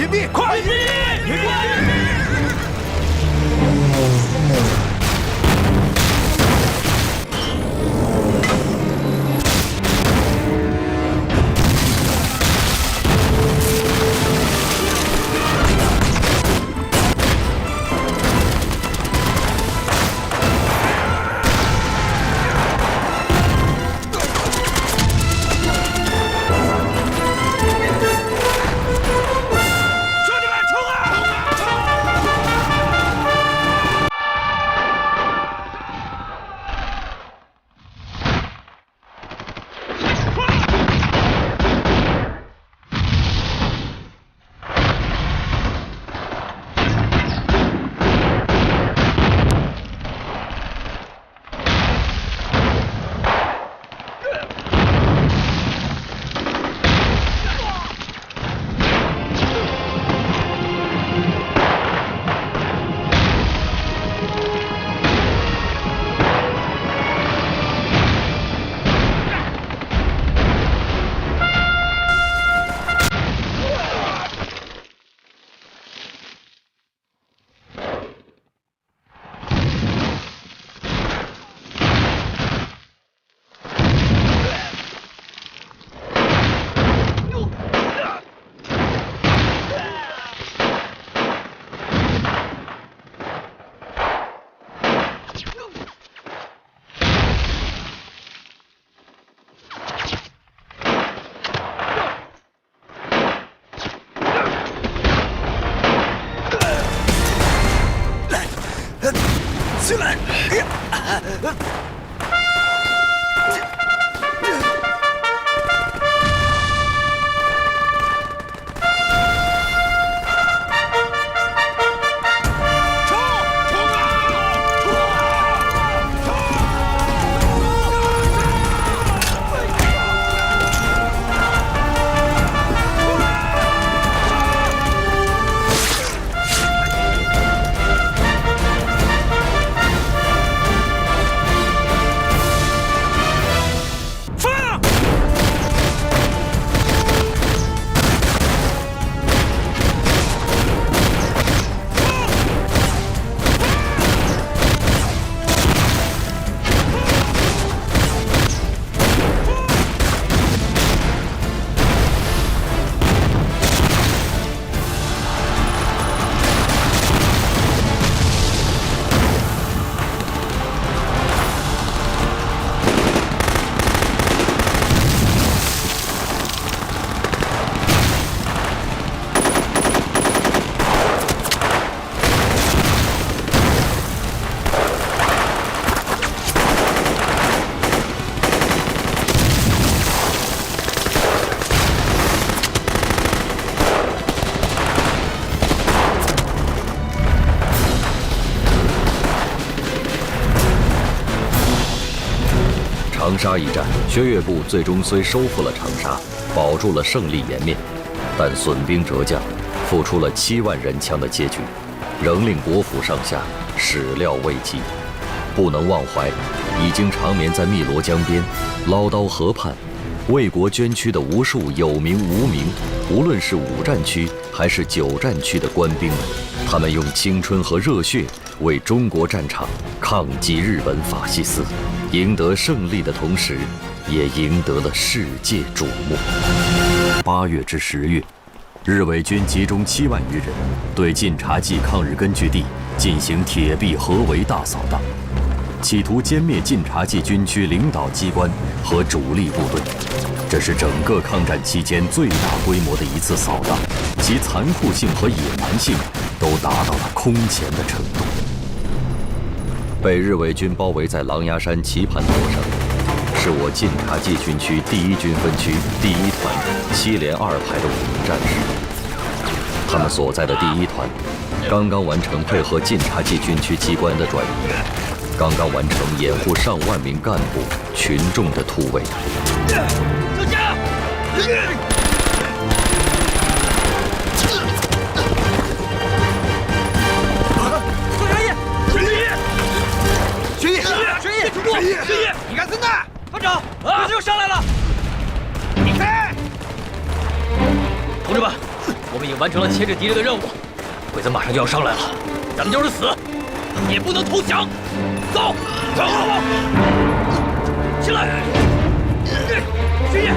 隐蔽！快隐蔽！隐蔽！ 起来！长沙一战，薛岳部最终虽收复了长沙，保住了胜利颜面，但损兵折将，付出了7万人枪的结局，仍令国府上下始料未及。不能忘怀已经长眠在汨罗江边、唠叨河畔、为国捐躯的无数有名无名，无论是5战区还是9战区的官兵们，他们用青春和热血为中国战场抗击日本法西斯，赢得胜利的同时，也赢得了世界瞩目。8月至10月，日伪军集中7万余人，对晋察冀抗日根据地进行铁壁合围大扫荡，企图歼灭晋察冀军区领导机关和主力部队。这是整个抗战期间最大规模的一次扫荡，其残酷性和野蛮性都达到了空前的程度。被日伪军包围在狼牙山棋盘坡上，是我晋察冀军区第1军分区第1团7连2排的5名战士。他们所在的第1团刚刚完成配合晋察冀军区机关的转移，刚刚完成掩护上万名干部群众的突围。小家！学义，你干什么？团长，鬼子又上来了！你开！同志们，我们营完成了牵制敌人的任务，鬼子马上就要上来了，咱们就是死，也不能投降。走，走，起来，徐爷。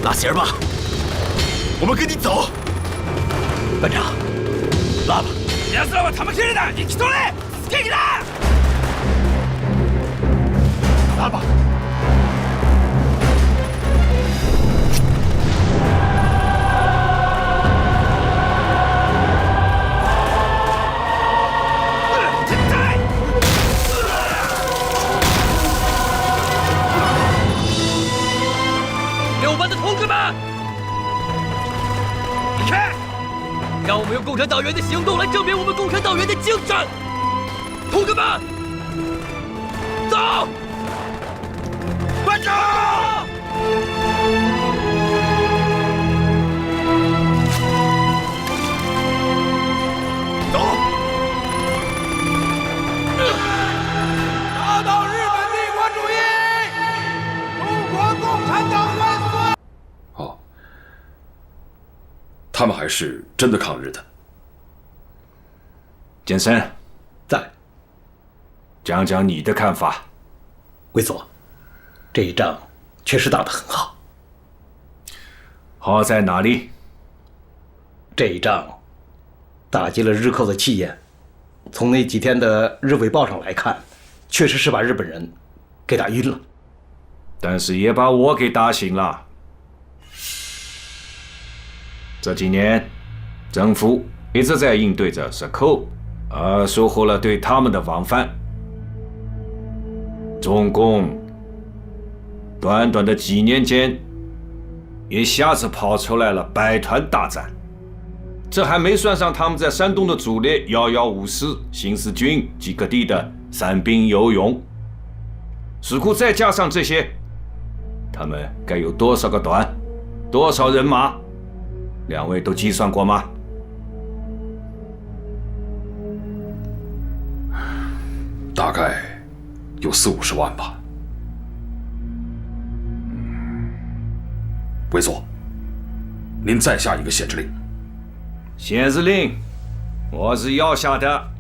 拉弦吧，我们跟你走。班长，拉吧。奴らは玉切れだ。生きとれ。敵だ。拉吧。6班的同志们，你看，让我们用共产党员的行动来证明我们共产党员的精神。同志们，走！班长！走！打倒日本帝国主义！中国共产党万岁！哦，他们还是真的抗日的。简森，在。讲讲你的看法。卫佐，这一仗确实打得很好。好在哪里？这一仗打击了日寇的气焰，从那几天的日伪报上来看，确实是把日本人给打晕了。但是也把我给打醒了。这几年，政府一直在应对着日寇，收获了对他们的往返。中共短短的几年间，一下子跑出来了百团大战，这还没算上他们在山东的主力1154新四军及各地的散兵游勇。如果再加上这些，他们该有多少个团，多少人马？两位都计算过吗？大概有40-50万吧。卫佐，您再下一个限制令。限制令，我是要下的。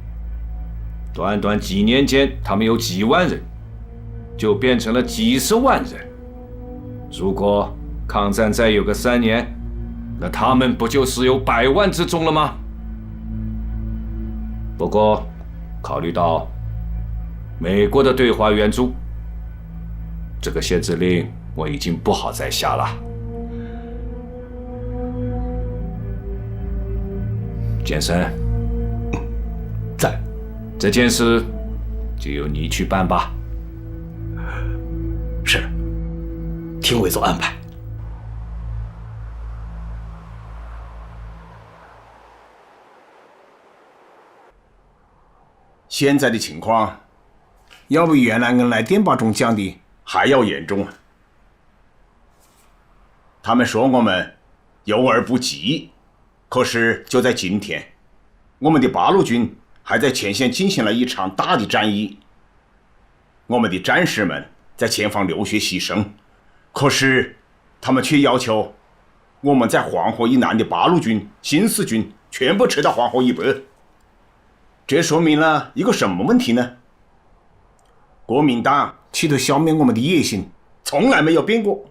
短短几年间，他们有几万人，就变成了几十万人。如果抗战再有个3年，那他们不就是有100万之众了吗？不过，考虑到美国的对华援助，这个限制令我已经不好再下了。简森，在。这件事就由你去办吧。是，听卫佐安排。现在的情况，要比原来恩来电报中讲的还要严重啊！他们说我们诱而不及，可是就在今天，我们的八路军还在前线进行了一场大的战役。我们的战士们在前方流血牺牲，可是他们却要求我们在黄河以南的八路军、新四军全部撤到黄河以北。这说明了一个什么问题呢？国民党企图消灭我们的野心从来没有变过，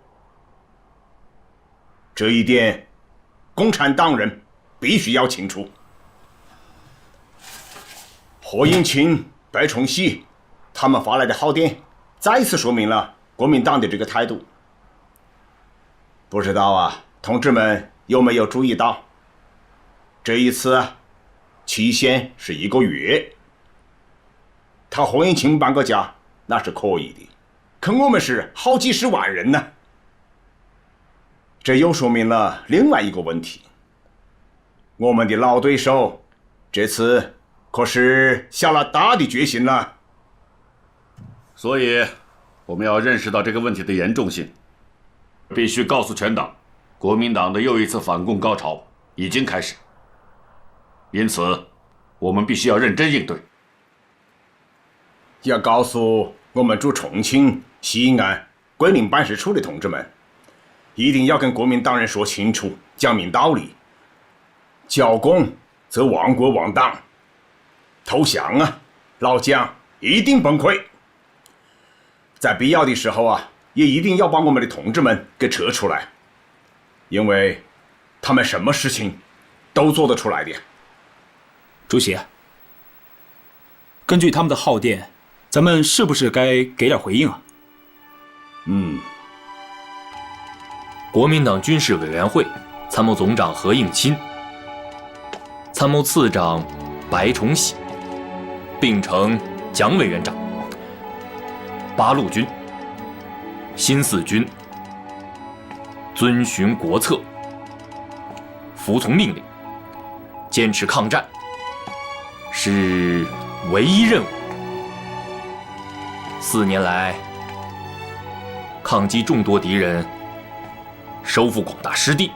这一点共产党人必须要清楚。何应钦、白崇禧他们发来的号电，再次说明了国民党的这个态度。不知道啊，同志们有没有注意到，这一次期限是1个月。他何应钦搬个家那是可以的，可我们是好几十万人呢。这又说明了另外一个问题，我们的老对手这次可是下了大的决心了。所以，我们要认识到这个问题的严重性，必须告诉全党，国民党的又一次反共高潮已经开始。因此，我们必须要认真应对。要告诉我们驻重庆、西安、桂林办事处的同志们，一定要跟国民党人说清楚，讲明道理。剿共则亡国亡党，投降啊，老蒋一定崩溃。在必要的时候啊，也一定要把我们的同志们给撤出来，因为他们什么事情都做得出来的。主席，根据他们的耗电，咱们是不是该给点回应啊？国民党军事委员会参谋总长何应钦、参谋次长白崇禧并承蒋委员长，八路军、新四军遵循国策，服从命令，坚持抗战是唯一任务。4年来，抗击众多敌人，收复广大失地，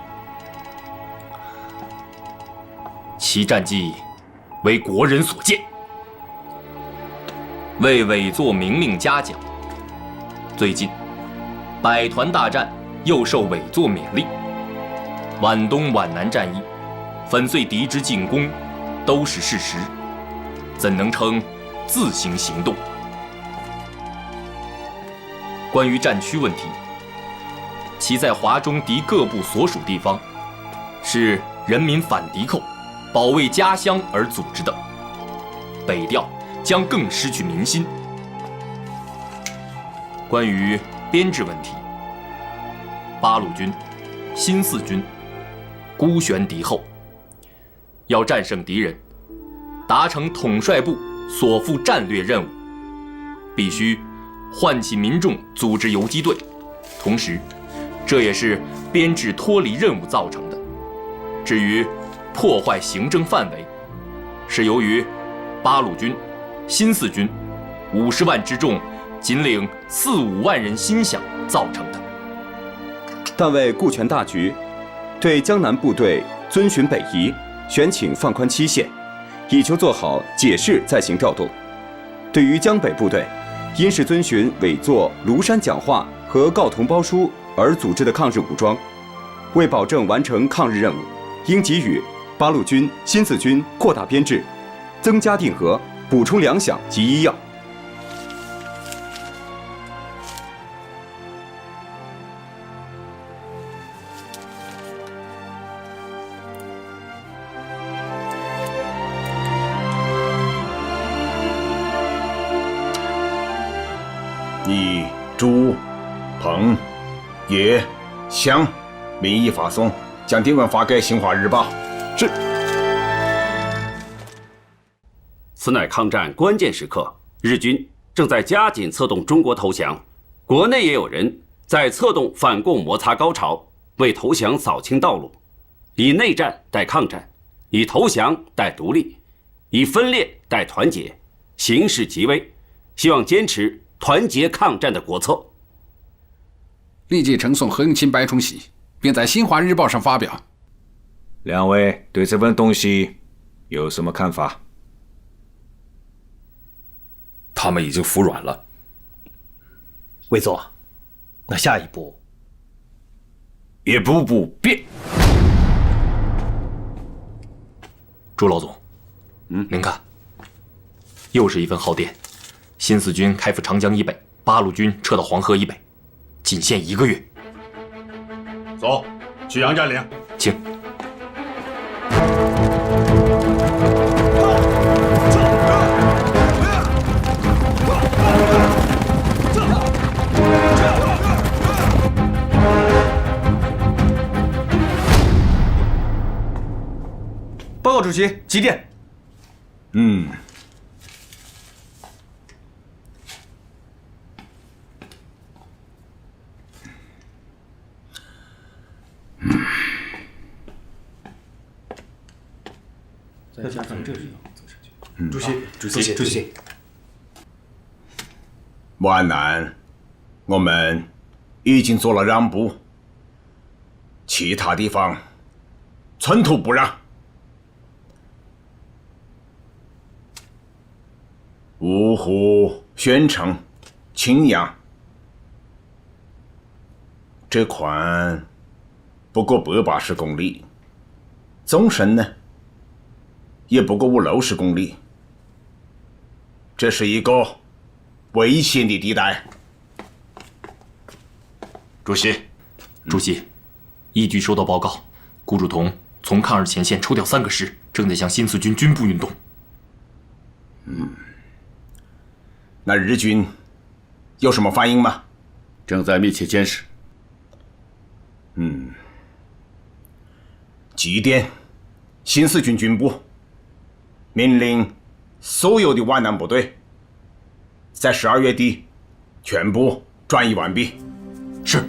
其战绩为国人所见。为委座明令嘉奖，最近百团大战又受委座勉励，皖东皖南战役粉碎敌之进攻都是事实，怎能称自行行动？关于战区问题，其在华中敌各部所属地方，是人民反敌寇、保卫家乡而组织的，北调将更失去民心。关于编制问题，八路军、新四军孤悬敌后，要战胜敌人，达成统帅部所负战略任务，必须唤起民众组织游击队，同时这也是编制脱离任务造成的。至于破坏行政范围，是由于八路军、新四军50万之众仅领4、5万人心饷造成的。但为顾全大局，对江南部队遵循北移，选请放宽期限，以求做好解释再行调动。对于江北部队，因是遵循委座庐山讲话和告同胞书而组织的抗日武装，为保证完成抗日任务，应给予八路军、新四军扩大编制，增加定额，补充粮饷及医药。以朱、彭、叶、湘名义发送，将电文发给《新华日报》。是。此乃抗战关键时刻，日军正在加紧策动中国投降，国内也有人在策动反共摩擦高潮，为投降扫清道路，以内战代抗战，以投降代独立，以分裂代团结，形势极危，希望坚持团结抗战的国策。立即呈送何应钦、白崇禧，并在《新华日报》上发表。两位对这份东西有什么看法？他们已经服软了。委座，那下一步，一步步变。朱老总，您看，又是一份耗电。新四军开赴长江以北，八路军撤到黄河以北，仅限1个月。走，去杨占领。请。报告主席，几点？再加上这是主席。皖南我们已经做了让步，其他地方寸土不让。芜湖、宣城、青阳，这宽不过180公里，纵深呢也不过50-60公里，这是一个危险的地带。主席，一局收到报告，顾祝同从抗日前线抽调3个师，正在向新四军军部运动。那日军有什么反应吗？正在密切监视。急电新四军军部命令所有的皖南部队在12月底全部转移完毕。是。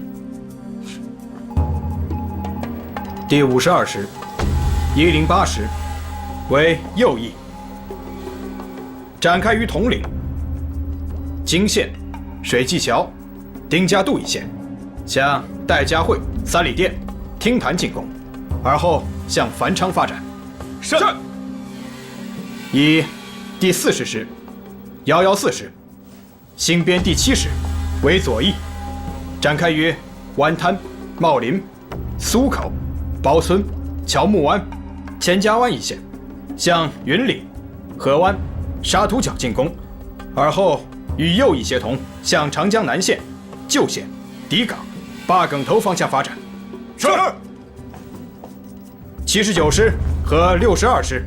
第52师、108师为右翼，展开于统领、泾县、水济桥、丁家渡一线，向戴家汇、三里店、汀潭进攻，而后向繁昌发展。是。以第40师、114师、新编第7师为左翼，展开于湾滩、茂林、苏口、包村、乔木湾、钱家湾一线，向云岭、河湾、沙土角进攻，而后与右翼协同向长江南线、旧县、底港、八梗头方向发展。是。79师和62师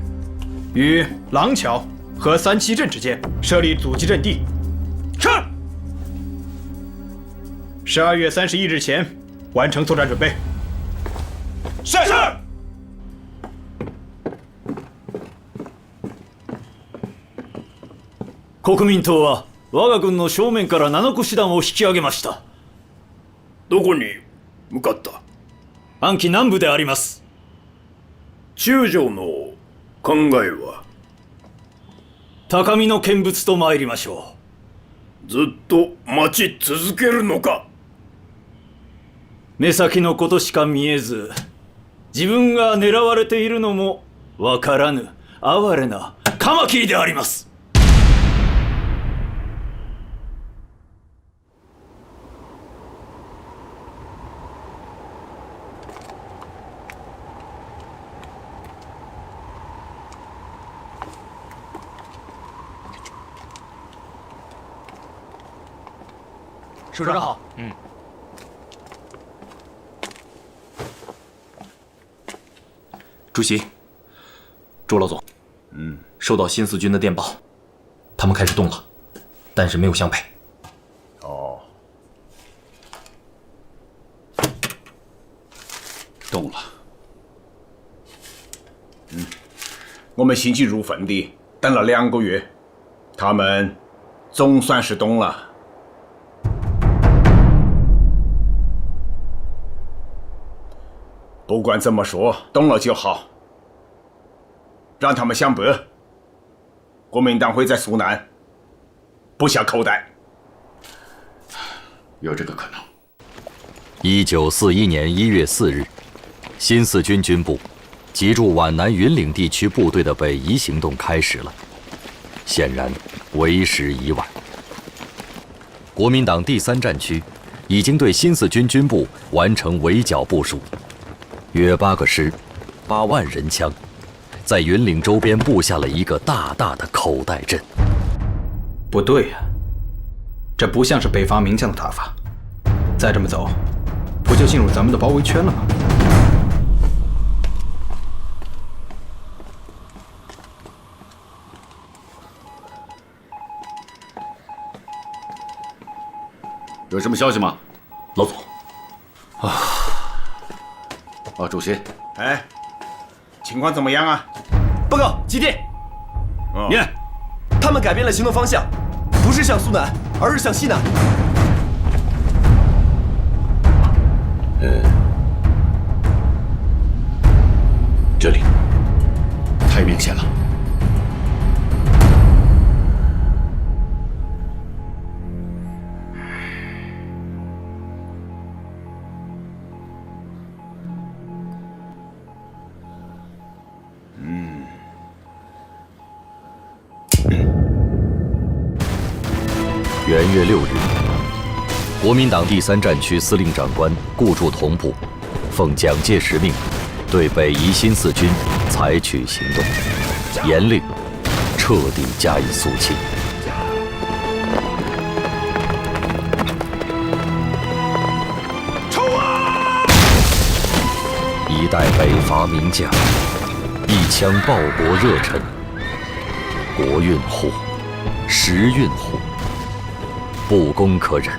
于廊桥和三七镇之间设立阻击阵地。是。12月31日前完成作战准备。是。国民党は我が軍の正面から7個師団を引き上げました。どこに向かった？安徽南部であります。中将の考えは？高みの見物と参りましょう。ずっと待ち続けるのか？目先のことしか見えず、自分が狙われているのもわからぬ哀れなカマキリであります。首长好。主席，周老总，收到新四军的电报，他们开始动了，但是没有湘北。哦，动了。我们心急如焚地等了2个月，他们总算是动了。不管怎么说，动了就好。让他们向北，国民党会在苏南布下口袋。有这个可能。1941年1月4日，新四军军部急驻皖南云岭地区部队的北移行动开始了，显然为时已晚。国民党第3战区已经对新四军军部完成围剿部署，约8个师、8万人枪，在云岭周边布下了一个大大的口袋阵。不对呀，这不像是北伐名将的打法。再这么走，不就进入咱们的包围圈了吗？有什么消息吗，老总？主席。哎，情况怎么样啊？报告，急电。念。他们改变了行动方向，不是向苏南，而是向西南。这里太明显了。元月6日，国民党第3战区司令长官顾祝同部奉蒋介石命，对北移新四军采取行动，严令彻底加以肃清。一代北伐名将，一腔报国热忱，国运乎，时运乎，不公可忍，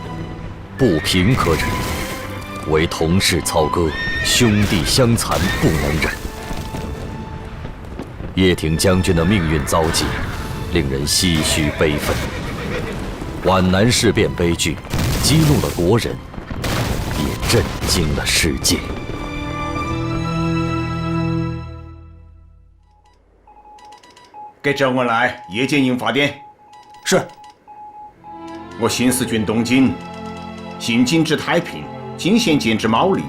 不平可忍，唯同室操戈，兄弟相残不能忍。叶挺将军的命运遭际，令人唏嘘悲愤。皖南事变悲剧，激怒了国人，也震惊了世界。给周恩来夜间营发电。是。我新四军东进，行进至太平，进县兼至茂陵，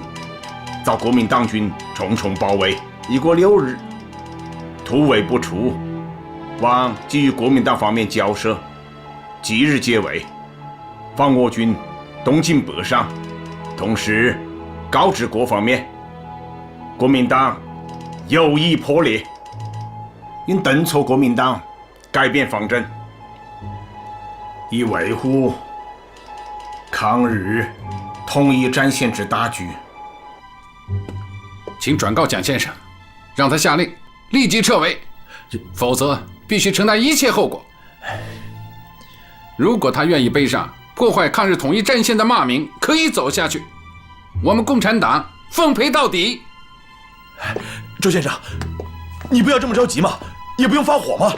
遭国民党军重重包围。已过6日，突围不出，望给予国民党方面交涉，即日解围，防我军东进北上。同时告知各方面，国民党有意破裂，应敦促国民党改变方针，以维护抗日统一战线之大局。请转告蒋先生，让他下令立即撤围，否则必须承担一切后果。如果他愿意背上破坏抗日统一战线的骂名，可以走下去，我们共产党奉陪到底。周先生，你不要这么着急嘛，也不用发火嘛。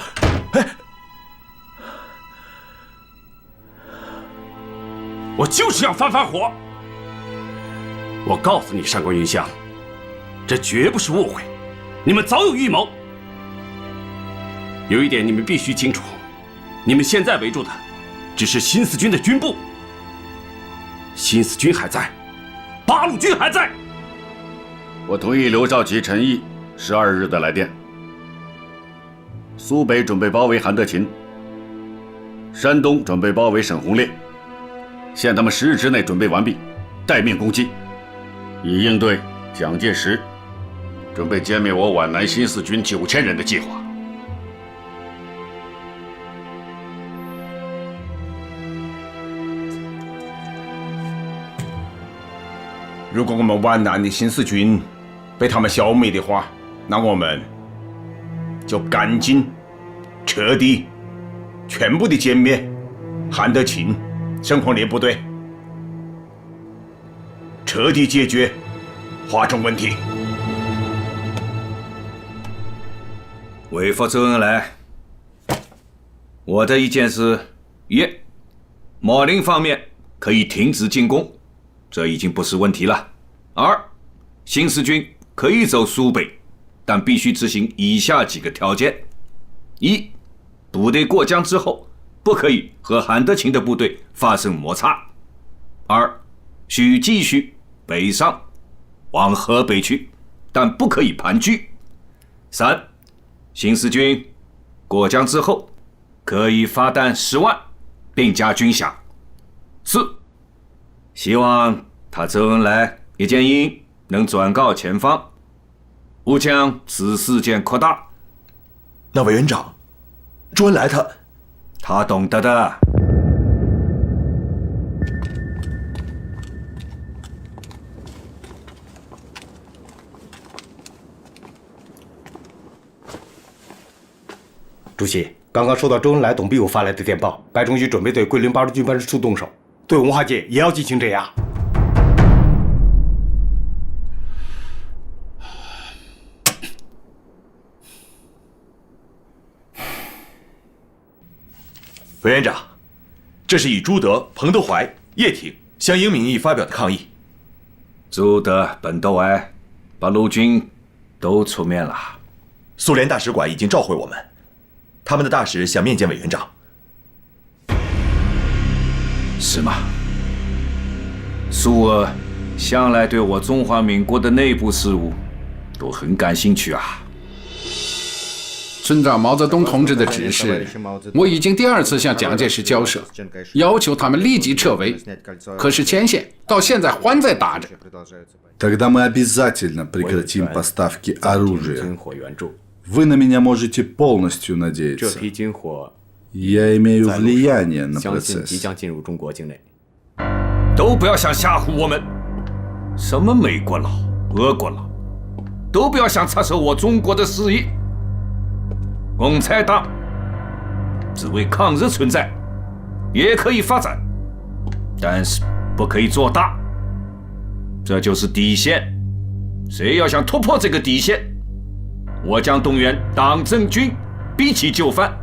我就是要发火！我告诉你，上官云相，这绝不是误会，你们早有预谋。有一点你们必须清楚，你们现在围住的只是新四军的军部，新四军还在，八路军还在。我同意刘少奇、陈毅12日的来电。苏北准备包围韩德勤，山东准备包围沈鸿烈，限他们10日之内准备完毕，待命攻击，以应对蒋介石准备歼灭我皖南新四军9000人的计划。如果我们皖南的新四军被他们消灭的话，那我们就赶紧、彻底、全部的歼灭韩德勤、沈鸿烈部队，彻底解决华中问题。为否周恩来，我的意见是：一，茂陵方面可以停止进攻，这已经不是问题了；二，新四军可以走苏北，但必须执行以下几个条件：一，部队过江之后，不可以和韩德勤的部队发生摩擦；二，需继续北上往河北去，但不可以盘踞；三，新四军过江之后，可以发弹10万，并加军饷；四，希望他周恩来叶剑英能转告前方，勿将此事件扩大。那委员长，周恩来他懂得的。主席，刚刚收到周恩来董必武发来的电报，白崇禧准备对桂林八路军办事处动手，对文化界也要进行镇压。委员长，这是以朱德、彭德怀、叶挺相应名义发表的抗议。朱德、彭德怀把陆军都出面了。苏联大使馆已经召回我们，他们的大使想面见委员长。是吗？苏俄向来对我中华民国的内部事务都很感兴趣啊。遵照毛泽东同志的指示，我已经第2次向蒋介石交涉，要求他们立即撤围。可是前线到现在还在打着。Тогда мы обязательно прекратим поставки оружия. Вы на меня можете полностью надеяться. Я имею влияние на процесс. 都不要想吓唬我们，什么美国佬、俄国佬，都不要想插手我中国的事业。共产党只为抗日存在，也可以发展，但是不可以做大，这就是底线。谁要想突破这个底线，我将动员党政军逼其就范。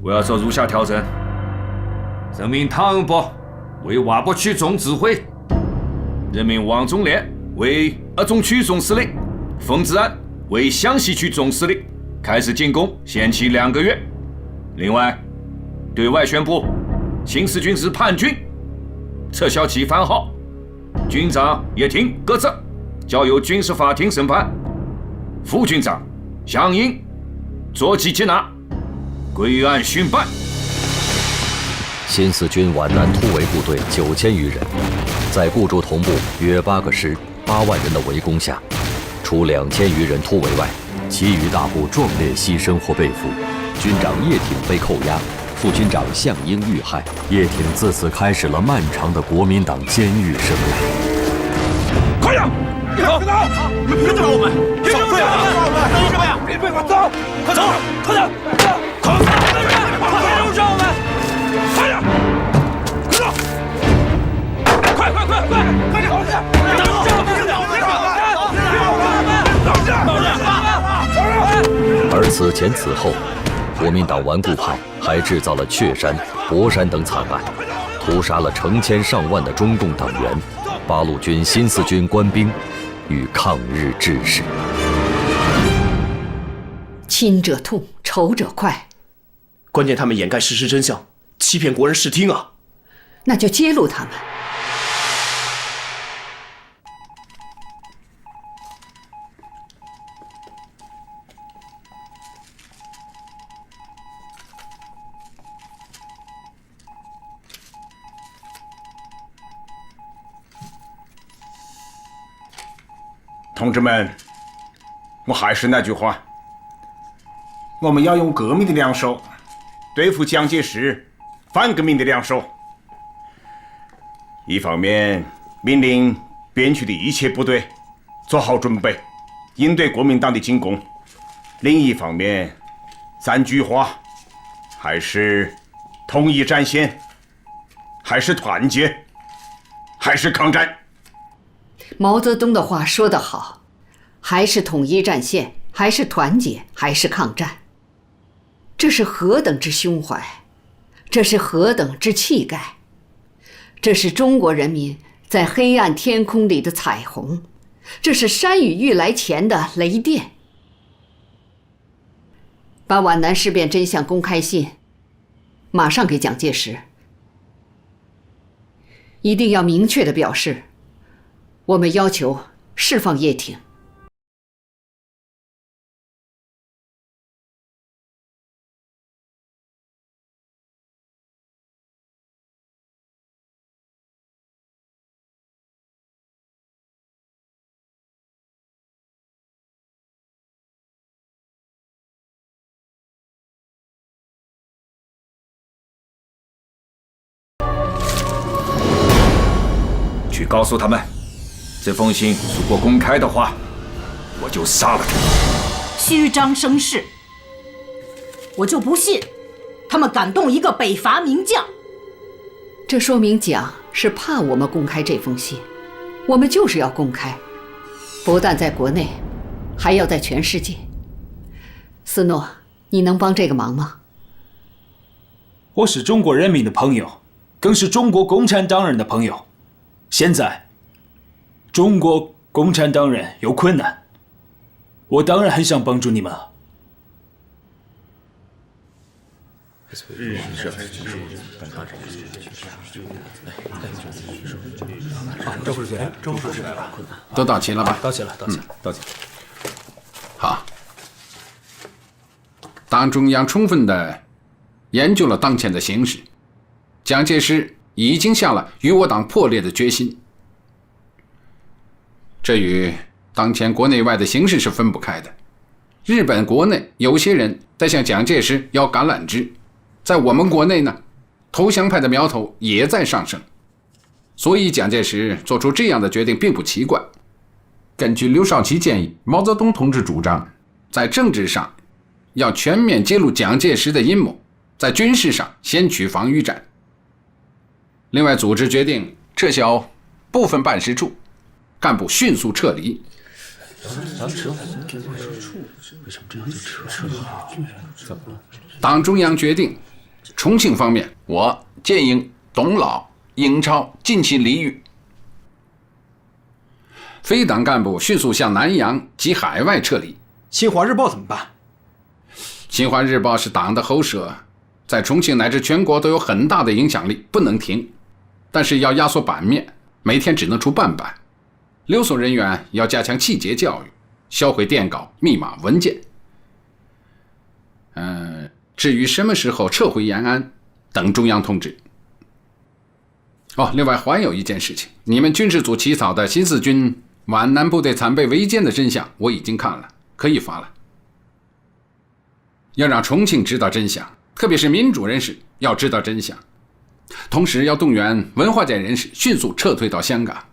我要做如下调整：任命汤恩伯为瓦泊区总指挥，任命王忠廉为鄂中区总司令，冯治安为湘西区总司令。开始进攻，限期2个月。另外，对外宣布新四军是叛军，撤销其番号，军长叶挺革职，交由军事法庭审判。副军长项英捉鸡接拿，归案讯办。新四军皖南突围部队9000余人，在顾祝同部约8个师、8万人的围攻下，除2000余人突围外，其余大部壮烈牺牲或被俘。军长叶挺被扣押，副军长项英遇害。叶挺自此开始了漫长的国民党监狱生涯。快点！别走！跟着我们！别走！干什么呀？别走！快走！快点！快跟上我们！快点！快走！快！快点！而此前此后，国民党顽固派还制造了确山、博山等惨案，屠杀了成千上万的中共党员、八路军新四军官兵与抗日志士。亲者痛，仇者快。关键他们掩盖事实真相，欺骗国人视听啊！那就揭露他们。同志们，我还是那句话，我们要用革命的两手对付蒋介石反革命的两手。一方面命令边区的一切部队做好准备，应对国民党的进攻；另一方面3句话，还是统一战线，还是团结，还是抗战。毛泽东的话说得好，还是统一战线，还是团结，还是抗战。这是何等之胸怀，这是何等之气概，这是中国人民在黑暗天空里的彩虹，这是山雨欲来前的雷电。把皖南事变真相公开信马上给蒋介石，一定要明确地表示，我们要求释放叶挺。去告诉他们，这封信如果公开的话，我就杀了他。虚张声势，我就不信他们敢动一个北伐名将。这说明蒋是怕我们公开这封信，我们就是要公开，不但在国内，还要在全世界。斯诺，你能帮这个忙吗？我是中国人民的朋友，更是中国共产党人的朋友。现在，中国共产党人有困难，我当然很想帮助你们了。周书记来了，都到齐了吧？到齐了。好。党中央充分地研究了当前的形势，蒋介石已经下了与我党破裂的决心。这与当前国内外的形势是分不开的。日本国内有些人在向蒋介石要橄榄枝，在我们国内呢，投降派的苗头也在上升，所以蒋介石做出这样的决定并不奇怪。根据刘少奇建议，毛泽东同志主张在政治上要全面揭露蒋介石的阴谋，在军事上先取防御战。另外，组织决定撤销部分办事处，干部迅速撤离。党中央决定，重庆方面，我建议董老、英超近期离豫。非党干部迅速向南洋及海外撤离。新华日报怎么办？新华日报是党的喉舌，在重庆乃至全国都有很大的影响力，不能停。但是要压缩版面，每天只能出半版。留守人员要加强气节教育，销毁电稿、密码、文件。至于什么时候撤回延安，等中央通知。另外还有一件事情，你们军事组起草的新四军皖南部队惨被围歼的真相，我已经看了，可以发了。要让重庆知道真相，特别是民主人士要知道真相，同时要动员文化界人士迅速撤退到香港。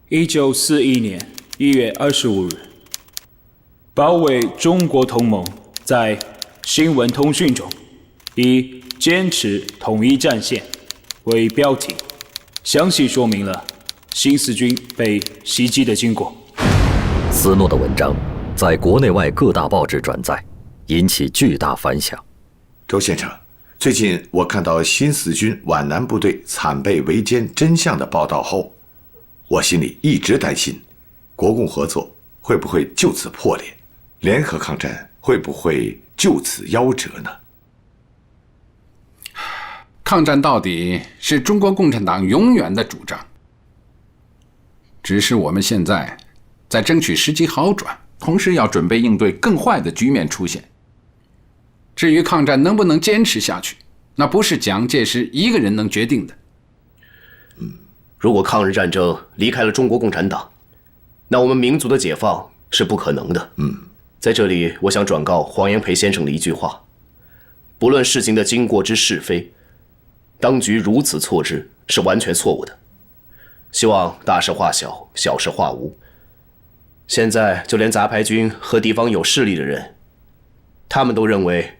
1941年1月25日，保卫中国同盟在新闻通讯中以坚持统一战线为标题，详细说明了新四军被袭击的经过。斯诺的文章在国内外各大报纸转载，引起巨大反响。周先生，最近我看到新四军皖南部队惨被围歼真相的报道后，我心里一直担心，国共合作会不会就此破裂，联合抗战会不会就此夭折呢？抗战到底是中国共产党永远的主张，只是我们现在在争取时机好转，同时要准备应对更坏的局面出现。至于抗战能不能坚持下去，那不是蒋介石一个人能决定的。如果抗日战争离开了中国共产党，那我们民族的解放是不可能的。在这里，我想转告黄炎培先生的一句话：不论事情的经过之是非，当局如此错知是完全错误的。希望大事化小，小事化无。现在就连杂牌军和地方有势力的人，他们都认为，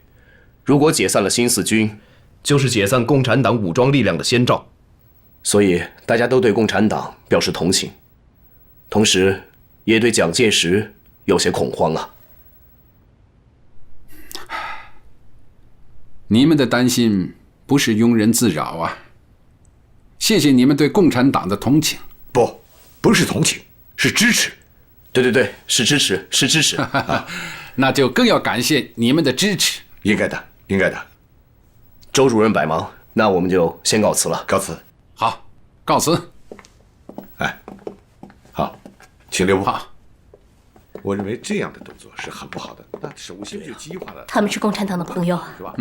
如果解散了新四军，就是解散共产党武装力量的先兆。所以大家都对共产党表示同情，同时也对蒋介石有些恐慌啊。你们的担心不是庸人自扰啊！谢谢你们对共产党的同情。不是同情，是支持。对，是支持，是支持。那就更要感谢你们的支持。应该的，应该的。周主任百忙，那我们就先告辞了。告辞。好，告辞。好，请留步。好。我认为这样的动作是很不好的，那首先就激化了。他们是共产党的朋友，是吧？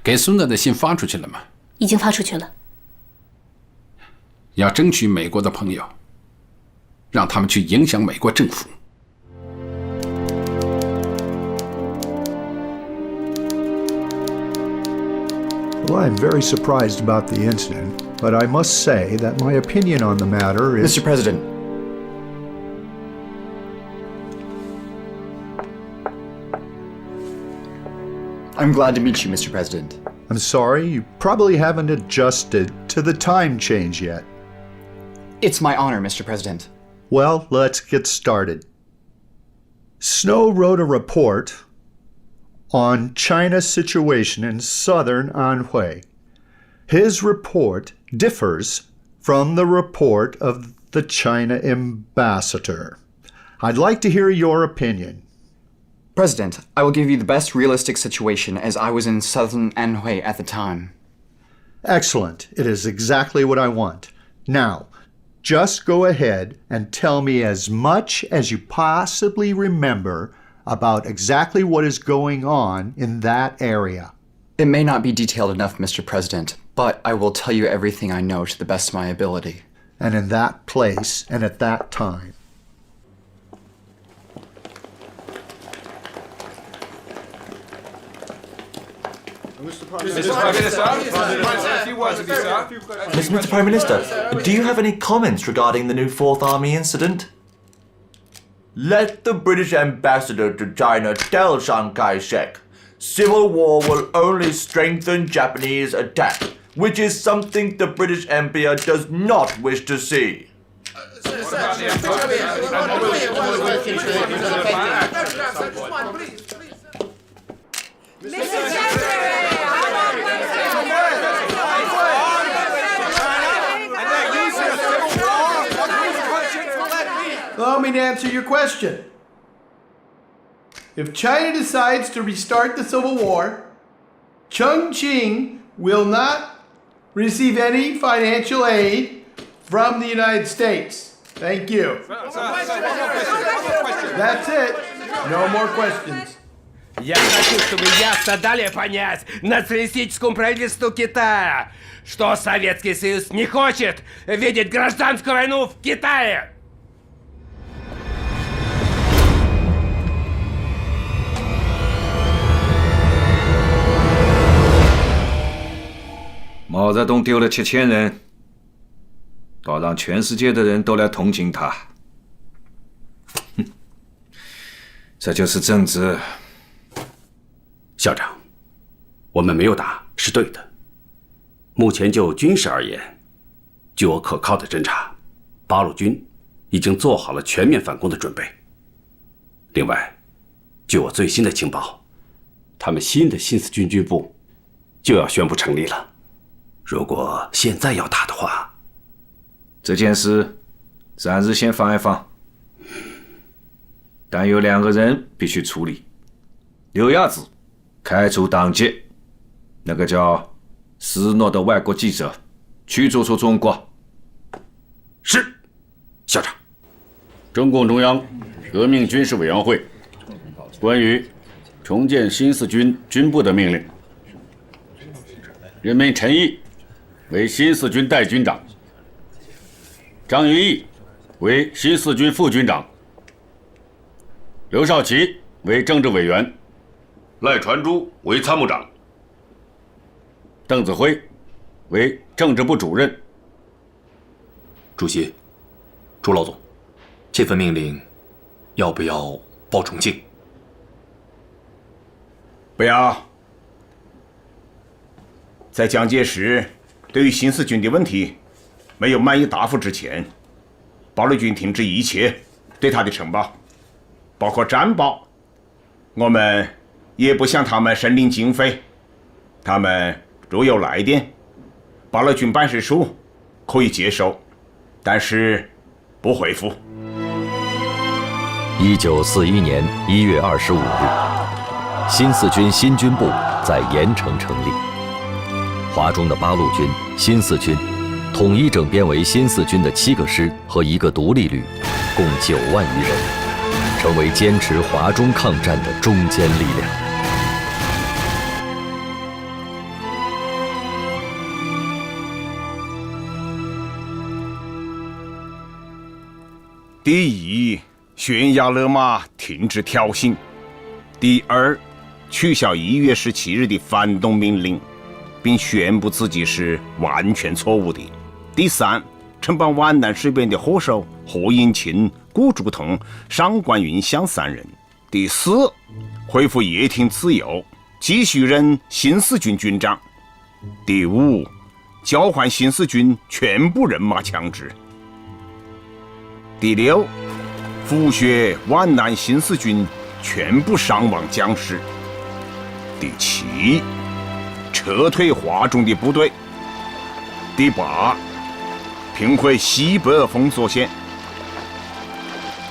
给孙子的信发出去了吗？已经发出去了。要争取美国的朋友，让他们去影响美国政府。Well, I'm very surprised about the incident, but I must say that my opinion on the matter is... Mr. President. I'm glad to meet you, Mr. President. I'm sorry, you probably haven't adjusted to the time change yet. It's my honor, Mr. President. Well, let's get started. Snow wrote a report on China's situation in southern Anhui. His report differs from the report of the China ambassador. I'd like to hear your opinion. President, I will give you the best realistic situation as I was in southern Anhui at the time. Excellent. It is exactly what I want. Now, just go ahead and tell me as much as you possibly remember about exactly what is going on in that area. It may not be detailed enough, Mr. President, but I will tell you everything I know to the best of my ability. And in that place and at that time. Mr. Prime Minister, do you have any comments regarding the new Fourth Army incident? Let the British ambassador to China tell Chiang Kai-shek, civil war will only strengthen Japanese attack, which is something the British Empire does not wish to see. Allow me to answer your question. If China decides to restart the Civil War, Chongqing will not receive any financial aid from the United States. Thank you. That's it. No more questions. Я хочу, чтобы ясно дали понять националистическому правительству Китая, что Советский Союз не хочет видеть гражданскую войну в Китае.毛泽东丢了7000人，倒让全世界的人都来同情他。哼，这就是政治。校长，我们没有打是对的。目前就军事而言，据我可靠的侦查，八路军已经做好了全面反攻的准备。另外，据我最新的情报，他们新的新四军军部就要宣布成立了。如果现在要打的话，这件事暂时先放一放。但有2个人必须处理：刘亚子开除党籍，那个叫斯诺的外国记者驱逐出中国。是，校长。中共中央革命军事委员会关于重建新四军军部的命令，任命陈毅为新四军代军长，张云逸为新四军副军长，刘少奇为政治委员，赖传珠为参谋长，邓子恢为政治部主任。主席，朱老总，这份命令要不要报重庆？不要。在蒋介石对于新四军的问题没有满意答复之前，八路军停止一切对他的承包，包括战报。我们也不向他们申领经费，他们若有来电，八路军办事处可以接收，但是不回复。1941年1月25日，新四军新军部在盐城成立。华中的八路军、新四军统一整编为新四军的7个师和1个独立旅，共9万余人，成为坚持华中抗战的中坚力量。第一，悬崖勒马，停止挑衅；第二，取消1月17日的反动命令，并宣布自己是完全错误的；第三，承办皖南事变的祸首何应钦、顾祝同、上官云相3人；第四，恢复叶挺自由，继续任新四军军长；第五，交换新四军全部人马枪支；第六，复削皖南新四军全部伤亡将士；第七，撤退华中的部队；第八，平回西北封锁线；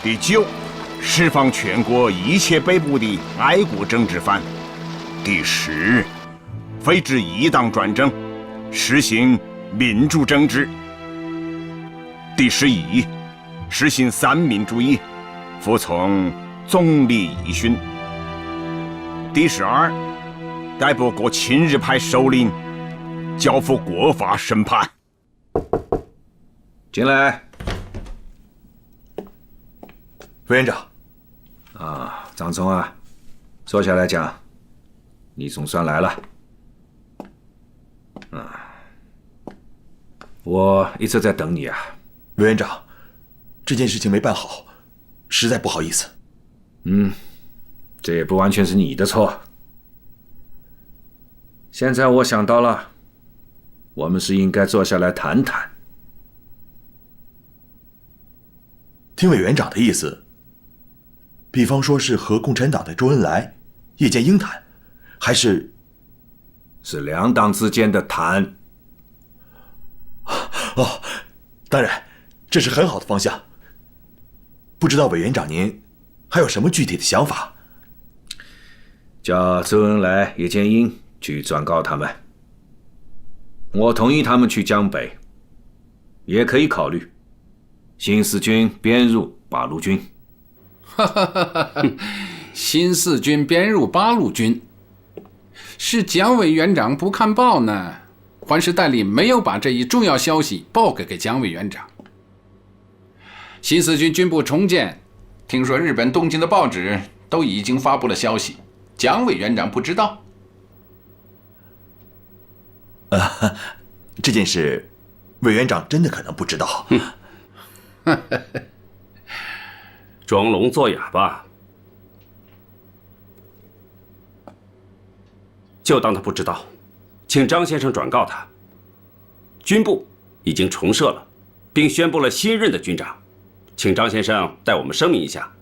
第九，释放全国一切被捕的爱国政治犯；第十，废止一党专政，实行民主政治；第11，实行三民主义，服从总理遗训。第12，逮捕各亲日派首领，交付国法审判。进来。委员长。啊，张总啊，坐下来讲，你总算来了。我一直在等你啊。委员长，这件事情没办好，实在不好意思。这也不完全是你的错。现在我想到了，我们是应该坐下来谈谈。听委员长的意思，比方说是和共产党的周恩来、叶剑英谈，还是两党之间的谈？哦，当然，这是很好的方向。不知道委员长您还有什么具体的想法？叫周恩来、叶剑英去转告他们，我同意他们去江北，也可以考虑新四军编入八路军。新四军编入八路军，是蒋委员长不看报呢，还是代理没有把这一重要消息报给蒋委员长？新四军军部重建，听说日本东京的报纸都已经发布了消息，蒋委员长不知道？这件事，委员长真的可能不知道。装聋作哑吧，就当他不知道，请张先生转告他，军部已经重设了，并宣布了新任的军长，请张先生代我们声明一下，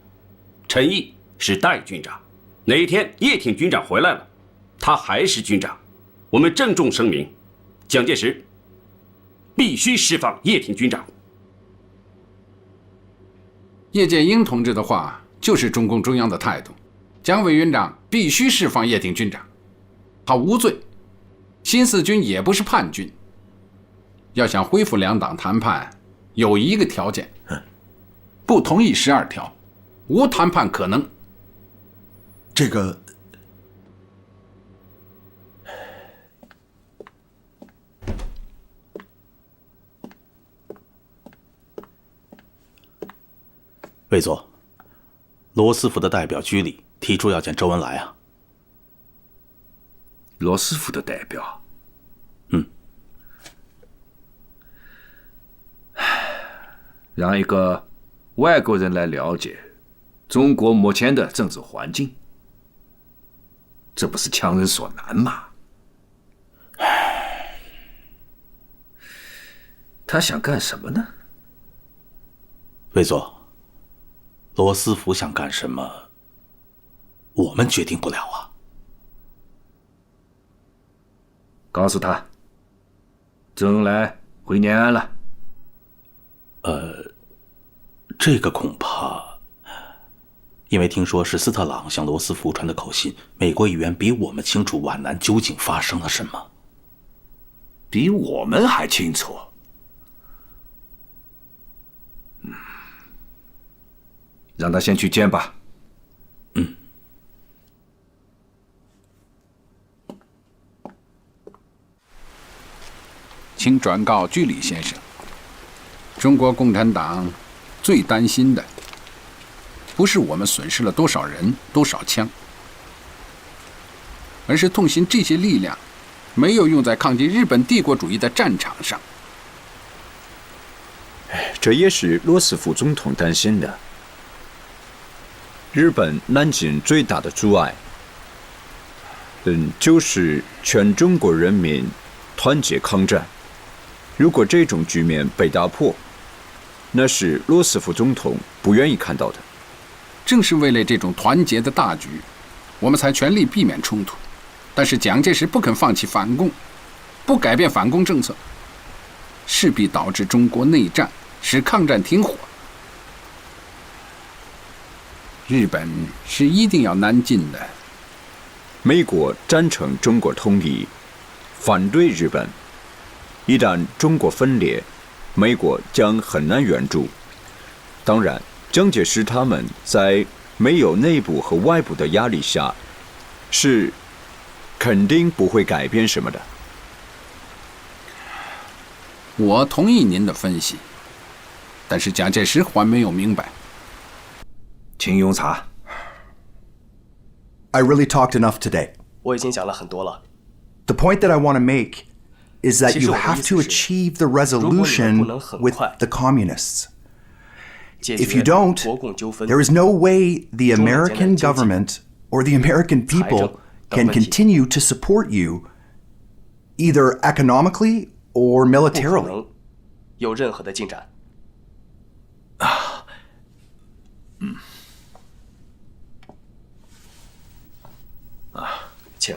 陈毅是代军长，哪一天叶挺军长回来了，他还是军长，我们郑重声明，蒋介石必须释放叶挺军长。叶剑英同志的话就是中共中央的态度，蒋委员长必须释放叶挺军长，他无罪，新四军也不是叛军。要想恢复两党谈判，有一个条件，不同意12条，无谈判可能。这个，魏佐，罗斯福的代表居里提出要见周恩来啊。罗斯福的代表？让一个外国人来了解中国目前的政治环境，这不是强人所难吗？他想干什么呢？魏佐，罗斯福想干什么，我们决定不了啊。告诉他，周恩来回延安了。这个恐怕，因为听说是斯特朗向罗斯福传的口信，美国议员比我们清楚皖南究竟发生了什么，比我们还清楚。让他先去见吧。请转告居里先生，中国共产党最担心的，不是我们损失了多少人、多少枪，而是痛心这些力量没有用在抗击日本帝国主义的战场上。这也是罗斯福总统担心的。日本南进最大的阻碍，就是全中国人民团结抗战。如果这种局面被打破，那是罗斯福总统不愿意看到的。正是为了这种团结的大局，我们才全力避免冲突。但是蒋介石不肯放弃反共，不改变反共政策，势必导致中国内战，使抗战停火。日本是一定要南进的。美国赞成中国统一，反对日本。一旦中国分裂，美国将很难援助。当然，蒋介石他们在没有内部和外部的压力下，是肯定不会改变什么的。我同意您的分析，但是蒋介石还没有明白。请用茶。I really talked enough today. 我已经讲了很多了。 The point that I want to make is that you have to achieve the resolution with the communists. If you don't, there is no way the American government or the American people can continue to support you, either economically or militarily. 有任何的进展。请。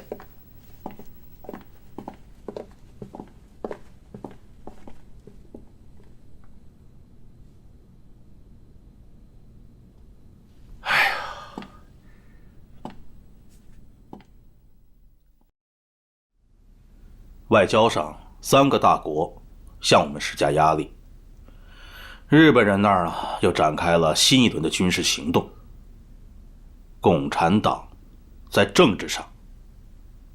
外交上，3个大国向我们施加压力。日本人那儿又展开了新一轮的军事行动。共产党在政治上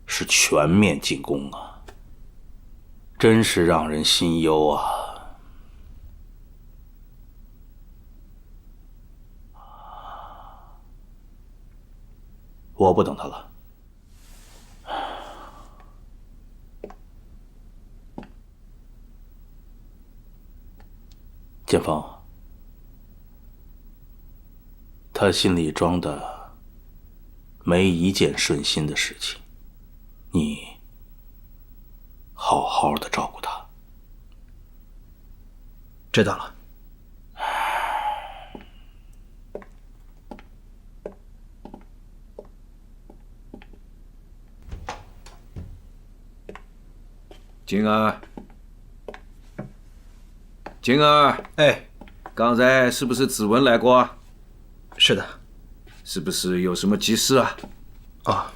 是全面进攻啊，真是让人心忧啊！我不等他了。建峰，他心里装的没一件顺心的事情，你好好的照顾他。知道了。静儿，静儿，哎，刚才是不是子文来过啊？是的。是不是有什么急事啊？哦，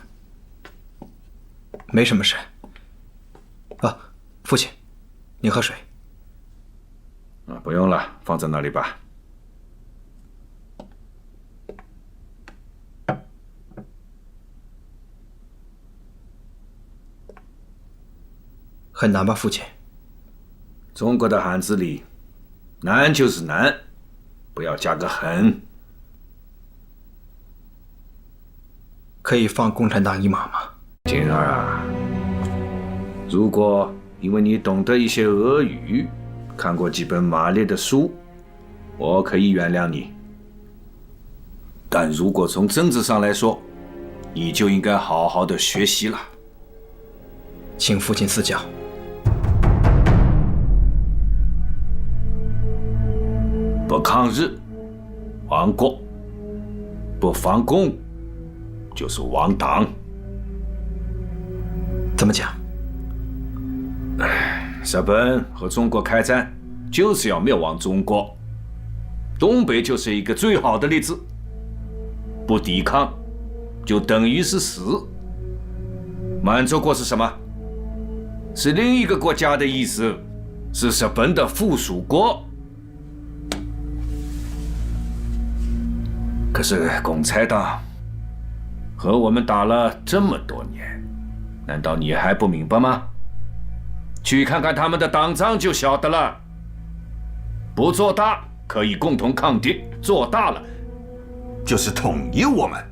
没什么事。啊，父亲，您喝水。啊，不用了，放在那里吧。很难吧，父亲？中国的汉字里，难就是难，不要加个很。可以放共产党一马吗？静儿啊，如果因为你懂得一些俄语，看过几本马列的书，我可以原谅你。但如果从政治上来说，你就应该好好的学习了。请父亲赐教。不抗日，亡国；不反共，就是亡党。怎么讲？日本和中国开战，就是要灭亡中国。东北就是一个最好的例子。不抵抗，就等于是死。满洲国是什么？是另一个国家的意思，是日本的附属国。可是共产党和我们打了这么多年，难道你还不明白吗？去看看他们的党章就晓得了。不做大可以共同抗敌，做大了就是统一我们。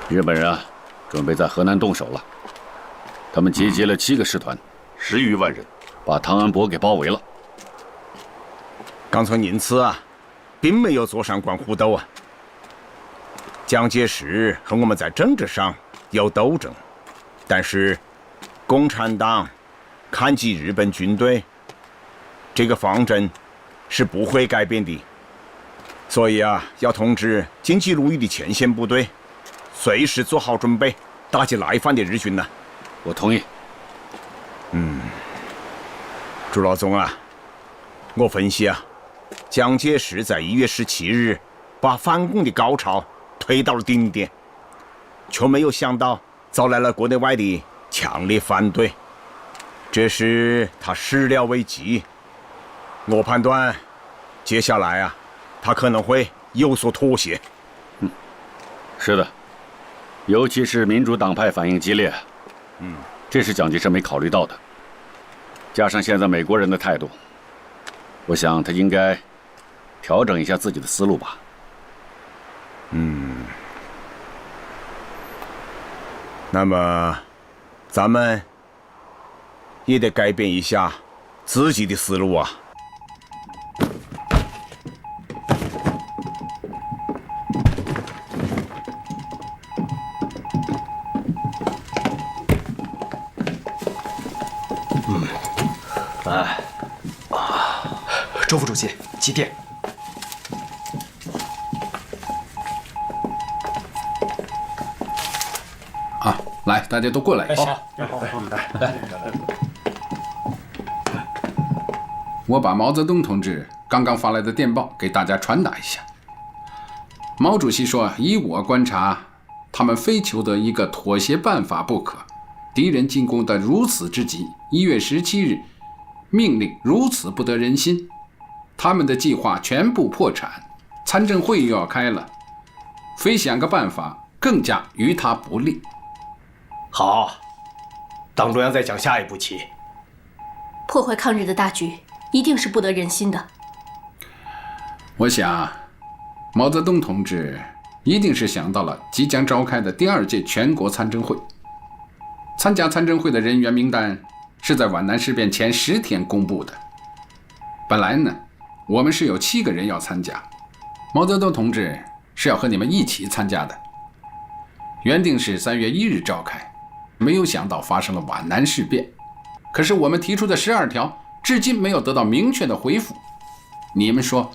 日本人啊，准备在河南动手了。他们集结了7个师团，10余万人，把汤恩伯给包围了。刚从宁次啊，并没有坐上关虎斗啊。蒋介石和我们在政治上有斗争，但是共产党抗击日本军队这个方针是不会改变的。所以啊，要通知京畿路域的前线部队，随时做好准备，打击来犯的日军呢。我同意。朱老总啊，我分析啊，蒋介石在1月17日把反共的高潮推到了顶点，却没有想到招来了国内外的强烈反对，这使他始料未及。我判断，接下来啊，他可能会有所妥协。是的，尤其是民主党派反应激烈。这是蒋介石没考虑到的。加上现在美国人的态度，我想他应该调整一下自己的思路吧。那么，咱们也得改变一下自己的思路啊。周副主席，几点？啊，来，大家都过来。来，我把毛泽东同志刚刚发来的电报给大家传达一下。毛主席说，以我观察，他们非求得一个妥协办法不可。敌人进攻得如此之急，1月17日，命令如此不得人心。他们的计划全部破产，参政会又要开了，非想个办法更加于他不利。好，党中央再讲下一步棋。破坏抗日的大局一定是不得人心的。我想，毛泽东同志一定是想到了即将召开的第2届全国参政会。参加参政会的人员名单是在皖南事变前10天公布的。本来呢，我们是有7个人要参加，毛泽东同志是要和你们一起参加的。原定是3月1日召开，没有想到发生了皖南事变。可是我们提出的12条至今没有得到明确的回复。你们说，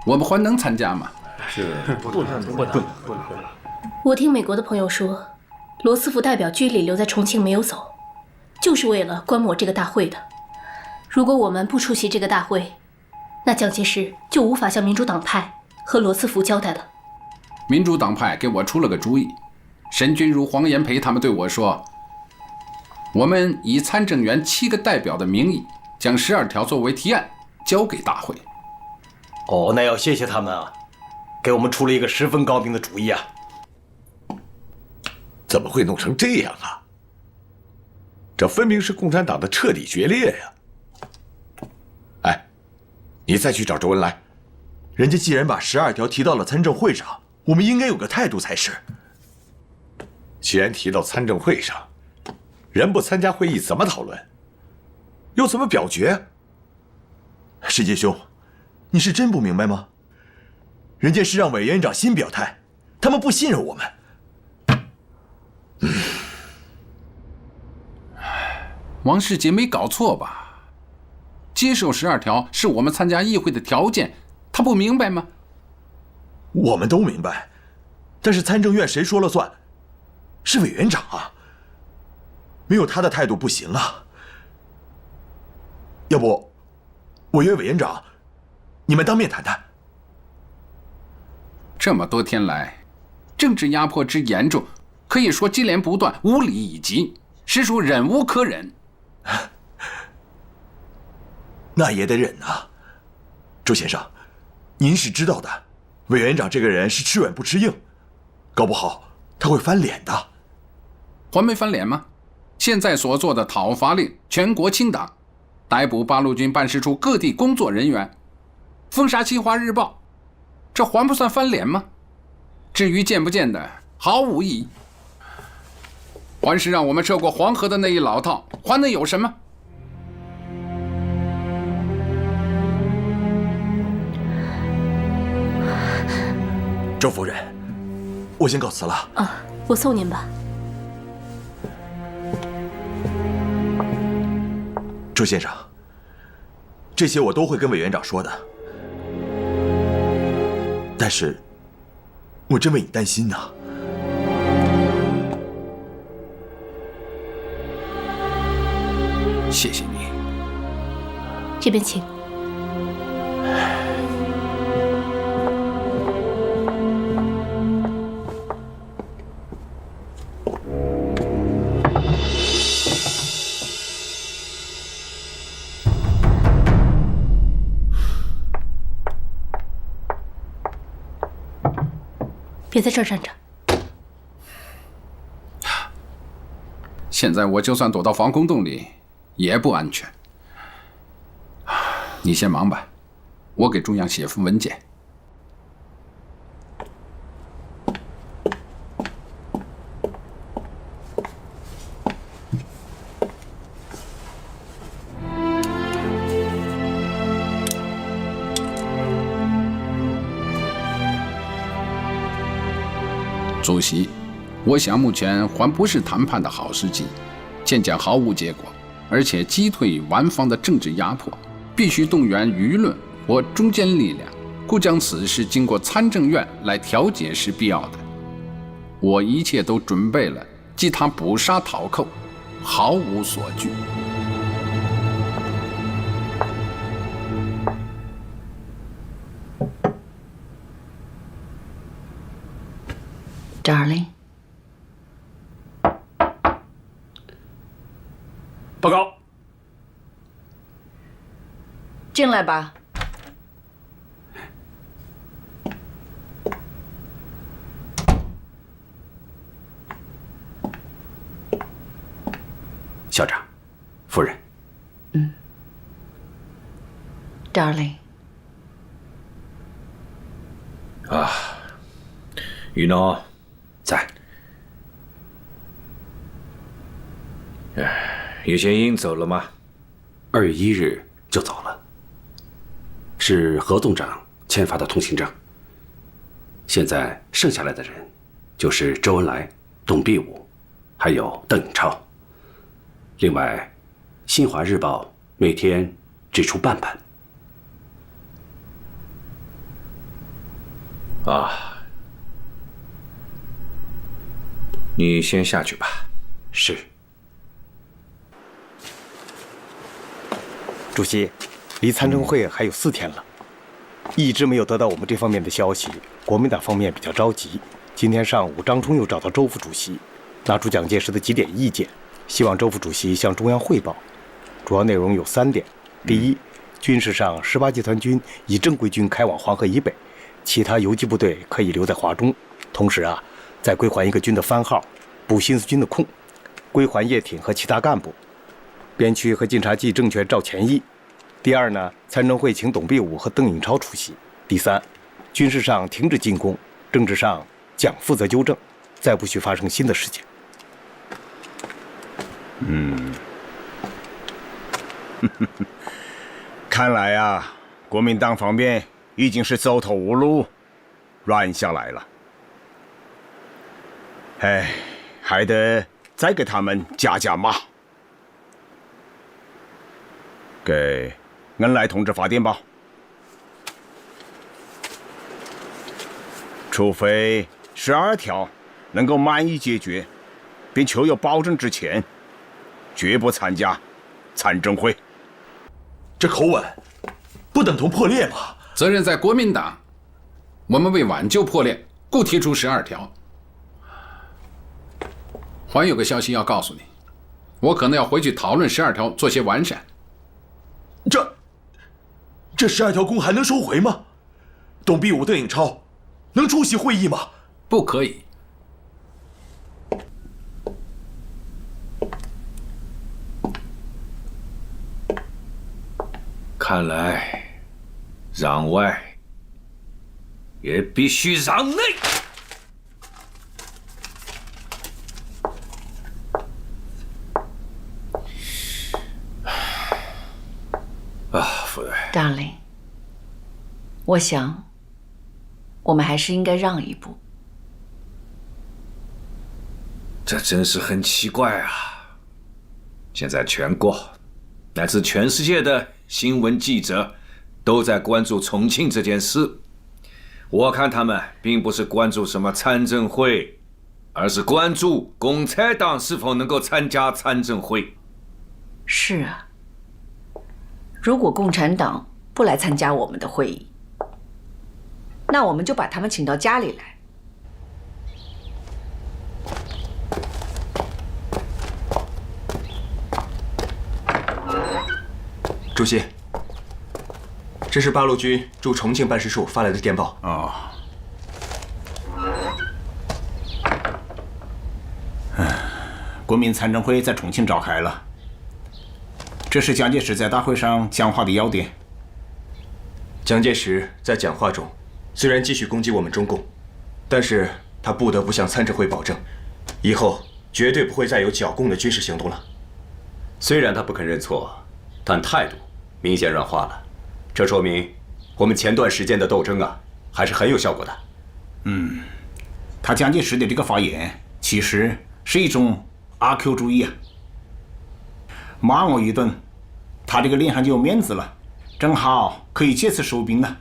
我们还能参加吗？是不能。我听美国的朋友说，罗斯福代表居里留在重庆没有走，就是为了观摩这个大会的。如果我们不出席这个大会，那蒋介石就无法向民主党派和罗斯福交代了。民主党派给我出了个主意，沈钧儒、黄炎培他们对我说，我们以参政员7个代表的名义，将12条作为提案交给大会。哦，那要谢谢他们啊，给我们出了一个十分高明的主意啊。怎么会弄成这样啊？这分明是共产党的彻底决裂呀！哎，你再去找周恩来。人家既然把12条提到了参政会上，我们应该有个态度才是。既然提到参政会上，人不参加会议怎么讨论？又怎么表决？石杰兄，你是真不明白吗？人家是让委员长新表态，他们不信任我们。王世杰没搞错吧？接受12条是我们参加议会的条件，他不明白吗？我们都明白，但是参政院谁说了算？是委员长啊，没有他的态度不行啊。要不，我约委员长，你们当面谈谈。这么多天来，政治压迫之严重，可以说接连不断，无理以及，实属忍无可忍。那也得忍啊，周先生，您是知道的，委员长这个人是吃软不吃硬，搞不好他会翻脸的。还没翻脸吗？现在所做的讨伐令，全国清党，逮捕八路军办事处各地工作人员，封杀《新华日报》，这还不算翻脸吗？至于见不见的，毫无意义。还是让我们涉过黄河的那一老套，还能有什么？周夫人，我先告辞了。啊，我送您吧。周先生，这些我都会跟委员长说的，但是，我真为你担心呐。谢谢你。这边请。别在这儿站着。现在我就算躲到防空洞里，也不安全。你先忙吧，我给中央写份文件。主席，我想目前还不是谈判的好时机，渐渐毫无结果，而且击退顽方的政治压迫，必须动员舆论或中坚力量，故将此事经过参政院来调解是必要的。我一切都准备了，即他捕杀讨寇，毫无所惧。Darling， 报告。进来吧。校长，夫人。Darling。啊，于诺。在。叶剑英走了吗？2月1日就走了，是何总长签发的通行证。现在剩下来的人，就是周恩来、董必武，还有邓颖超。另外，《新华日报》每天只出半版。啊。你先下去吧。是。主席，离参政会还有4天了，一直没有得到我们这方面的消息，国民党方面比较着急。今天上午，张冲又找到周副主席，拿出蒋介石的几点意见，希望周副主席向中央汇报。主要内容有3点：第一，军事上18集团军以正规军开往黄河以北，其他游击部队可以留在华中。同时再归还一个军的番号，补新四军的空，归还叶挺和其他干部，边区和晋察冀政权照前议。第二呢，参政会请董必武和邓颖超出席。第三，军事上停止进攻，政治上蒋负责纠正，再不许发生新的事情。看来国民党方面已经是走投无路，软下来了。还得再给他们加码。给恩来同志发电报，除非12条能够满意解决，并求有保证之前，绝不参加参政会。这口吻不等同破裂吗？责任在国民党，我们为挽救破裂，故提出12条。还有个消息要告诉你，我可能要回去讨论12条，做些完善。这12条公还能收回吗？董必武、邓颖超能出席会议吗？不可以。看来，让外也必须让内。夫人 ，Darling， 我想，我们还是应该让一步。这真是很奇怪啊！现在全国乃至全世界的新闻记者都在关注重庆这件事。我看他们并不是关注什么参政会，而是关注共产党是否能够参加参政会。是啊。如果共产党不来参加我们的会议，那我们就把他们请到家里来。主席，这是八路军驻重庆办事处发来的电报。国民参政会在重庆召开了。这是蒋介石在大会上讲话的要点。蒋介石在讲话中虽然继续攻击我们中共，但是他不得不向参政会保证，以后绝对不会再有剿共的军事行动了。虽然他不肯认错，但态度明显软化了，这说明我们前段时间的斗争啊，还是很有效果的。他蒋介石的这个发言其实是一种阿 Q 主义啊，骂我一顿，他这个脸上就有面子了，正好可以借此收兵了。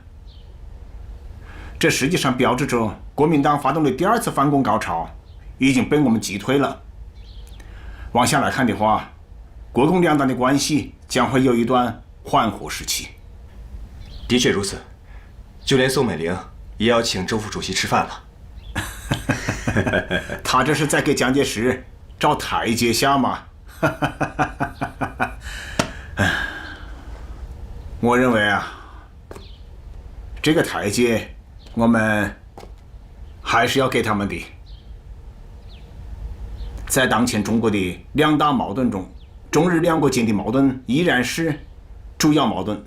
这实际上标志着国民党发动的第2次反攻高潮已经被我们击退了。往下来看的话，国共两党的关系将会有一段缓和时期。的确如此，就连宋美龄也要请周副主席吃饭了。他这是在给蒋介石找台阶下嘛？我认为啊，这个台阶我们还是要给他们的。在当前中国的两大矛盾中，中日两国间的矛盾依然是主要矛盾，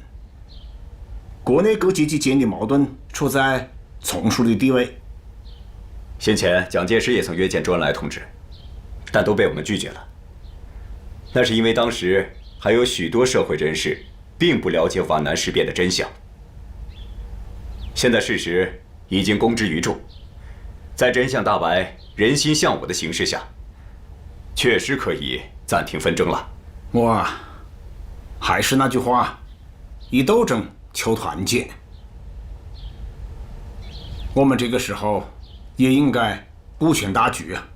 国内各阶级间的矛盾处在从属的地位。先前蒋介石也曾约见周恩来同志，但都被我们拒绝了。那是因为当时还有许多社会人士并不了解皖南事变的真相。现在事实已经公之于众，在真相大白、人心向我的形势下，确实可以暂停纷争了。我还是那句话，以斗争求团结。我们这个时候也应该顾全大局啊。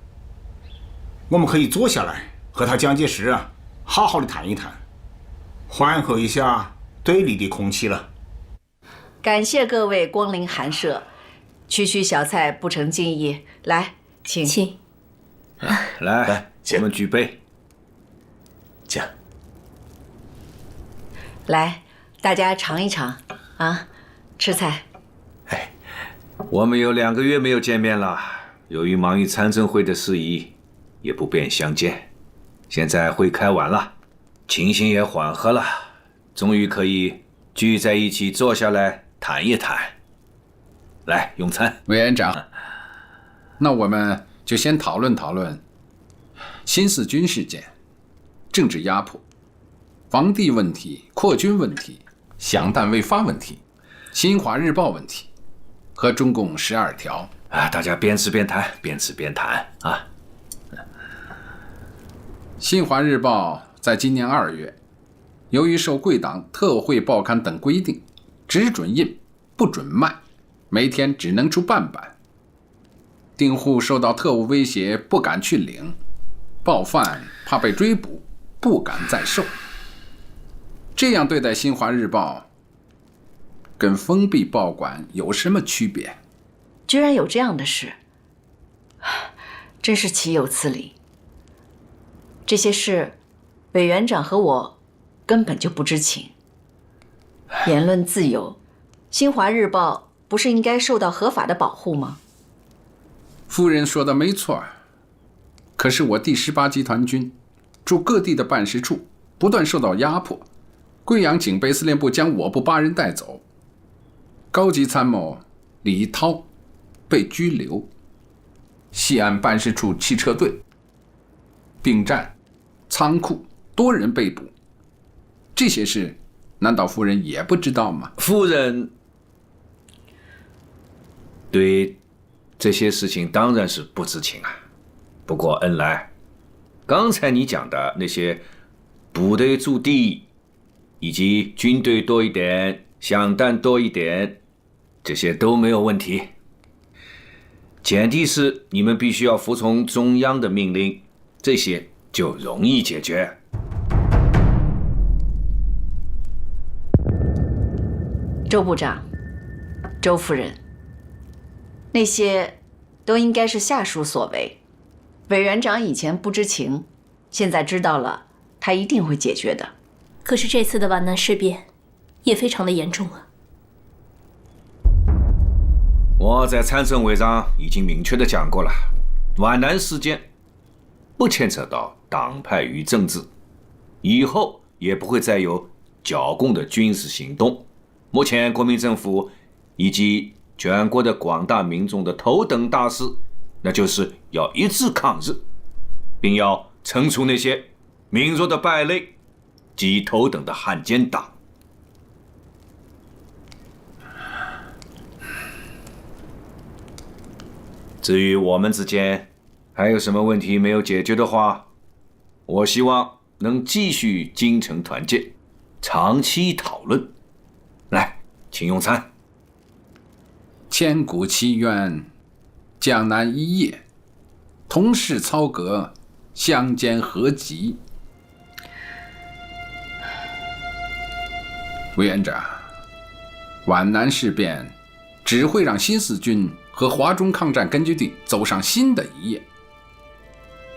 我们可以坐下来和他蒋介石啊好好的谈一谈，缓和一下对立的空气了。感谢各位光临寒舍，区区小菜不成敬意，来，请。来，我们举杯。请。来，大家尝一尝啊，吃菜。我们有2个月没有见面了，由于忙于参政会的事宜，也不便相见。现在会开完了，情形也缓和了，终于可以聚在一起坐下来谈一谈。来，用餐。委员长，那我们就先讨论讨论新四军事件、政治压迫、防地问题、扩军问题、饷弹未发问题、新华日报问题和中共12条。大家边吃边谈，边吃边谈啊。新华日报在今年2月，由于受贵党特惠报刊等规定，只准印不准卖，每天只能出半版。订户受到特务威胁，不敢去领；报贩怕被追捕，不敢再售。这样对待新华日报，跟封闭报馆有什么区别？居然有这样的事，真是岂有此理！这些事，委员长和我根本就不知情。言论自由，新华日报不是应该受到合法的保护吗？夫人说的没错，可是我第18集团军驻各地的办事处不断受到压迫，贵阳警备司令部将我部8人带走，高级参谋李涛被拘留，西安办事处汽车队、兵站、仓库多人被捕，这些事难道夫人也不知道吗？夫人对这些事情当然是不知情啊。不过恩来，刚才你讲的那些部队驻地，以及军队多一点、饷弹多一点，这些都没有问题。前提是你们必须要服从中央的命令，这些就容易解决。周部长，周夫人，那些都应该是下属所为。委员长以前不知情，现在知道了，他一定会解决的。可是这次的皖南事变也非常的严重啊。我在参政会上已经明确的讲过了，皖南事件不不牵扯到党派与政治，以后也不会再有剿共的军事行动。目前国民政府以及全国的广大民众的头等大事，那就是要一致抗日，并要惩处那些民族的败类及头等的汉奸党。至于我们之间还有什么问题没有解决的话，我希望能继续精诚团结，长期讨论。来，请用餐。千古奇冤，江南一夜，同是操戈，相煎何急？委员长，皖南事变只会让新四军和华中抗战根据地走上新的一页，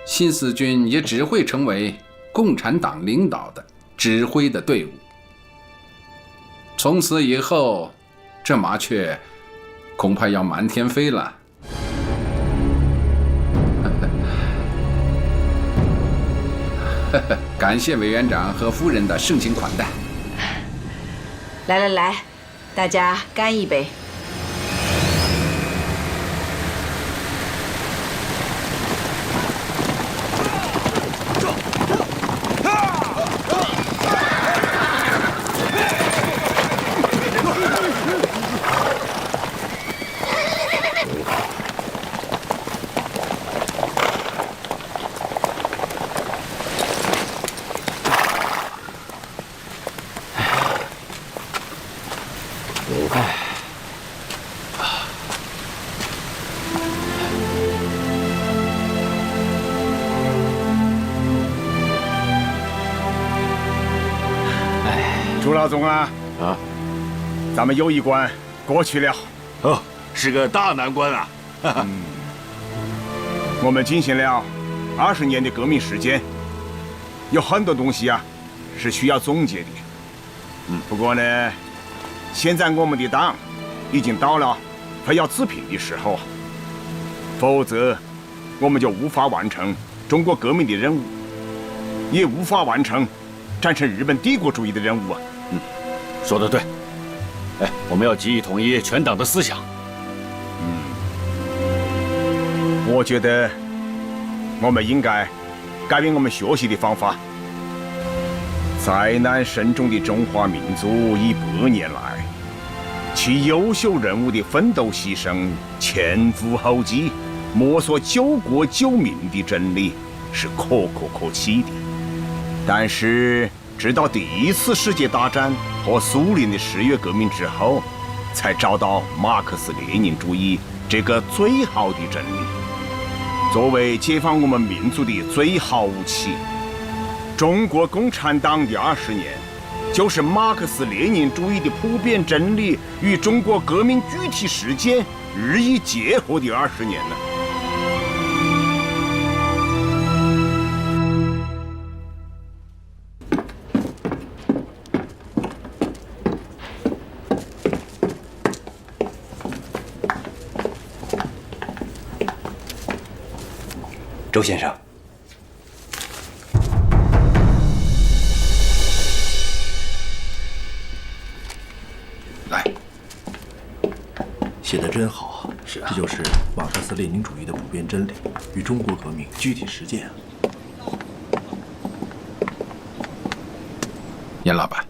新四军也只会成为共产党领导的指挥的队伍。从此以后，这麻雀恐怕要满天飞了。感谢委员长和夫人的盛情款待。来来来，大家干一杯。朱老总啊，咱们有一关过去了。哦，是个大难关啊！我们进行了20年的革命时间，有很多东西啊是需要总结的。不过呢，现在我们的党已经到了快要自拼的时候，否则我们就无法完成中国革命的任务，也无法完成战胜日本帝国主义的任务啊！说得对。哎，我们要急于统一全党的思想。我觉得我们应该改变我们学习的方法。灾难深重的中华民族100年来，其优秀人物的奋斗牺牲、前赴后继、摸索救国救民的真理是可歌可泣的。但是，直到第1次世界大战和苏联的10月革命之后，才找到马克思列宁主义这个最好的真理，作为解放我们民族的最好武器。中国共产党的20年，就是马克思列宁主义的普遍真理与中国革命具体实践日益结合的20年了。周先生，来，写得真好啊！是啊，这就是马克思列宁主义的普遍真理与中国革命具体实践啊！严老板，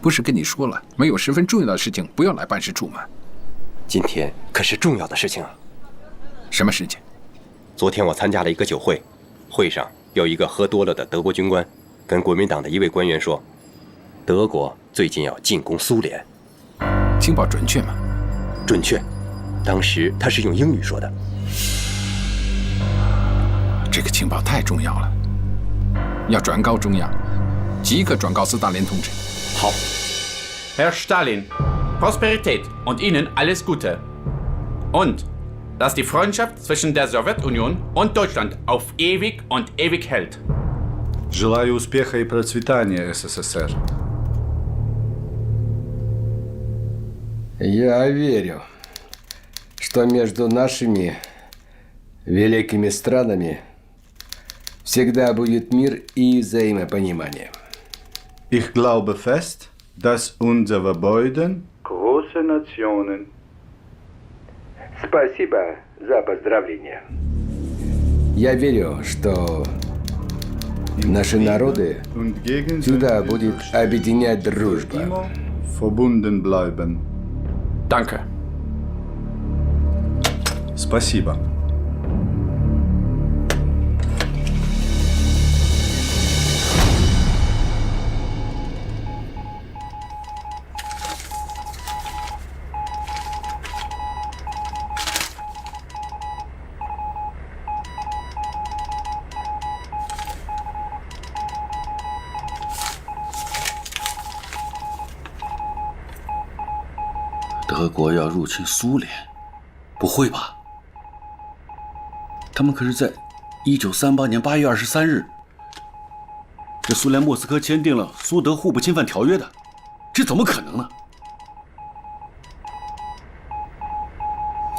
不是跟你说了，没有十分重要的事情不要来办事处吗？今天可是重要的事情啊！什么事情？昨天我参加了一个酒会，会上有一个喝多了的德国军官跟国民党的一位官员说，德国最近要进攻苏联。情报准确吗？准确。当时他是用英语说的。这个情报太重要了，要转告中央，即刻转告斯大林同志。好。Herr Stalin, Prosperität und Ihnen alles Gute. Und dass die Freundschaft zwischen der Sowjetunion und Deutschland auf ewig und ewig hält. Желаю успеха и процветания, СССР. Я верю, что между нашими великими странами Всегда будет мир и взаимопонимание. Ich glaube fest, dass unsere beiden große Nationen. Спасибо за поздравления. Я верю, что наши народы всегда будет объединять дружба. Verbunden bleiben. Danke. Спасибо.德国要入侵苏联？不会吧？他们可是在1938年8月23日，这苏联莫斯科签订了苏德互不侵犯条约的，这怎么可能呢？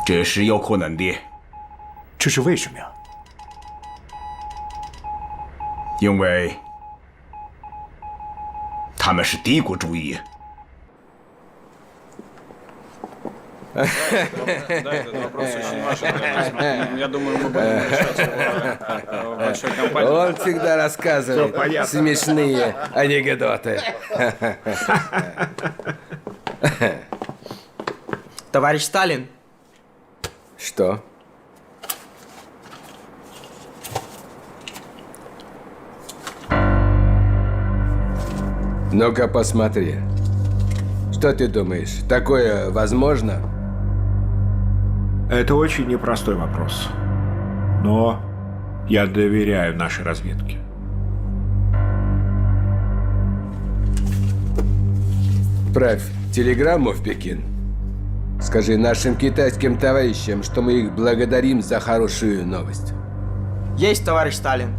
这是有可能的。这是为什么呀？因为他们是帝国主义。Он всегда рассказывает смешные анекдоты. Товарищ Сталин. Что? Ну-ка посмотри. Что ты думаешь, такое возможно? Это очень непростой вопрос. Но я доверяю нашей разведке. Отправь телеграмму в Пекин. Скажи нашим китайским товарищам, что мы их благодарим за хорошую новость. Есть, товарищ Сталин.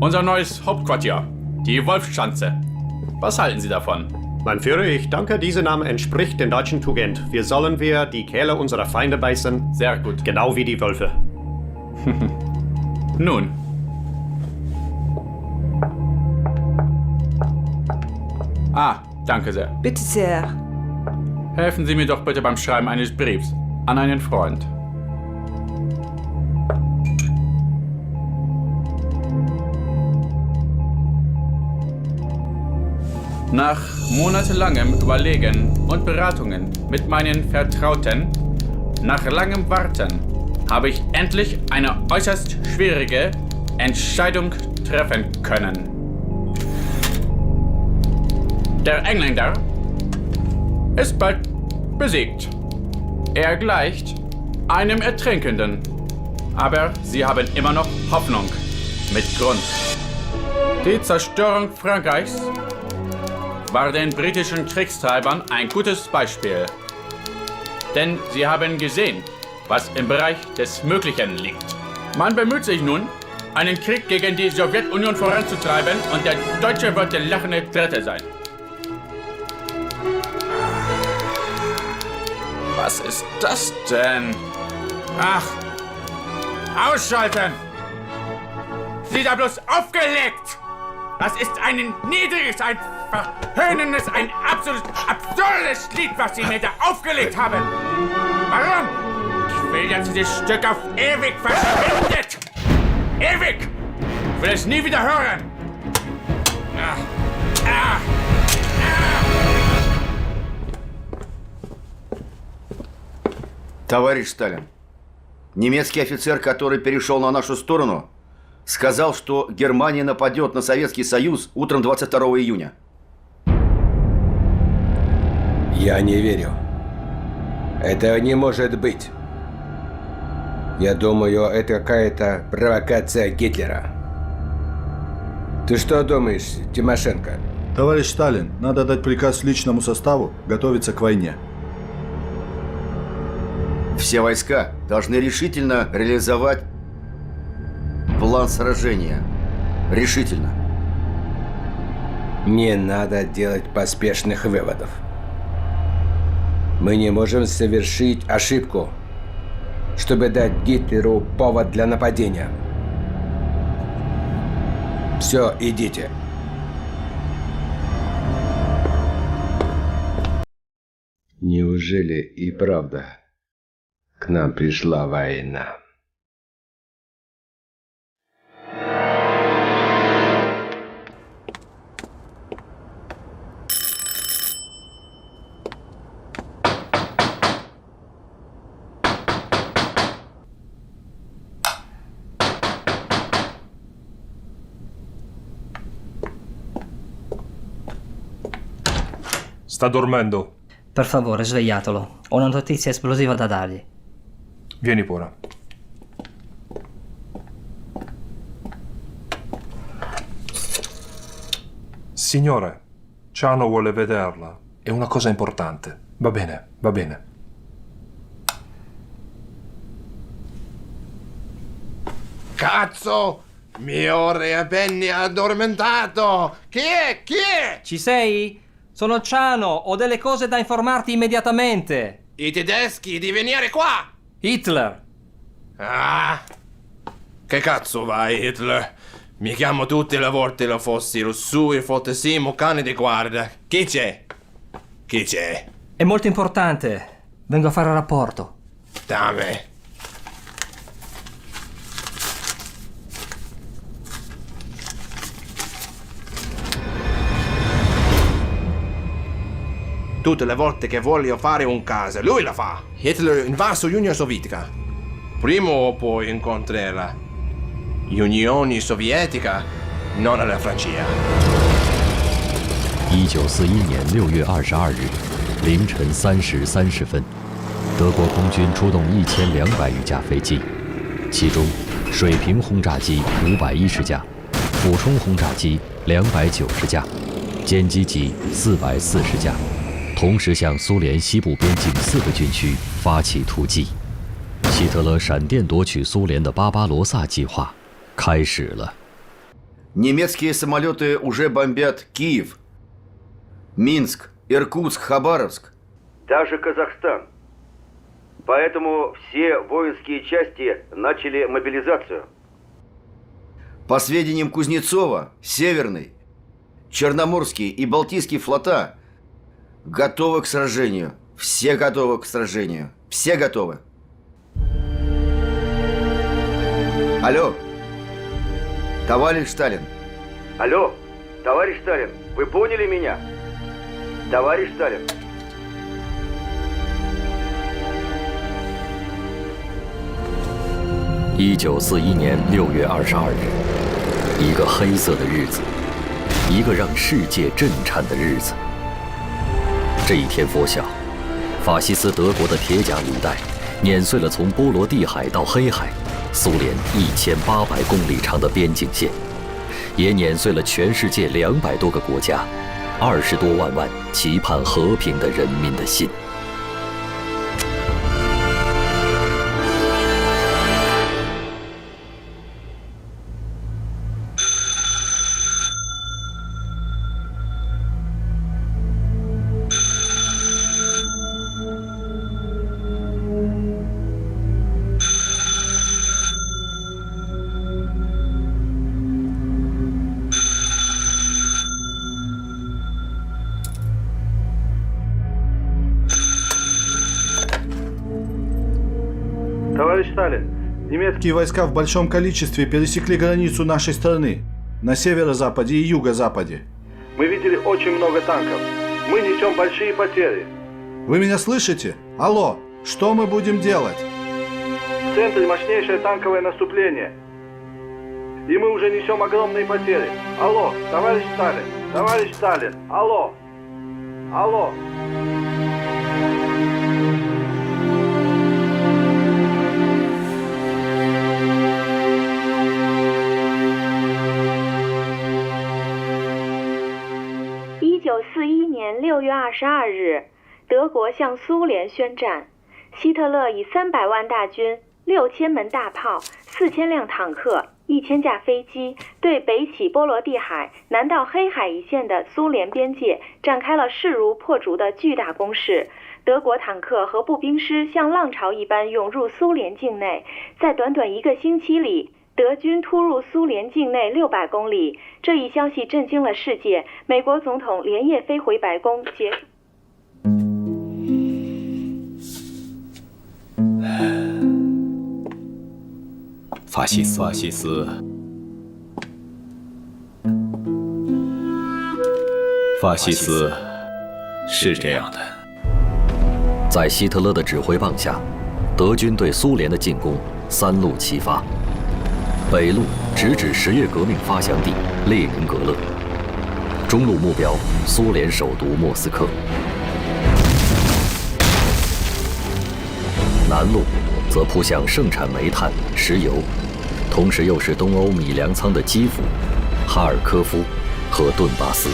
Unser neues Hauptquartier, die Wolfschanze. Was halten Sie davon? Mein Führer, ich danke, dieser Name entspricht der deutschen Tugend. Wir sollen die Kehle unserer Feinde beißen. Sehr gut. Genau wie die Wölfe. Nun. Ah, danke sehr. Bitte sehr. Helfen Sie mir doch bitte beim Schreiben eines Briefs an einen Freund. Nach monatelangem Überlegen und Beratungen mit meinen Vertrauten, nach langem Warten, habe ich endlich eine äußerst schwierige Entscheidung treffen können. Der Engländer ist bald besiegt. Er gleicht einem Ertrinkenden. Aber sie haben immer noch Hoffnung. Mit Grund. Die Zerstörung Frankreichs war den britischen Kriegstreibern ein gutes Beispiel. Denn sie haben gesehen, was im Bereich des Möglichen liegt. Man bemüht sich nun, einen Krieg gegen die Sowjetunion voranzutreiben und der Deutsche wird der lachende Dritte sein. Was ist das denn? Ach, ausschalten! Sie da bloß aufgelegt! Das ist ein niedriges, ein verhöhnendes, ein absolut absurdes Lied, was Sie mir da aufgelegt haben. Warum? Ich will, dass dieses Stück auf ewig verschwindet. Ewig! Ich will es nie wieder hören. Товарищ Сталин, немецкий офицер, который перешел на нашу сторону, сказал, что Германия нападет на Советский Союз утром 22 июня. Я не верю. Этого не может быть. Я думаю, это какая-то провокация Гитлера. Ты что думаешь, Тимошенко? Товарищ Сталин, надо дать приказ личному составу готовиться к войне. Все войска должны решительно реализовать план сражения. Решительно. Не надо делать поспешных выводов. Мы не можем совершить ошибку, чтобы дать Гитлеру повод для нападения. Все, идите. Неужели и правда к нам пришла война? Sta dormendo. Per favore, svegliatelo. Ho una notizia esplosiva da dargli. Vieni pure. Signore, Ciano vuole vederla. È una cosa importante. Va bene, va bene. Cazzo! Mio re Penny è addormentato! Chi è? Chi è? Ci sei? Sono Ciano, ho delle cose da informarti immediatamente. I tedeschi di venire qua! Hitler! Ah! Che cazzo vai, Hitler? Mi chiamo tutte le volte la fossi rossù e fottesimo cane di guardia. Chi c'è? Chi c'è? È molto importante. Vengo a fare rapporto. Dammi. Tutte le volte che voglio fare un caso, lui la fa. Hitler invaso l'Unione Sovietica. Prima o poi incontrerà l'Unione Sovietica, non la Francia. 1941年6月22日凌晨3时30分，德国空军出动1200余架飞机，其中水平轰炸机510架，俯冲轰炸机290架，歼击机440架。 同时向苏联西部边境4个军区发起突击，希特勒闪电夺取苏联的巴巴罗萨计划开始了。Немецкие самолеты уже бомбят Киев, Минск, Иркутск, Хабаровск, даже Казахстан. Поэтому все воинские части начали мобилизацию. По сведениям Кузнецова, Северный, Черноморский и Балтийский флота готовы к сражению. Все готовы к сражению. Все готовы. Алло, товарищ Сталин. Алло, товарищ Сталин, вы поняли меня? Товарищ Сталин. 1941年6月22日，一个黑色的日子，一个让世界震颤的日子。这一天拂晓，法西斯德国的铁甲履带碾碎了从波罗的海到黑海，苏联1800公里长的边境线，也碾碎了全世界200多个国家20多万期盼和平的人民的心。Товарищ Сталин, немецкие войска в большом количестве пересекли границу нашей страны на северо-западе и юго-западе. Мы видели очень много танков. Мы несем большие потери. Вы меня слышите? Алло, что мы будем делать? В центре мощнейшее танковое наступление. И мы уже несем огромные потери. Алло, товарищ Сталин, товарищ Сталин, алло, алло.1941年6月22日，德国向苏联宣战。希特勒以300万大军、6000门大炮、4000辆坦克、1000架飞机，对北起波罗的海、南到黑海一线的苏联边界展开了势如破竹的巨大攻势。德国坦克和步兵师像浪潮一般涌入苏联境内，在短短1个星期里，德军突入苏联境内600公里。这一消息震惊了世界，美国总统连夜飞回白宫结束。法西斯，是这样的。在希特勒的指挥棒下，德军对苏联的进攻3路齐发。北路直指十月革命发祥地列宁格勒，中路目标苏联首都莫斯科。南路则扑向盛产煤炭、石油，同时又是东欧米粮仓的基辅、哈尔科夫和顿巴斯。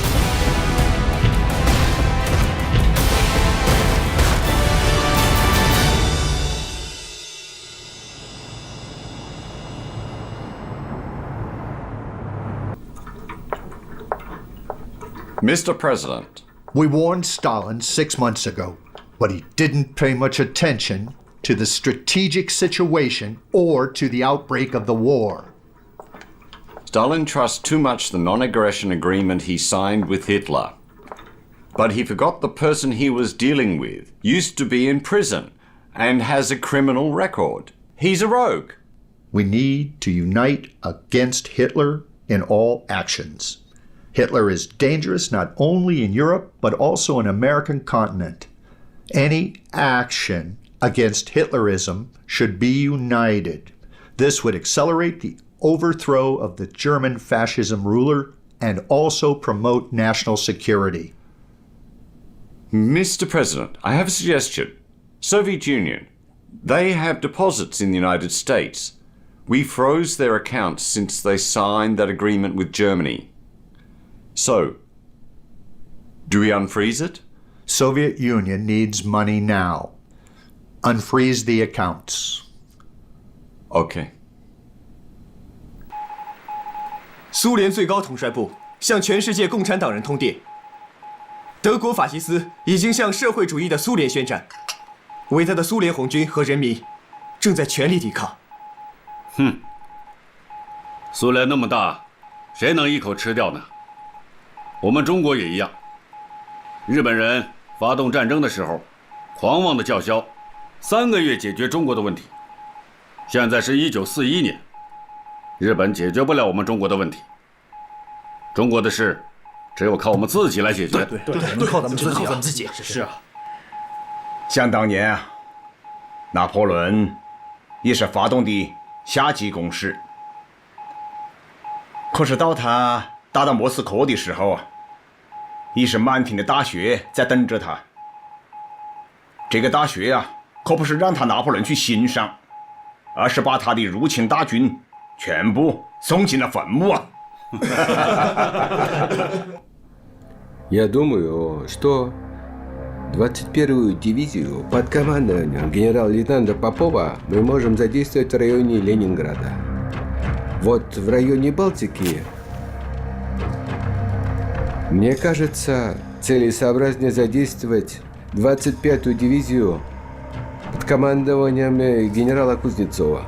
Mr. President, we warned Stalin 6 months ago, but he didn't pay much attention to the strategic situation or to the outbreak of the war. Stalin trusts too much the non-aggression agreement he signed with Hitler. But he forgot the person he was dealing with used to be in prison and has a criminal record. He's a rogue. We need to unite against Hitler in all actions. Hitler is dangerous not only in Europe, but also in the American continent. Any action against Hitlerism should be united. This would accelerate the overthrow of the German fascism ruler and also promote national security. Mr. President, I have a suggestion. Soviet Union, they have deposits in the United States. We froze their accounts since they signed that agreement with Germany. So, do we unfreeze it? Soviet Union needs money now. Unfreeze the accounts. Okay. 苏联最高统帅部向全世界共产党人通电：德国法西斯已经向社会主义的苏联宣战，伟大的苏联红军和人民正在全力抵抗。哼，苏联那么大，谁能一口吃掉呢？我们中国也一样。日本人发动战争的时候，狂妄的叫嚣，3个月解决中国的问题。现在是1941年，日本解决不了我们中国的问题。中国的事，只有靠我们自己来解决。对，靠咱们自己。是啊。想当年啊，拿破仑也是发动的夏季攻势，可是到他打到莫斯科的时候啊，已是满屏的大雪在等着他。这个大雪啊，可不是让他拿破仑去欣赏，而是把他的入侵大军全部送进了坟墓啊！ Я думаю, что 21-ю дивизию под командованием генерал-лейтенанта Попова мы можем задействовать в районе Ленинграда. Вот в районе Балтики, мне кажется, целесообразнее задействовать 25-ю дивизию под командованием генерала Кузнецова.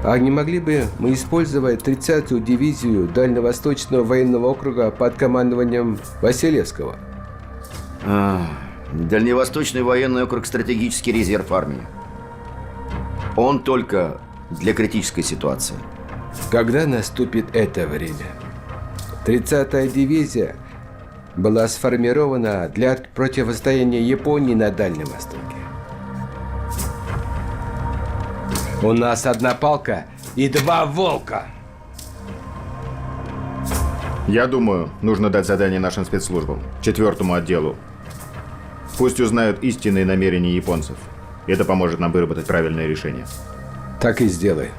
А не могли бы мы использовать 30-ю дивизию Дальневосточного военного округа под командованием Василевского? Дальневосточный военный округ – стратегический резерв армии. Он только для критической ситуации. Когда наступит это время? 30-я дивизия была сформирована для противостояния Японии на Дальнем Востоке. У нас одна палка и 2 волка. Я думаю, нужно дать задание нашим спецслужбам, 4-му отделу. Пусть узнают истинные намерения японцев. Это поможет нам выработать правильное решение. Так и сделай.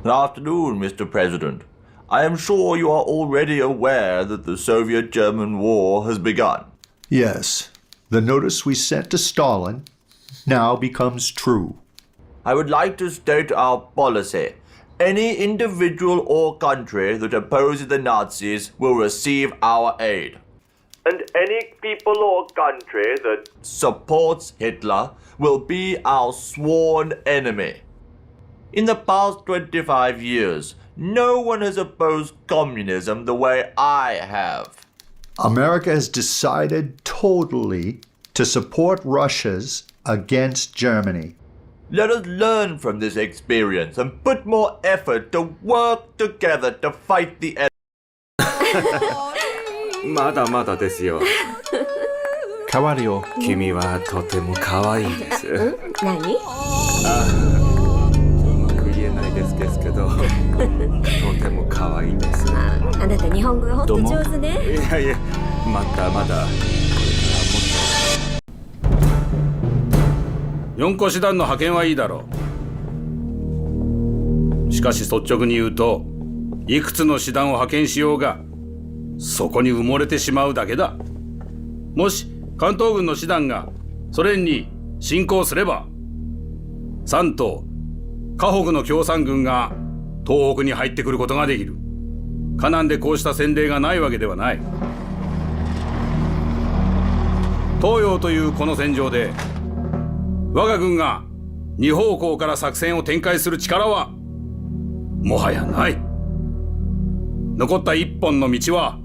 Good afternoon, Mr. President. I am sure you are already aware that the Soviet-German war has begun. Yes, the notice we sent to Stalin now becomes true. I would like to state our policy. Any individual or country that opposes the Nazis will receive our aid. And any people or country that supports Hitler will be our sworn enemy. In the past 25 years, no one has opposed communism the way I have. America has decided totally to support Russia's against Germany. Let us learn from this experience and put more effort to work together to fight the enemy. まだまだですよ。変わるよ。君はとても可愛いです。何？うまく言えないですけど、とても可愛いです。あなた日本語が本当上手ね。いやいや、まだまだ。4個師団の派遣はいいだろう。しかし率直に言うと、いくつの師団を派遣しようが、そこに埋もれてしまうだけだ。もし関東軍の師団がソ連に侵攻すれば、山東、河北の共産軍が東北に入ってくることができる。河南でこうした先例がないわけではない。東洋というこの戦場で、我が軍が2方向から作戦を展開する力はもはやない。残った一本の道は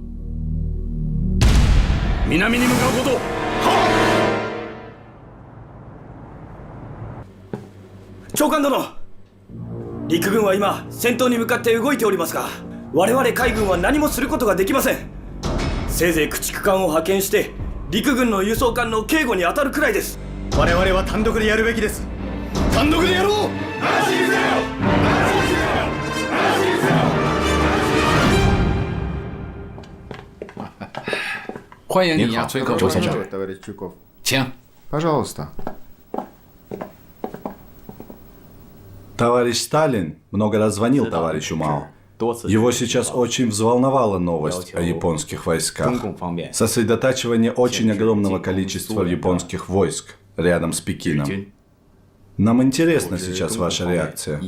南に向かうこと。長官殿、陸軍は今戦闘に向かって動いておりますが、我々海軍は何もすることができません。せいぜい駆逐艦を派遣して陸軍の輸送艦の警護に当たるくらいです。我々は単独でやるべきです。単独でやろう。安心せよ。欢迎你呀，崔克周先生，请。Пожалуйста. Товарищ Сталин много раз звонил товарищу Мао. Его сейчас очень взволновала новость о японских войсках. Сосредотачивание очень огромного количества японских войск рядом с Пекином. Нам интересна сейчас ваша реакция.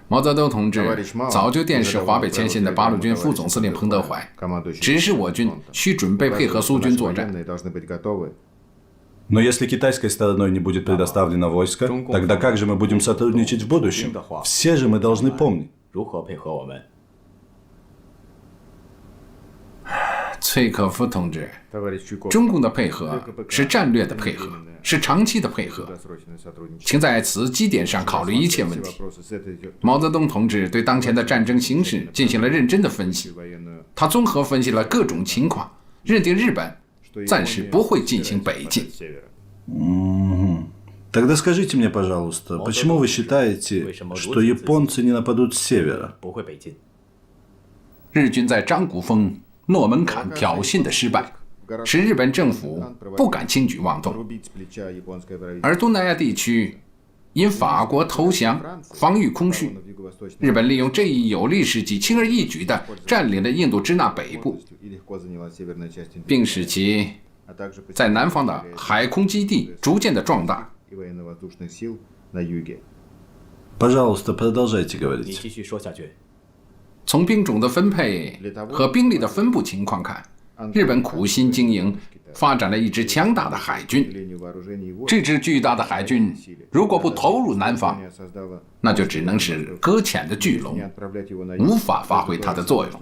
毛泽东同志早就电示华北前线的八路军副总司令彭德怀，指示我军需准备配合苏军作战。Но если китайской стороной не будет предоставлено войско, тогда как же мы будем сотрудничать в будущем? Все же мы должны помнить. 崔可夫同志，中共的配合是战略的配合，是长期的配合，请在此基点上考虑一切问题。毛泽东同志对当前的战争形势进行了认真的分析，他综合分析了各种情况，认定日本暂时不会进行北进。Тогда скажите мне, пожалуйста, почему вы считаете, что японцы не нападут с севера? 日军在张古峰、诺门坎挑衅的失败，使日本政府不敢轻举妄动，而东南亚地区因法国投降，防御空虚，日本利用这一有利时机，轻而易举地占领了印度支那北部，并使其在南方的海空基地逐渐的壮大。Пожалуйста, продолжайте говорить. 从兵种的分配和兵力的分布情况看，日本苦心经营，发展了一支强大的海军。这支巨大的海军如果不投入南方，那就只能是搁浅的巨龙，无法发挥它的作用。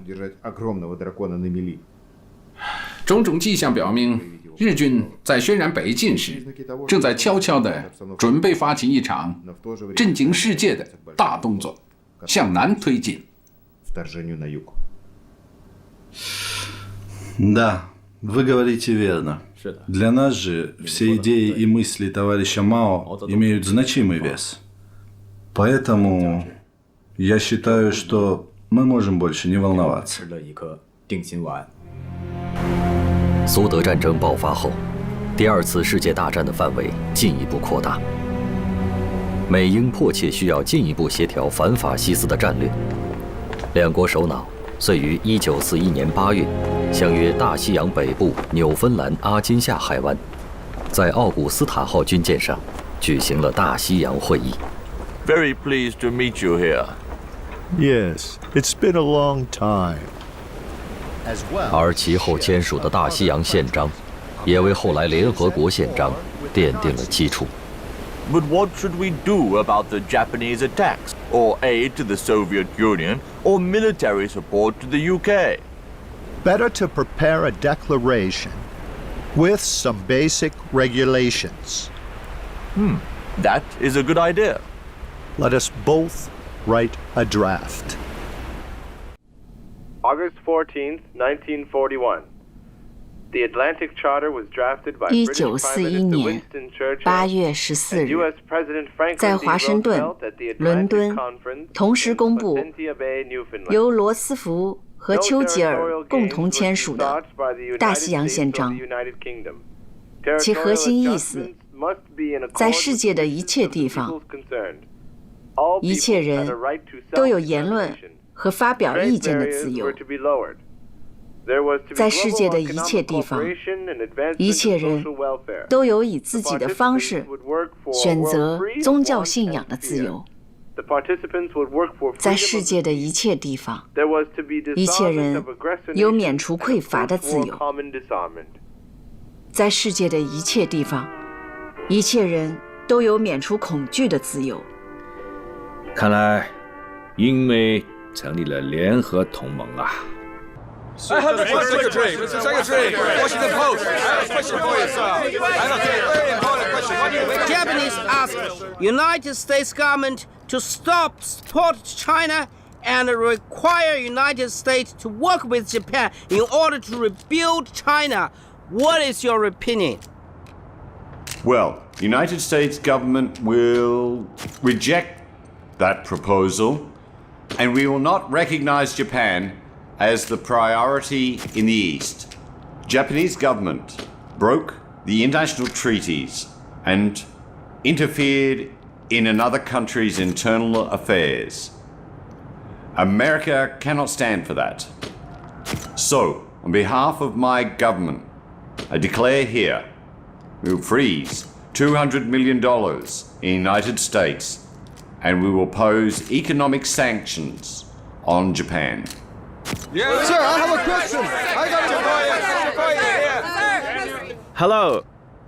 种种迹象表明，日军在渲染北进时，正在悄悄地准备发起一场震惊世界的大动作，向南推进。Да, вы говорите верно. Для нас же все идеи и мысли товарища Мао имеют значимый вес. Поэтому я считаю, что мы можем больше не волноваться. 苏德战争爆发后，第二次世界大战的范围进一步扩大。美英迫切需要进一步协调反法西斯的战略。两国首脑遂于1941年8月相约大西洋北部纽芬兰阿金夏海湾，在奥古斯塔号军舰上举行了大西洋会议。Very pleased to meet you here. Yes, it's been a long time. 而其后签署的大西洋宪章，也为后来联合国宪章奠定了基础。But what should we do about the Japanese attacks, or aid to the Soviet Union, or military support to the UK? Better to prepare a declaration with some basic regulations. That is a good idea. Let us both write a draft. August 14th, 1941. The Atlantic Charter was drafted by British Prime Minister Winston Churchill and U.S. President Franklin D. Roosevelt at the Atlantic Conference in Placentia Bay, Newfoundland. 由罗斯福和丘吉尔共同签署的大西洋宪章，其核心意思，在世界的一切地方，一切人都有言论和发表意见的自由。在世界的一切地方，一切人都有以自己的方式选择宗教信仰的自由。在世界的一切地方，一切人有免除匮乏的自由。在世界的一切地方，一切人都有免除恐惧的自由。看来，英美成立了联合同盟啊。I have a question, Secretary. Washington Post. I have a question for you, sir. I have a very important question. What do you think? Japanese ask United States government to stop support China and require United States to work with Japan in order to rebuild China. What is your opinion? Well, the United States government will reject that proposal, and we will not recognize Japan as the priority in the East. Japanese government broke the international treaties and interfered in another country's internal affairs. America cannot stand for that. So, on behalf of my government, I declare here, we will freeze $200 million in the United States, and we will pose economic sanctions on Japan. Yeah, sir, I have a question. I got Hello.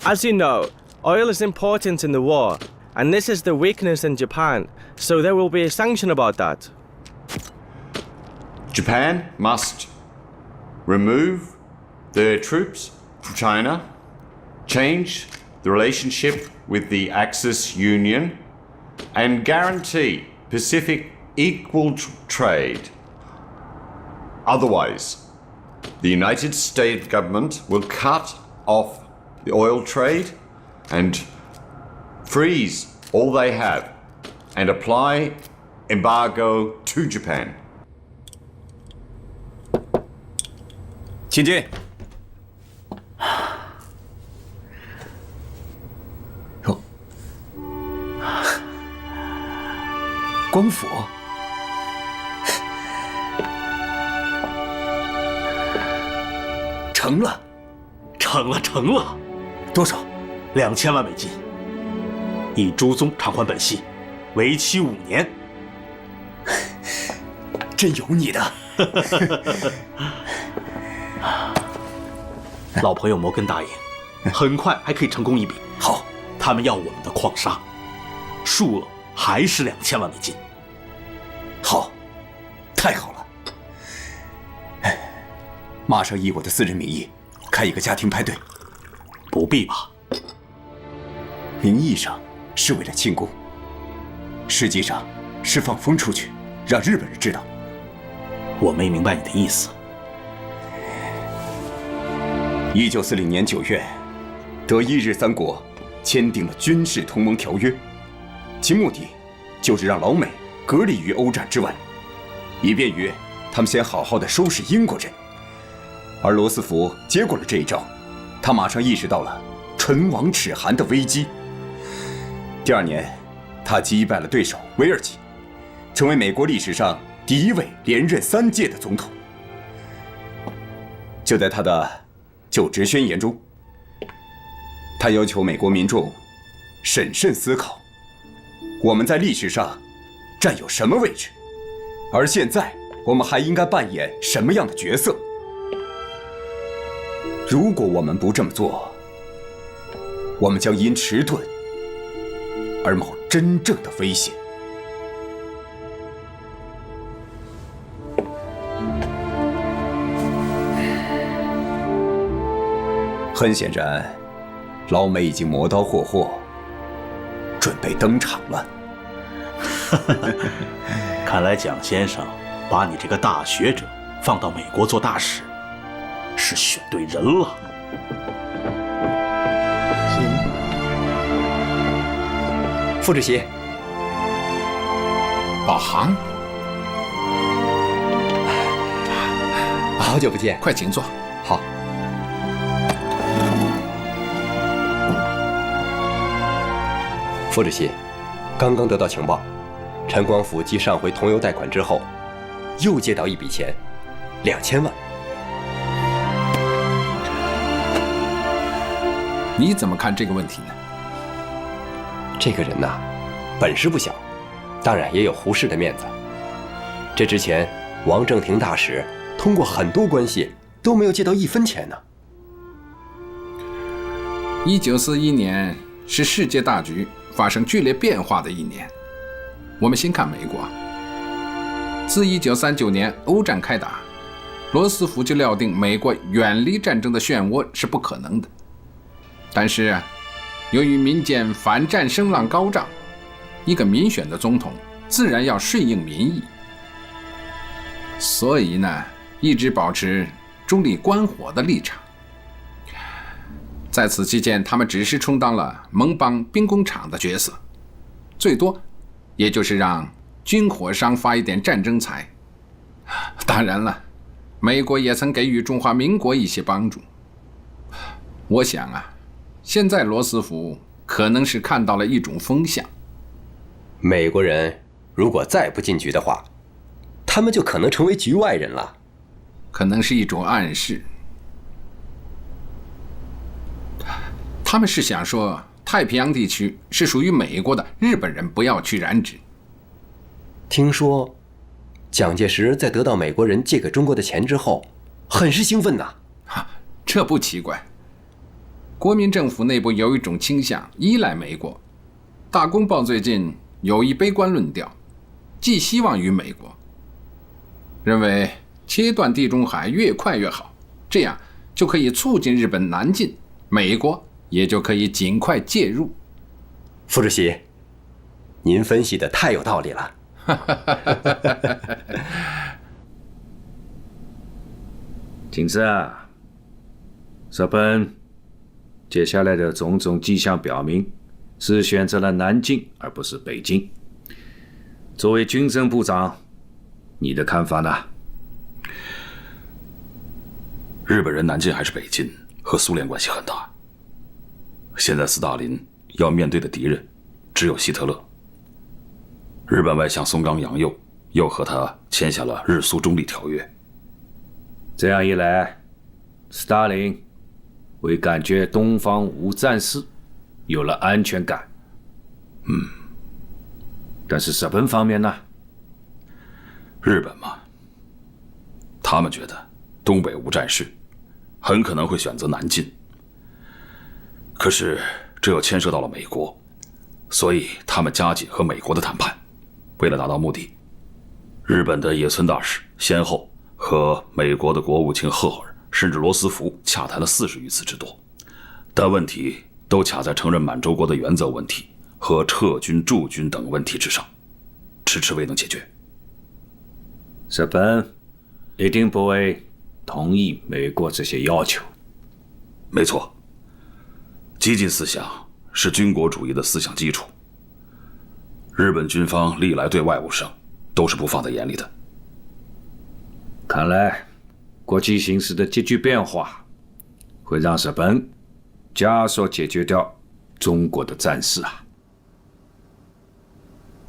As you know, oil is important in the war, and this is the weakness in Japan, so there will be a sanction about that. Japan must remove their troops from China, change the relationship with the Axis Union, and guarantee Pacific equal trade. Otherwise, the United States government will cut off the oil trade and freeze all they have and apply embargo to Japan. 请进。哟，光府。成了，成了！多少？2000万美金。以朱宗偿还本息，为期5年。真有你的！老朋友摩根答应，很快还可以成功一笔。好，他们要我们的矿砂，数额还是2000万美金。好，太好了！马上以我的私人名义开一个家庭派对。不必吧？名义上是为了庆功，实际上是放风出去，让日本人知道。我没明白你的意思。1940年9月，德意日3国签订了军事同盟条约，其目的就是让老美隔离于欧战之外，以便于他们先好好的收拾英国人。而罗斯福接过了这一招，他马上意识到了唇亡齿寒的危机。第2年，他他击败了对手韦尔奇，成为美国历史上第一位连任3届的总统。就在他的就职宣言中，他要求美国民众审慎思考，我们在历史上占有什么位置，而现在我们还应该扮演什么样的角色。如果我们不这么做，我们将因迟钝而冒真正的危险。很显然，老美已经磨刀霍霍，准备登场了。看来蒋先生把你这个大学者放到美国做大使，是选对人了。副主席，宝航，好久不见，快请坐。好。副主席，刚刚得到情报，陈光甫继上回同邮贷款之后，又借到一笔钱，2000万。你怎么看这个问题呢？这个人呐，本事不小，当然也有胡适的面子。这之前，王正廷大使通过很多关系都没有借到1分钱呢。1941年是世界大局发生剧烈变化的一年。我们先看美国。自1939年欧战开打，罗斯福就料定美国远离战争的漩涡是不可能的。但是，由于民间反战声浪高涨，一个民选的总统自然要顺应民意，所以呢，一直保持中立关火的立场。在此期间，他们只是充当了盟邦兵工厂的角色，最多也就是让军火商发一点战争财。当然了，美国也曾给予中华民国一些帮助。我想啊，现在罗斯福可能是看到了一种风向，美国人如果再不进局的话，他们就可能成为局外人了。可能是一种暗示。他们是想说，太平洋地区是属于美国的，日本人不要去染指。听说，蒋介石在得到美国人借给中国的钱之后，很是兴奋呐。这不奇怪。国民政府内部有一种倾向依赖美国。大公报最近有一悲观论调，寄希望于美国，认为切断地中海越快越好，这样就可以促进日本南进，美国也就可以尽快介入。副主席，您分析的太有道理了。金子啊，日本接下来的种种迹象表明，是选择了南京而不是北京。作为军政部长，你的看法呢？日本人南进还是北进，和苏联关系很大。现在斯大林要面对的敌人只有希特勒。日本外相松冈洋右又和他签下了日苏中立条约。这样一来，斯大林为感觉东方无战事有了安全感。但是日本方面呢？日本嘛，他们觉得东北无战事，很可能会选择南进。可是这又牵涉到了美国，所以他们加紧和美国的谈判。为了达到目的，日本的野村大使先后和美国的国务卿赫尔甚至罗斯福洽谈了40余次之多，但问题都卡在承认满洲国的原则问题和撤军驻军等问题之上，迟迟未能解决。日本一定不会同意美国这些要求。没错，激进思想是军国主义的思想基础。日本军方历来对外务上都是不放在眼里的。看来，国际形势的急剧变化会让日本加速解决掉中国的战事啊。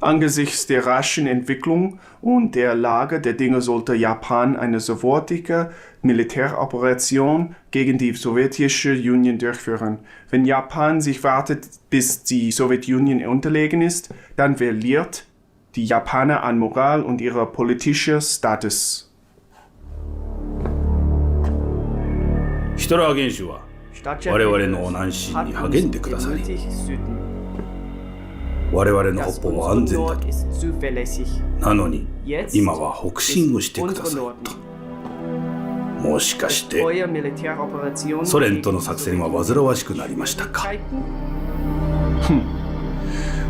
Angesichts der raschen Entwicklung und der Lage der Dinge sollte Japan eine sofortige Militäroperation gegen die sowjetische Union durchführen. Wenn Japan sich wartet, bis die Sowjetunion unterlegen ist, dann verliert die Japaner an Moral und ihrer politischen Status. ヒトラー元首は我々の南進に励んでくださり、我々の北方は安全だと。なのに今は北進をしてくださいと。もしかしてソ連との作戦は煩わしくなりましたか？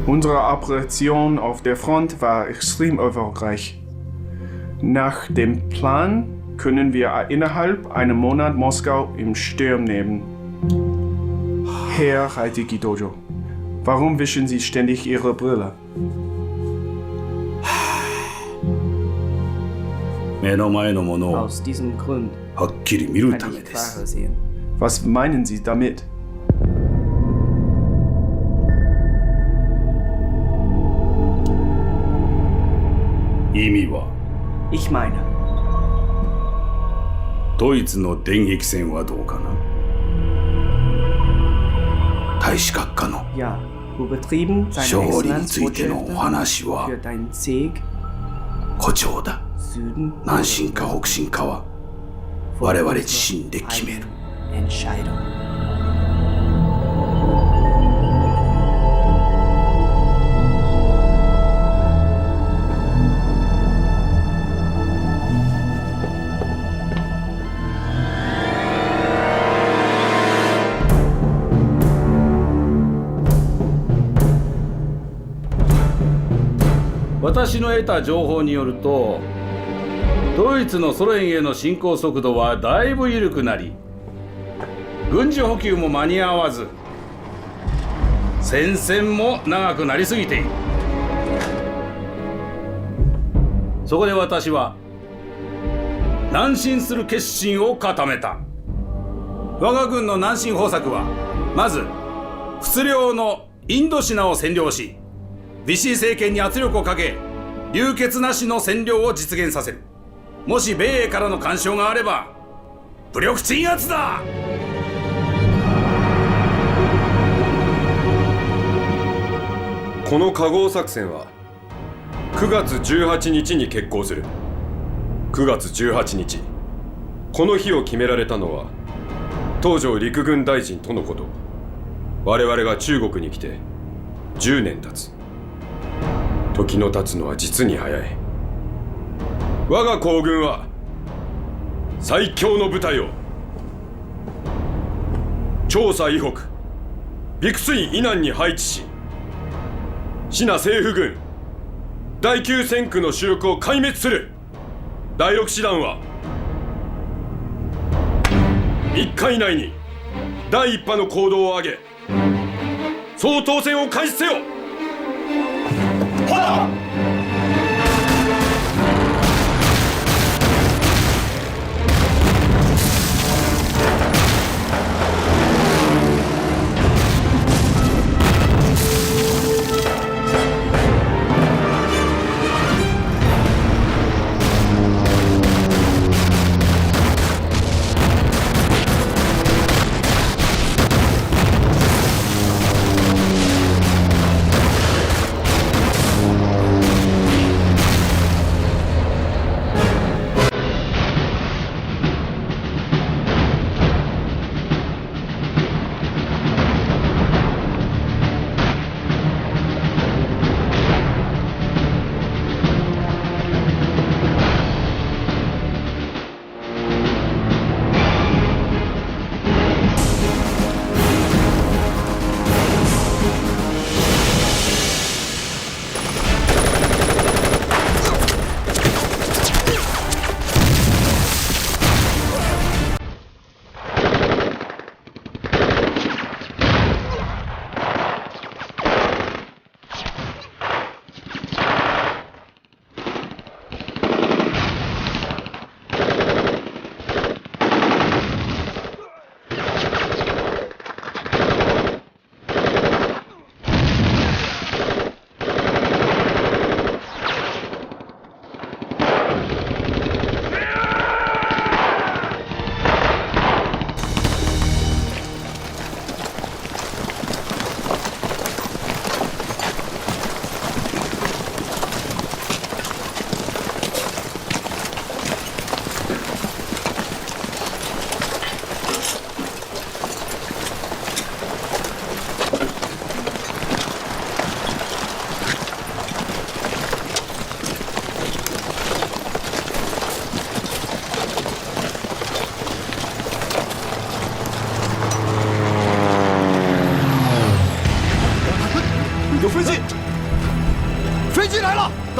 Unsere Operation auf der Front war extrem erfolgreich. Nach dem Plan können wir innerhalb einem Monat Moskau im Sturm nehmen. Herr Heitiki Dojo, warum wischen Sie ständig Ihre Brille? 目の前のものをはっきり見るためです。 Was meinen Sie damit? 意味は Ich meine ドイツの電撃戦はどうかな。大使閣下の勝利についてのお話は誇張だ。南進か北進かは我々自身で決める。私の得た情報によると、ドイツのソ連への侵攻速度はだいぶ緩くなり、軍事補給も間に合わず、戦線も長くなりすぎている。そこで私は南進する決心を固めた。我が軍の南進方策は、まず仏領のインドシナを占領し、ビシー政権に圧力をかけ、流血なしの占領を実現させる。もし米英からの干渉があれば武力鎮圧だ。この河合作戦は9月18日に決行する。9月18日、この日を決められたのは東条陸軍大臣とのこと。我々が中国に来て10年経つ。時の経つのは実に早い。我が皇軍は最強の部隊を長沙以北陸水以南に配置し、支那政府軍第9戦区の主力を壊滅する。第6師団は3日以内に第1波の行動を挙げ、総統戦を開始せよ。はっ。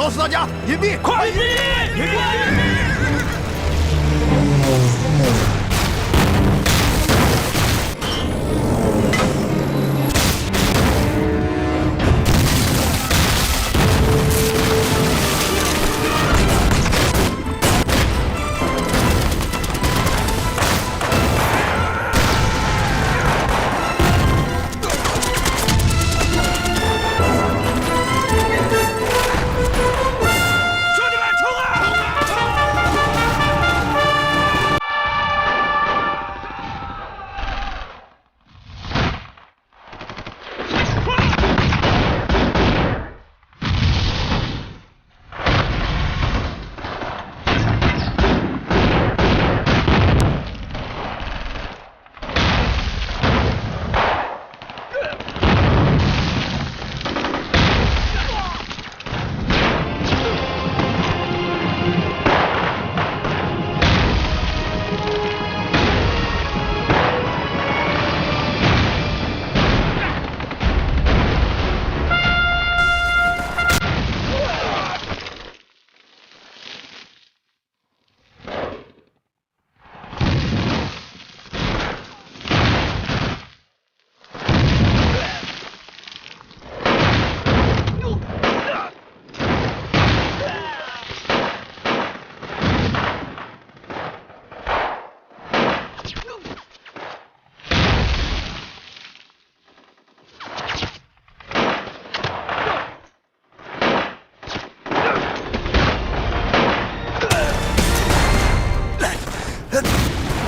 告诉大家，隐蔽，快隐蔽！隐蔽！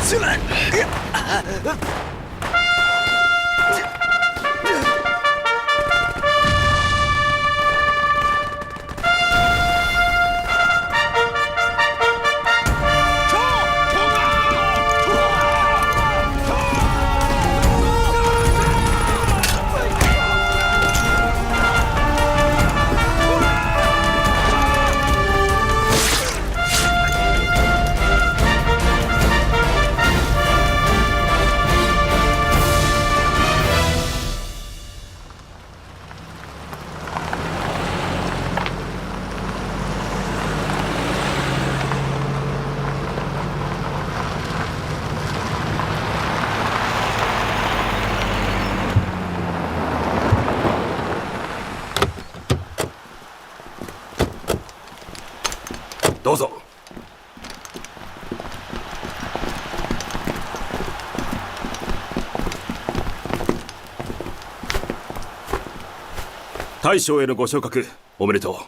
进来！どうぞ。大将へのご昇格おめでと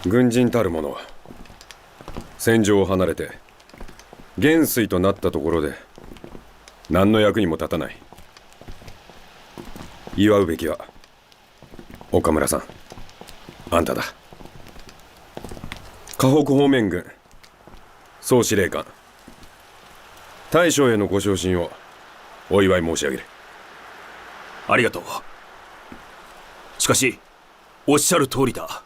う。軍人たる者は戦場を離れて元帥となったところで何の役にも立たない。祝うべきは岡村さん、あんただ。河北方面軍総司令官、大将へのご昇進をお祝い申し上げる。ありがとう。しかしおっしゃる通りだ。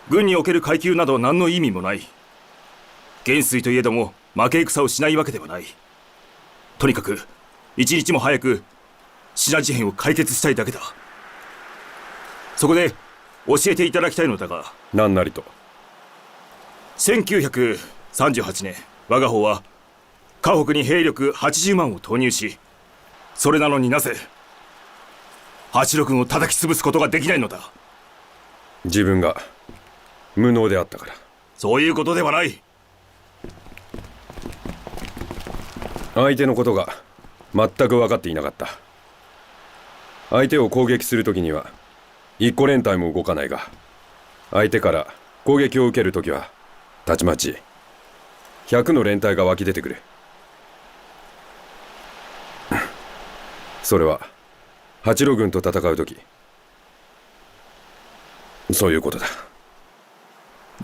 軍における階級など何の意味もない。元帥といえども負け戦をしないわけではない。とにかく一日も早くシナ事変を解決したいだけだ。そこで教えていただきたいのだが。何なりと。1938年我が方は河北に兵力80万を投入し、それなのになぜ八路軍を叩き潰すことができないのだ。自分が無能であったから。そういうことではない。相手のことが全く分かっていなかった。相手を攻撃するときには一個連隊も動かないが、相手から攻撃を受けるときはたちまち100の連隊が湧き出てくる。それは八路軍と戦うとき、そういうことだ。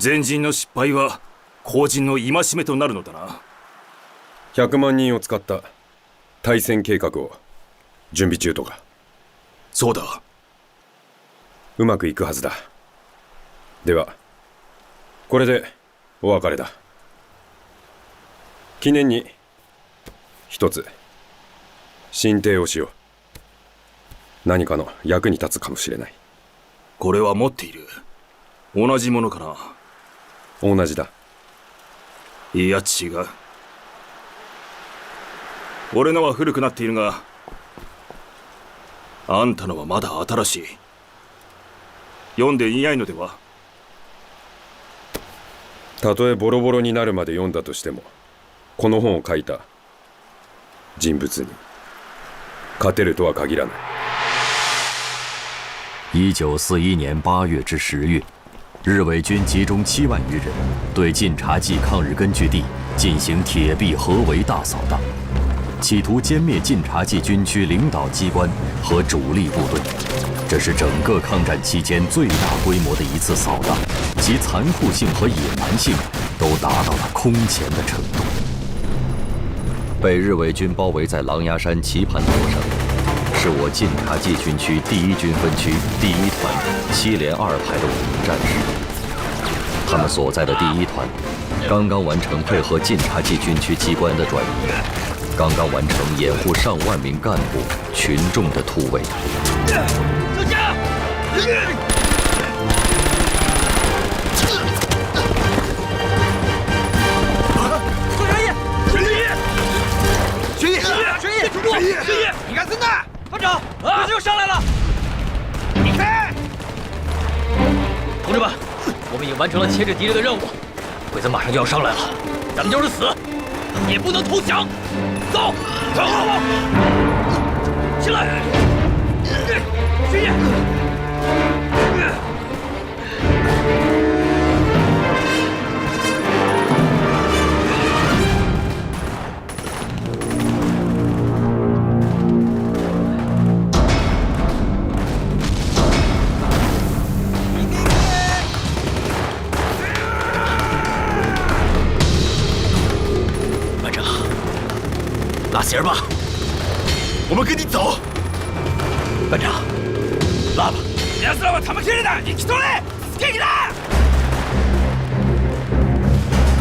前陣の失敗は後陣の戒めとなるのだな。100万人を使った対戦計画を準備中とか。そうだ。うまくいくはずだ。ではこれでお別れだ。記念に一つ進呈をしよう。何かの役に立つかもしれない。これは持っている。同じものかな。同じだ。いや違う。俺のは古くなっているが、あんたのはまだ新しい。読んでいないのでは？たとえボロボロになるまで読んだとしても、この本を書いた人物に勝てるとは限らない。1941年8月至10月，日伪军集中7万余人，对晋察冀抗日根据地进行铁壁合围大扫荡，企图歼灭晋察冀军区领导机关和主力部队。这是整个抗战期间最大规模的一次扫荡，其残酷性和野蛮性都达到了空前的程度。被日伪军包围在狼牙山棋盘坡上，是我晋察冀军区第1军分区第1团7连2排的5名战士。他们所在的第1团刚刚完成配合晋察冀军区机关的转移，刚刚完成掩护上万名干部群众的突围。收枪！学业，你干什么？班长，不是又上来了！你开！同志们，我们已经完成了牵制敌人的任务，鬼子马上就要上来了，咱们就是死，也不能投降。走，走，起来！学业。拉弦吧，我们跟你走。班长，拉吧。奴らは玉切れだ。生きとれ。好きだ。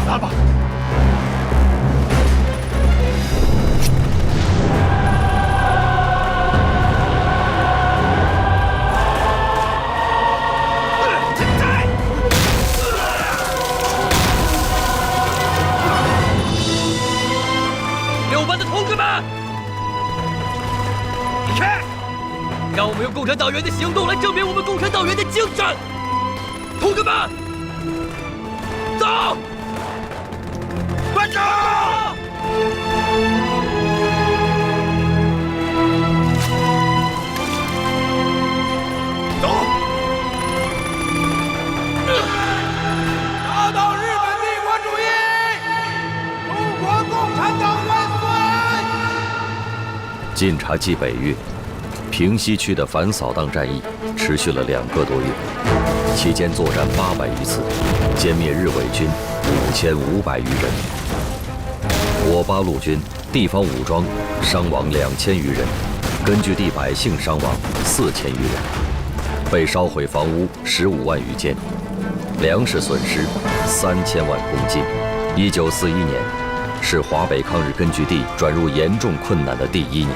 拉吧。让我们用共产党员的行动来证明我们共产党员的精神。同志们，走！班长！走！打倒日本帝国主义！中国共产党万岁！晋察冀北越。平西区的反扫荡战役持续了2个多月，期间作战800余次，歼灭日伪军5500余人。我八路军地方武装伤亡2000余人，根据地百姓伤亡4000余人，被烧毁房屋15万余间，粮食损失3000万公斤。1941年是华北抗日根据地转入严重困难的第1年。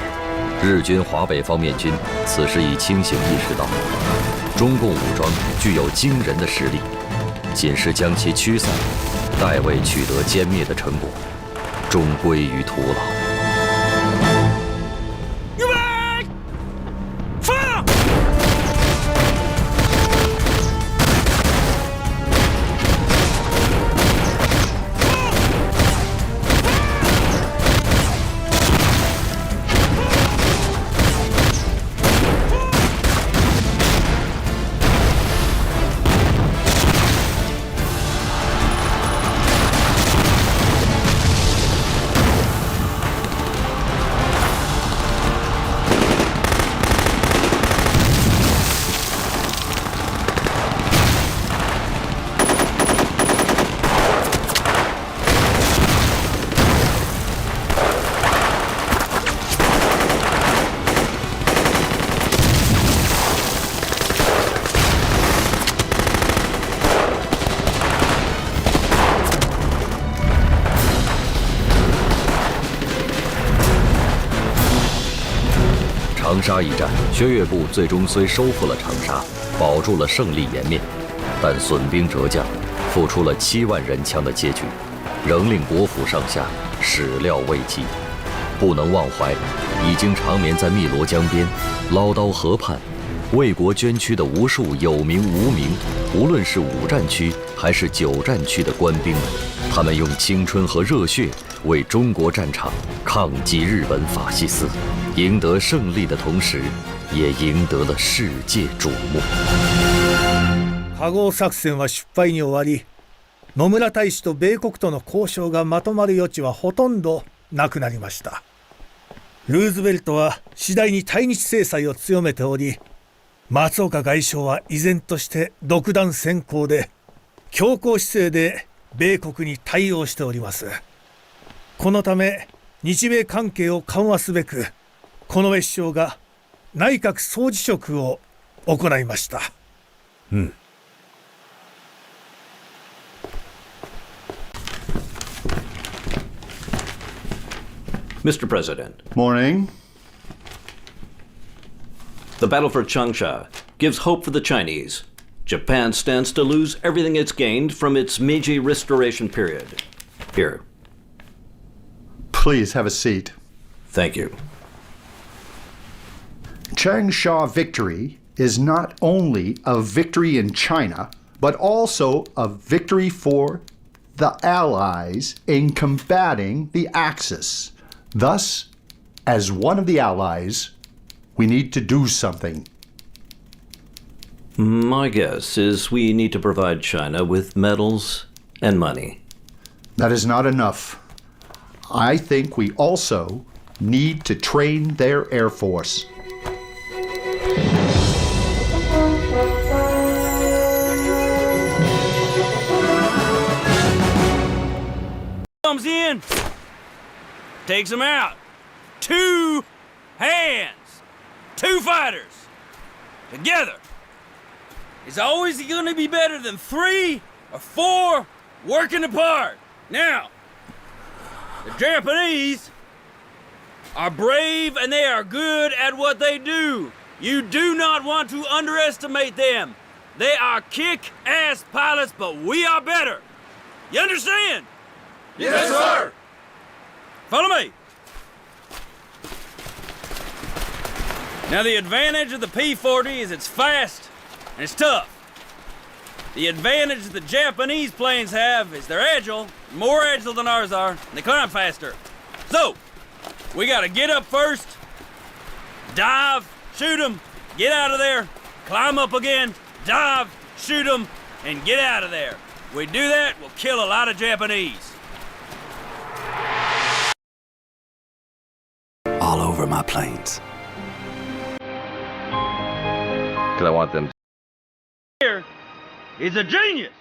日军华北方面军此时已清醒意识到，中共武装具有惊人的实力，仅是将其驱散，代为取得歼灭的成果，终归于徒劳。预备，放！长沙一战，薛岳部最终虽收复了长沙，保住了胜利颜面，但损兵折将，付出了7万人枪的结局，仍令国府上下始料未及。不能忘怀已经长眠在汨罗江边、唠叨河畔，为国捐躯的无数有名无名，无论是5战区还是9战区的官兵们，他们用青春和热血为中国战场抗击日本法西斯，赢得胜利的同时，也赢得了世界瞩目。加合作戦は失敗に終わり、野村大使と米国との交渉がまとまる余地はほとんどなくなりました。ルーズベルトは次第に対日制裁を強めており、松岡外相は依然として独断専行で強硬姿勢で米国に対応しております。このため日米関係を緩和すべく、近衛首相が内閣総辞職を行いました。Mr. President. Morning. The battle for Changsha gives hope for the Chinese. Japan stands to lose everything it's gained from its Meiji Restoration period. Here. Please have a seat. Thank you. Changsha victory is not only a victory in China, but also a victory for the Allies in combating the Axis. Thus, as one of the Allies, we need to do something. My guess is we need to provide China with medals and money. That is not enough. I think we also need to train their Air Force. Comes in, takes him out. 2 hands, 2 fighters together. It's always going to be better than 3 or 4 working apart. Now, the Japanese are brave and they are good at what they do. You do not want to underestimate them. They are kick-ass pilots, but we are better. You understand? Yes, sir. Follow me. Now, the advantage of the P-40 is it's fast and it's tough. The advantage the Japanese planes have is they're agile, more agile than ours are, and they climb faster. So, we gotta get up first, dive, shoot them, get out of there, climb up again, dive, shoot them, and get out of there. If we do that, we'll kill a lot of Japanese. All over my planes. Because I want them. Here is a genius.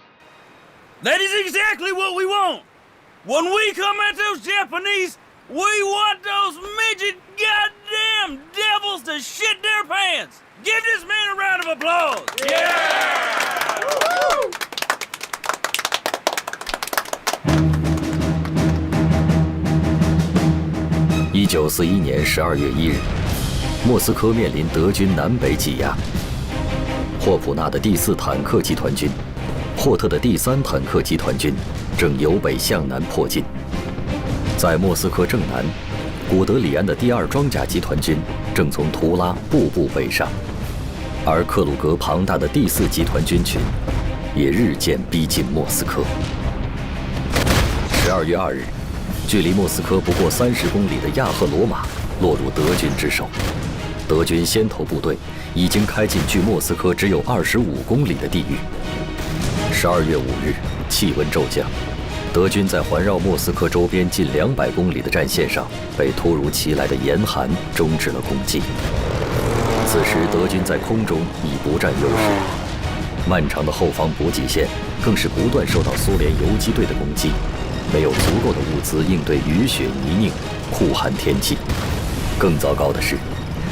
That is exactly what we want. When we come at those Japanese, we want those midget goddamn devils to shit their pants. Give this man a round of applause. Yeah! Woo-hoo! 1941年12月1日，莫斯科面临德军南北挤压。霍普纳的第4坦克集团军、霍特的第3坦克集团军正由北向南迫近。在莫斯科正南，古德里安的第2装甲集团军正从图拉步步北上，而克鲁格庞大的第4集团军群也日渐逼近莫斯科。12月2日，距离莫斯科不过30公里的亚赫罗马落入德军之手。德军先头部队已经开进距莫斯科只有25公里的地域。12月5日，气温骤降，德军在环绕莫斯科周边近200公里的战线上被突如其来的严寒终止了攻击。此时，德军在空中已不占优势，漫长的后方补给线更是不断受到苏联游击队的攻击，没有足够的物资应对雨雪泥泞、酷寒天气。更糟糕的是，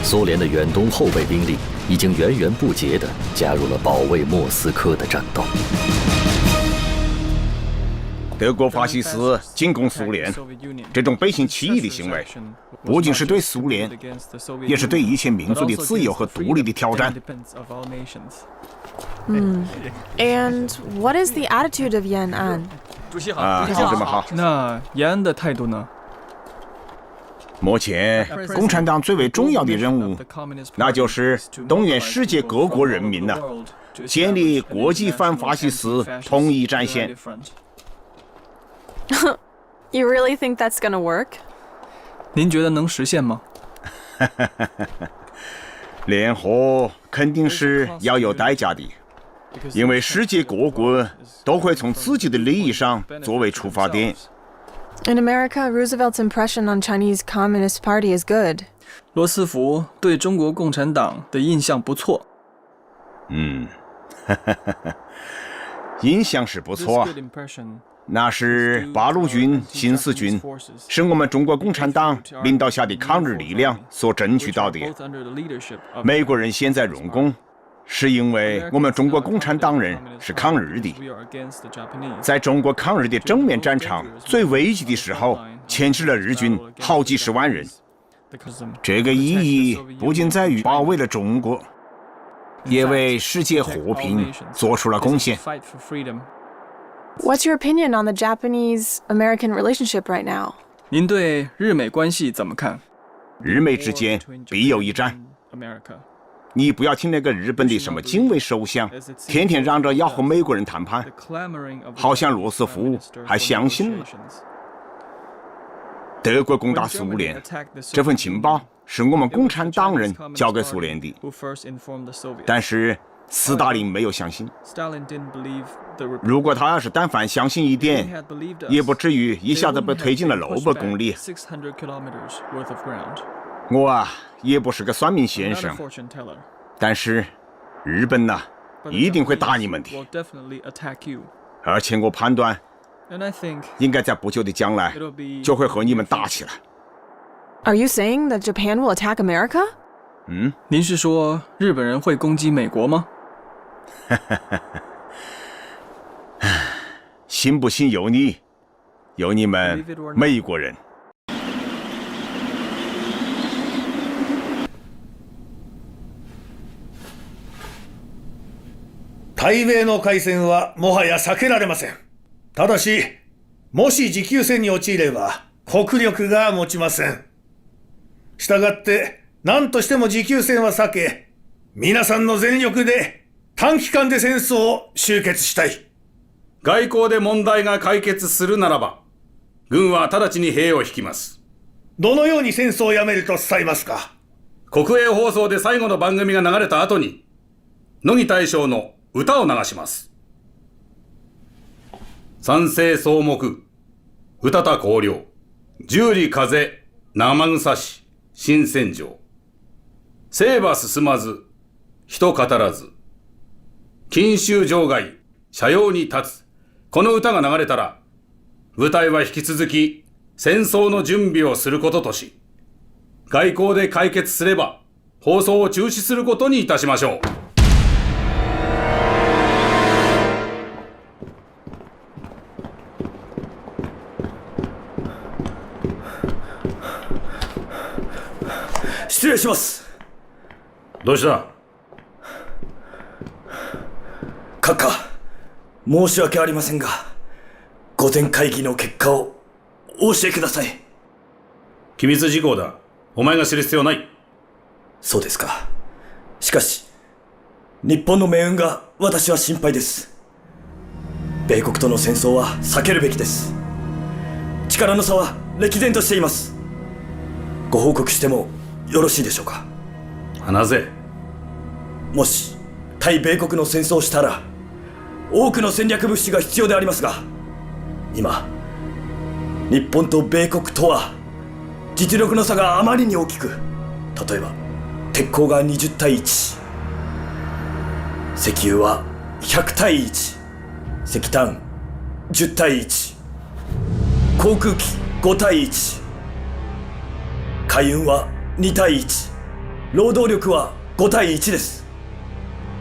苏联的远东后备兵力已经源源不竭地加入了保卫莫斯科的战斗。德国法西斯进攻苏联，这种背信弃义的行为，不仅是对苏联，也是对一切民族的自由和独立的挑战。And what is the attitude of Yan An? 啊，就这么好。那延安的态度呢？目前，共产党最为重要的任务，那就是动员世界各国人民呢，建立国际反法西斯统一战线。You really think that's gonna work? 您觉得能实现吗？联合肯定是要有代价的，因为世界各国都会从自己的利益上作为出发点。In America, Roosevelt's impression on Chinese Communist Party is good. 罗斯福对中国共产党的印象不错。印象是不错。那是八路军、新四军，是我们中国共产党领导下的抗日力量所争取到的。美国人现在容共，是因为我们中国共产党人是抗日的。在中国抗日的正面战场最危急的时候，牵制了日军好几十万人。这个意义不仅在于保卫了中国，也为世界和平做出了贡献。What's your opinion on the Japanese-American relationship right now? 您对日美关系怎么看？日美之间必有一战。你不要听那个日本的什么近卫首相，天天嚷着要和美国人谈判，好像罗斯福还相信了。德国攻打苏联，这份情报是我们共产党人交给苏联的，但是斯大林没有相信。如果他要是但凡相信一点，也不至于一下子被推进了600公里。我啊，也不是个算命先生，但是日本呐，一定会打你们的。而且我判断，应该在不久的将来就会和你们打起来。Are you saying that Japan will attack America? 您是说日本人会攻击美国吗？信不信由你，由你们美国人。対米の開戦はもはや避けられません。ただし、もし持久戦に陥れば国力が持ちません。したがって何としても持久戦は避け、皆さんの全力で短期間で戦争を終結したい。外交で問題が解決するならば、軍は直ちに兵を引きます。どのように戦争をやめると伝えますか？国営放送で最後の番組が流れた後に、乃木大将の歌を流します。三世草木、うたた荒涼、十里風、生臭し、新戦場。生は進まず、人語らず。錦州場外、斜陽に立つ。この歌が流れたら、部隊は引き続き戦争の準備をすることとし、外交で解決すれば放送を中止することにいたしましょう。失礼します。どうした？閣下、申し訳ありませんが、御前会議の結果をお教えください。機密事項だ。お前が知る必要ない。そうですか。しかし、日本の命運が私は心配です。米国との戦争は避けるべきです。力の差は歴然としています。ご報告してもよろしいでしょうか？話せ。もし対米国の戦争をしたら、多くの戦略物資が必要でありますが、今日本と米国とは実力の差があまりに大きく、例えば鉄鋼が20対1、石油は100対1、石炭10対1、航空機5対1、海運は2対1、労働力は5対1です。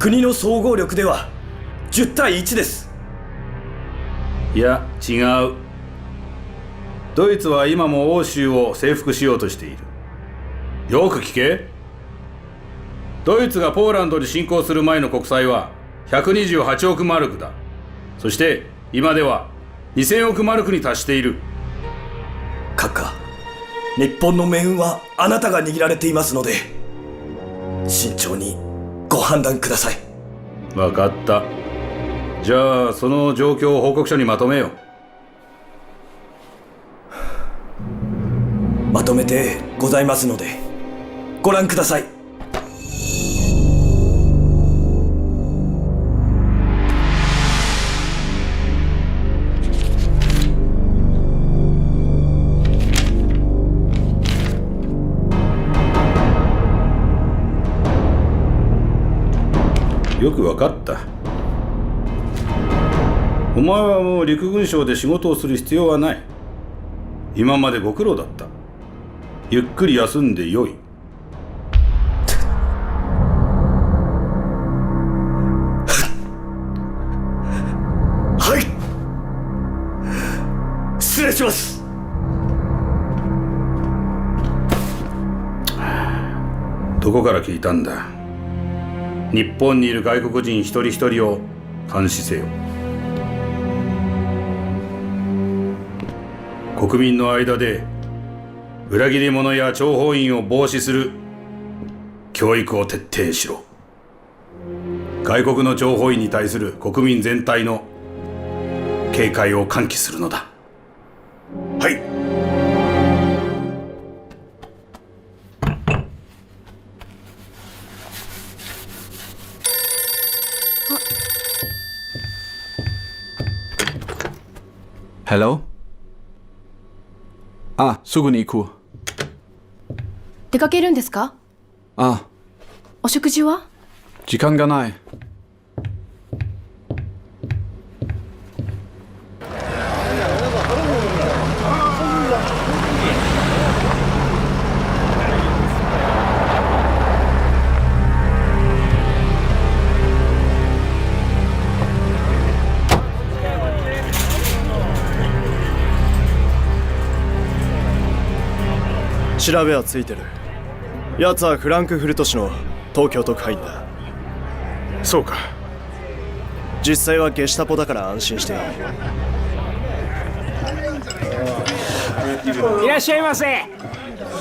国の総合力では10対1です。いや違う。ドイツは今も欧州を征服しようとしている。よく聞け。ドイツがポーランドに侵攻する前の国債は128億マルクだ。そして今では2000億マルクに達している。閣下、日本の命運はあなたが握られていますので、慎重にご判断ください。分かった。じゃあその状況を報告書にまとめよう。まとめてございますのでご覧ください。よく分かった。お前はもう陸軍省で仕事をする必要はない。今までご苦労だった。ゆっくり休んでよい。はい、失礼します。どこから聞いたんだ。日本にいる外国人一人一人を監視せよ。国民の間で裏切り者や諜報員を防止する教育を徹底しろ。外国の諜報員に対する国民全体の警戒を喚起するのだ。はい。Hello? あ、すぐに行く。出かけるんですか？あ、お食事は？時間がない。調べはついてる。奴はフランクフルト市の東京特派員だ。そうか。実際はゲシュタポだから安心していい。いらっしゃいませ。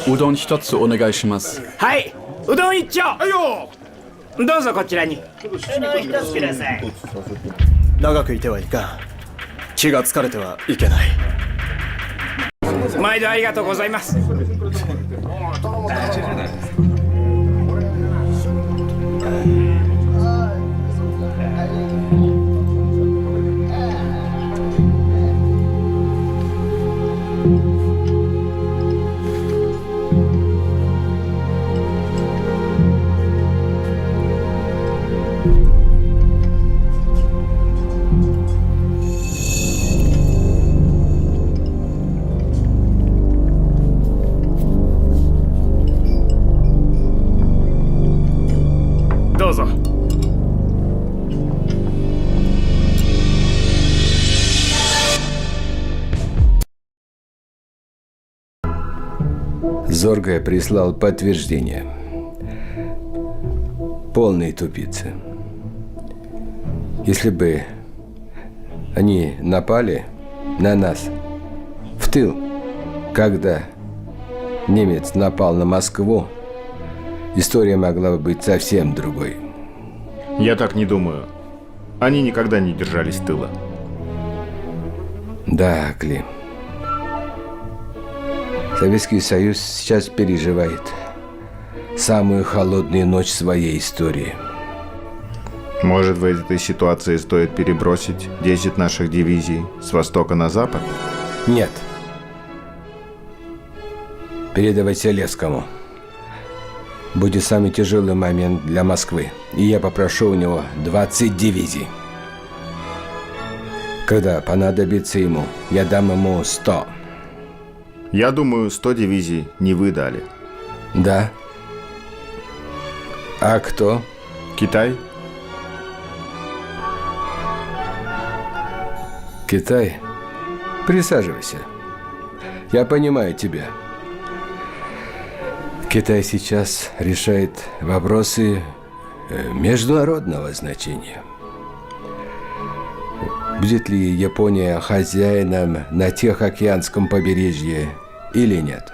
うどん一つお願いします。はい、うどん一丁。はいよ。どうぞこちらに。うどん一つください。長くいてはいかん。気が疲れてはいけない。毎度ありがとうございます。どうぞ。Зоргая прислал подтверждение. Полные тупицы. Если бы они напали на нас в тыл, когда немец напал на Москву, история могла бы быть совсем другой. Я так не думаю. Они никогда не держались тыла. Да, Клим. Советский Союз сейчас переживает самую холодную ночь своей истории. Может, в этой ситуации стоит перебросить 10 наших дивизий с востока на запад? Нет. Передавай Селецкому. Будет самый тяжелый момент для Москвы, и я попрошу у него 20 дивизий. Когда понадобится ему, я дам ему 100. Я думаю, 100 дивизий не вы дали. Да. А кто? Китай. Китай, присаживайся. Я понимаю тебя. Китай сейчас решает вопросы международного значения. Будет ли Япония хозяином на Тихоокеанском побережье или нет?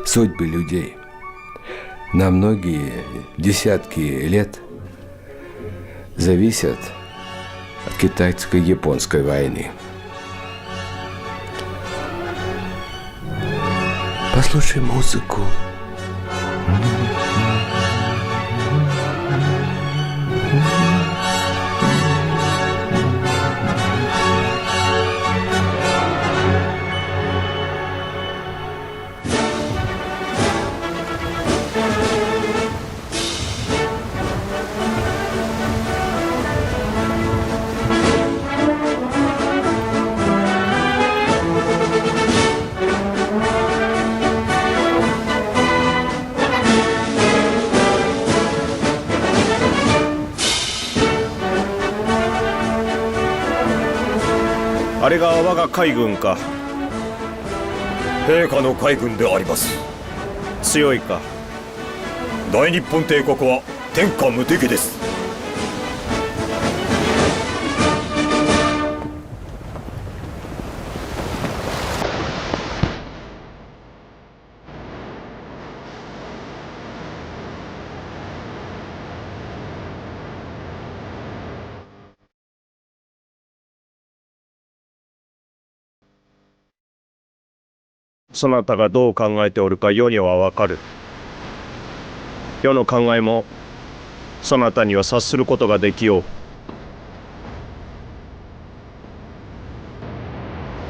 Судьбы людей на многие десятки лет зависят от китайско-японской войны. Послушай музыку.あれが我が海軍か。陛下の海軍であります。強いか。大日本帝国は天下無敵です。そなたがどう考えておるか世にはわかる。世の考えもそなたには察することができよう。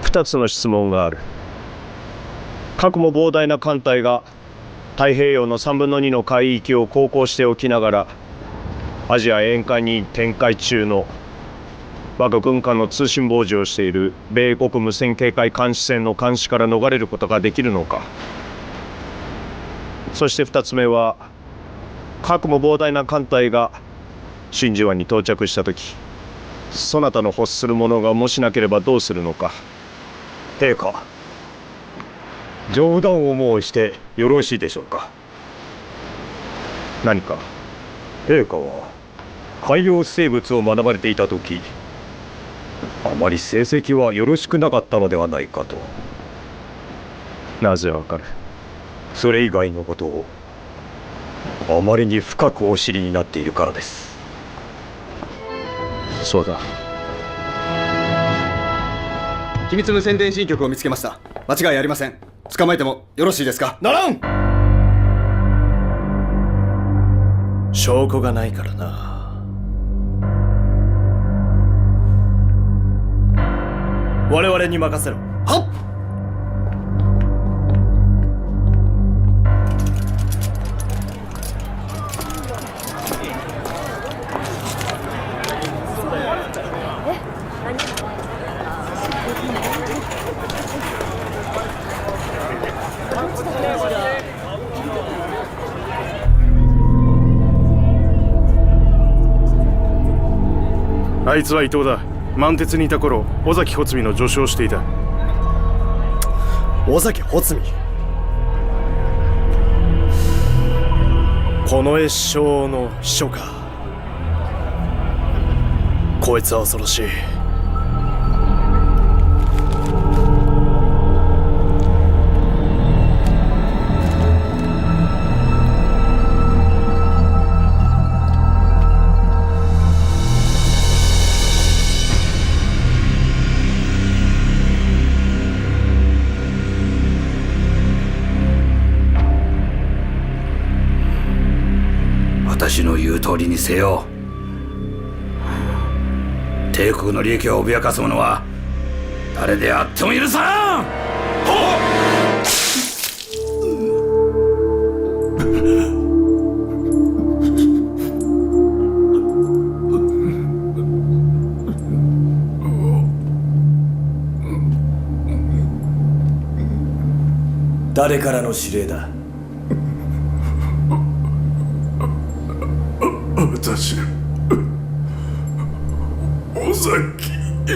2つの質問がある。核も膨大な艦隊が太平洋の3分の2の海域を航行しておきながらアジア沿岸に展開中の我が軍艦の通信傍受をしている米国無線警戒監視船の監視から逃れることができるのか。そして2つ目は核も膨大な艦隊が真珠湾に到着した時そなたの欲するものがもしなければどうするのか。陛下、冗談を申してよろしいでしょうか。何か。陛下は海洋生物を学ばれていた時あまり成績はよろしくなかったのではないかと。なぜわかる？それ以外のことをあまりに深くお知りになっているからです。そうだ。機密無線電信局を見つけました。間違いありません。捕まえてもよろしいですか？ならん！証拠がないからな。我々に任せろ。はっ！あいつは伊藤だ。満鉄にいた頃、尾崎穂積の助手をしていた。尾崎穂積。この越将の秘書か。こいつは恐ろしい。私の言う通りにせよ。帝国の利益を脅かす者は誰であっても許さん。誰からの指令だ？私、尾崎。ち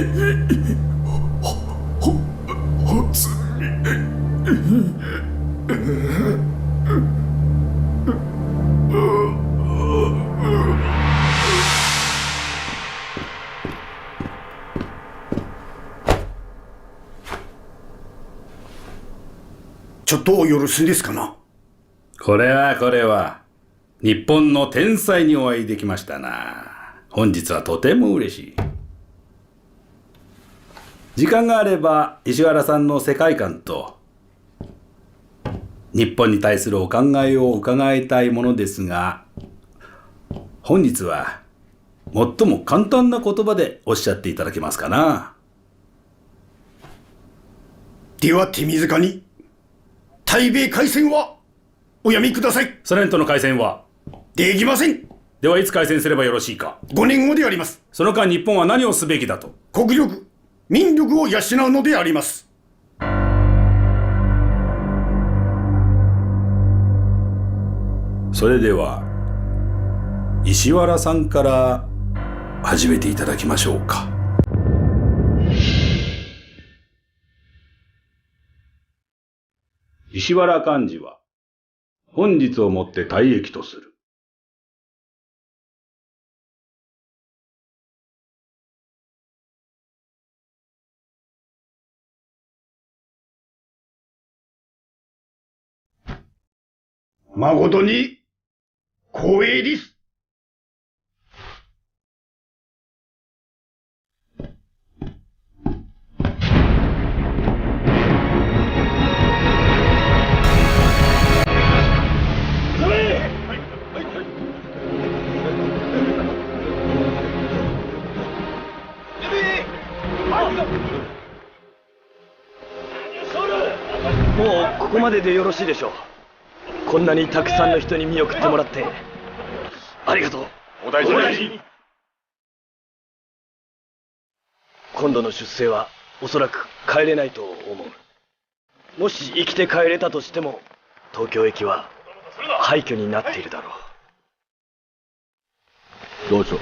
ょっとよろしいですかな。これは日本の天才にお会いできましたな。本日はとても嬉しい。時間があれば石原さんの世界観と日本に対するお考えを伺いたいものですが、本日は最も簡単な言葉でおっしゃっていただけますかな。では手短に対米開戦はおやめください。ソ連との開戦はできません。ではいつ開戦すればよろしいか。5年後であります。その間日本は何をすべきだと。国力、民力を養うのであります。それでは石原さんから始めていただきましょうか。石原幹事は本日をもって退役とする。誠に光栄です。もうここまででよろしいでしょう。こんなにたくさんの人に見送ってもらってありがとう。お大事に。今度の出征はおそらく帰れないと思う。もし生きて帰れたとしても東京駅は廃墟になっているだろう。どうぞ。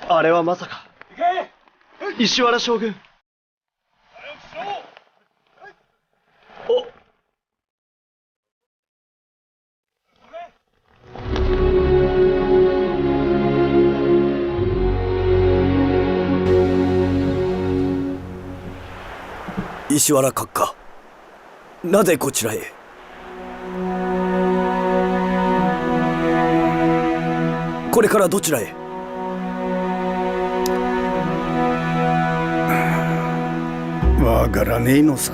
あれはまさか石原将軍。石原閣下、なぜこちらへ。これからどちらへ。わからねえのさ。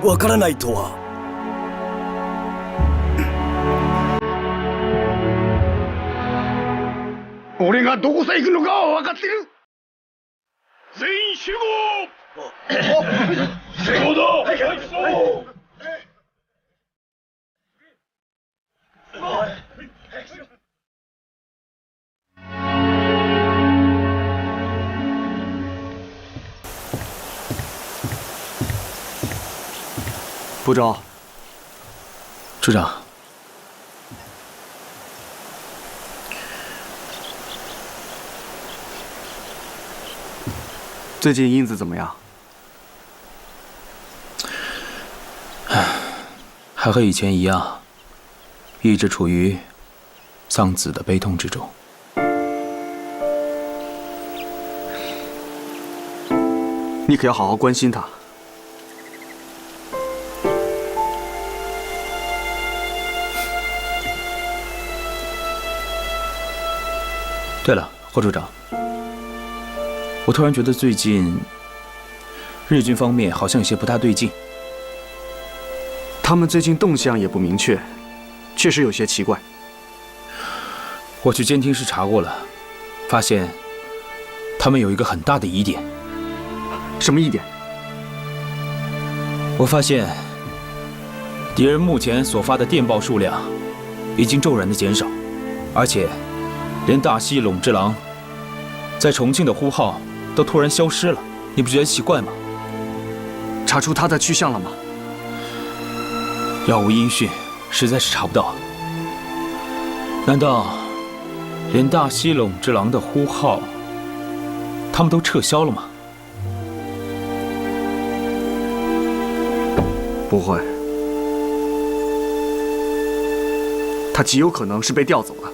わからないとは。俺がどこさ行くのかは分かってる。全員集合。集合だ。部长，处长，最近英子怎么样？还和以前一样，一直处于丧子的悲痛之中。你可要好好关心她。对了，霍处长，我突然觉得最近日军方面好像有些不大对劲。他们最近动向也不明确，确实有些奇怪。我去监听室查过了，发现他们有一个很大的疑点。什么疑点？我发现敌人目前所发的电报数量已经骤然的减少，而且连大西陇之狼在重庆的呼号都突然消失了，你不觉得奇怪吗？查出他的去向了吗？杳无音讯，实在是查不到。难道连大西陇之狼的呼号他们都撤销了吗？不会，他极有可能是被调走的。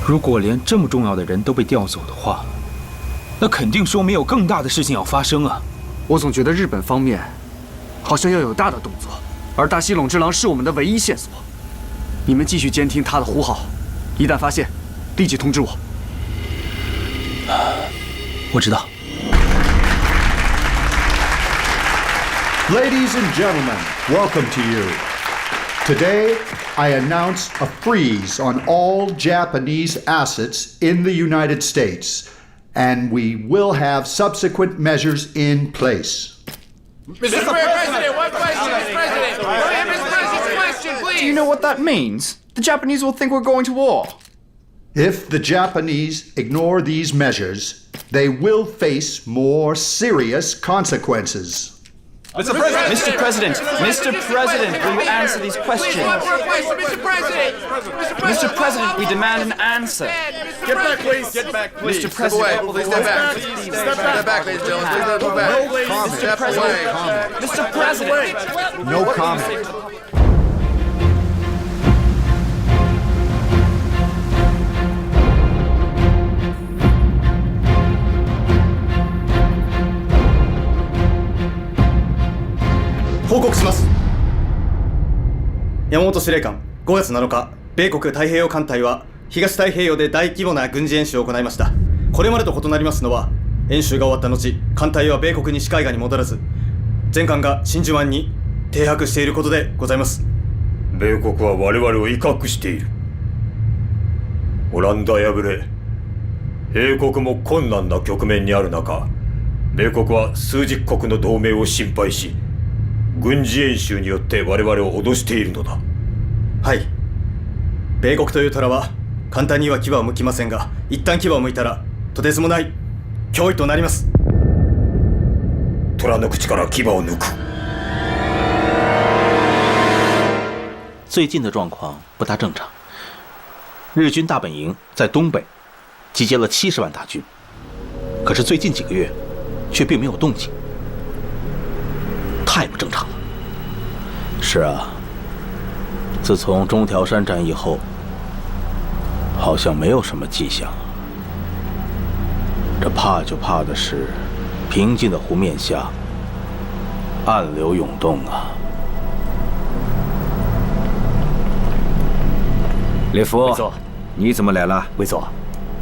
如果连这么重要的人都被调走的话，那肯定说明有更大的事情要发生啊！我总觉得日本方面好像要有大的动作，而大西陇之狼是我们的唯一线索。你们继续监听他的呼号，一旦发现，立即通知我。我知道。 Ladies and gentlemen, welcome to you. Today, I announce a freeze on all Japanese assets in the United States, and we will have subsequent measures in place. Mr. President, one question, Mr. President. Mr. President's question, please. Do you know what that means? The Japanese will think we're going to war. If the Japanese ignore these measures, they will face more serious consequences. Mr. President, will you answer these questions? Mr. President! Mr. President, we demand an answer. Get back, please. Get back, please. Mr. President, please step back. Step back, ladies and gentlemen. Please move back. Mr. President, Mr. President. No comment. Report. 山本司令官、5月7日、米国太平洋艦隊は東太平洋で大規模な軍事演習を行いました。これまでと異なりますのは、演習が終わった後、艦隊は米国西海岸に戻らず、全艦が真珠湾に停泊していることでございます。米国は我々を威嚇している。オランダ敗れ、英国も困難な局面にある中、米国は数十国の同盟を心配し、軍事演習によって我々を脅しているのだ。はい。米国という虎は簡単には牙を剥きませんが、一旦牙を剥いたらとてつもない脅威となります。虎の口から牙を抜く。最近的状况不大正常。日军大本营在东北，集结了70万大军，可是最近几个月却并没有动静。 太不正常了。是啊，自从中条山战役后，好像没有什么迹象。这怕就怕的是，平静的湖面下暗流涌动啊。列夫，你怎么来了？魏佐，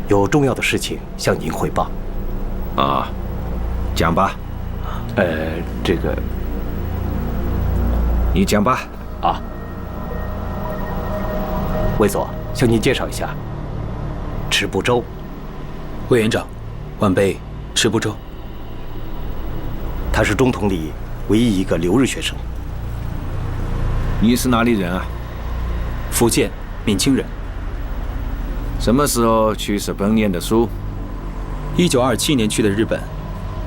有重要的事情向您汇报。啊，讲吧。这个。 你讲吧。啊，魏佐，向您介绍一下，池部洲。委员长，晚辈池部洲。他是中统里唯一一个留日学生。你是哪里人啊？福建闽清人。什么时候去日本念的书？1927年去的日本，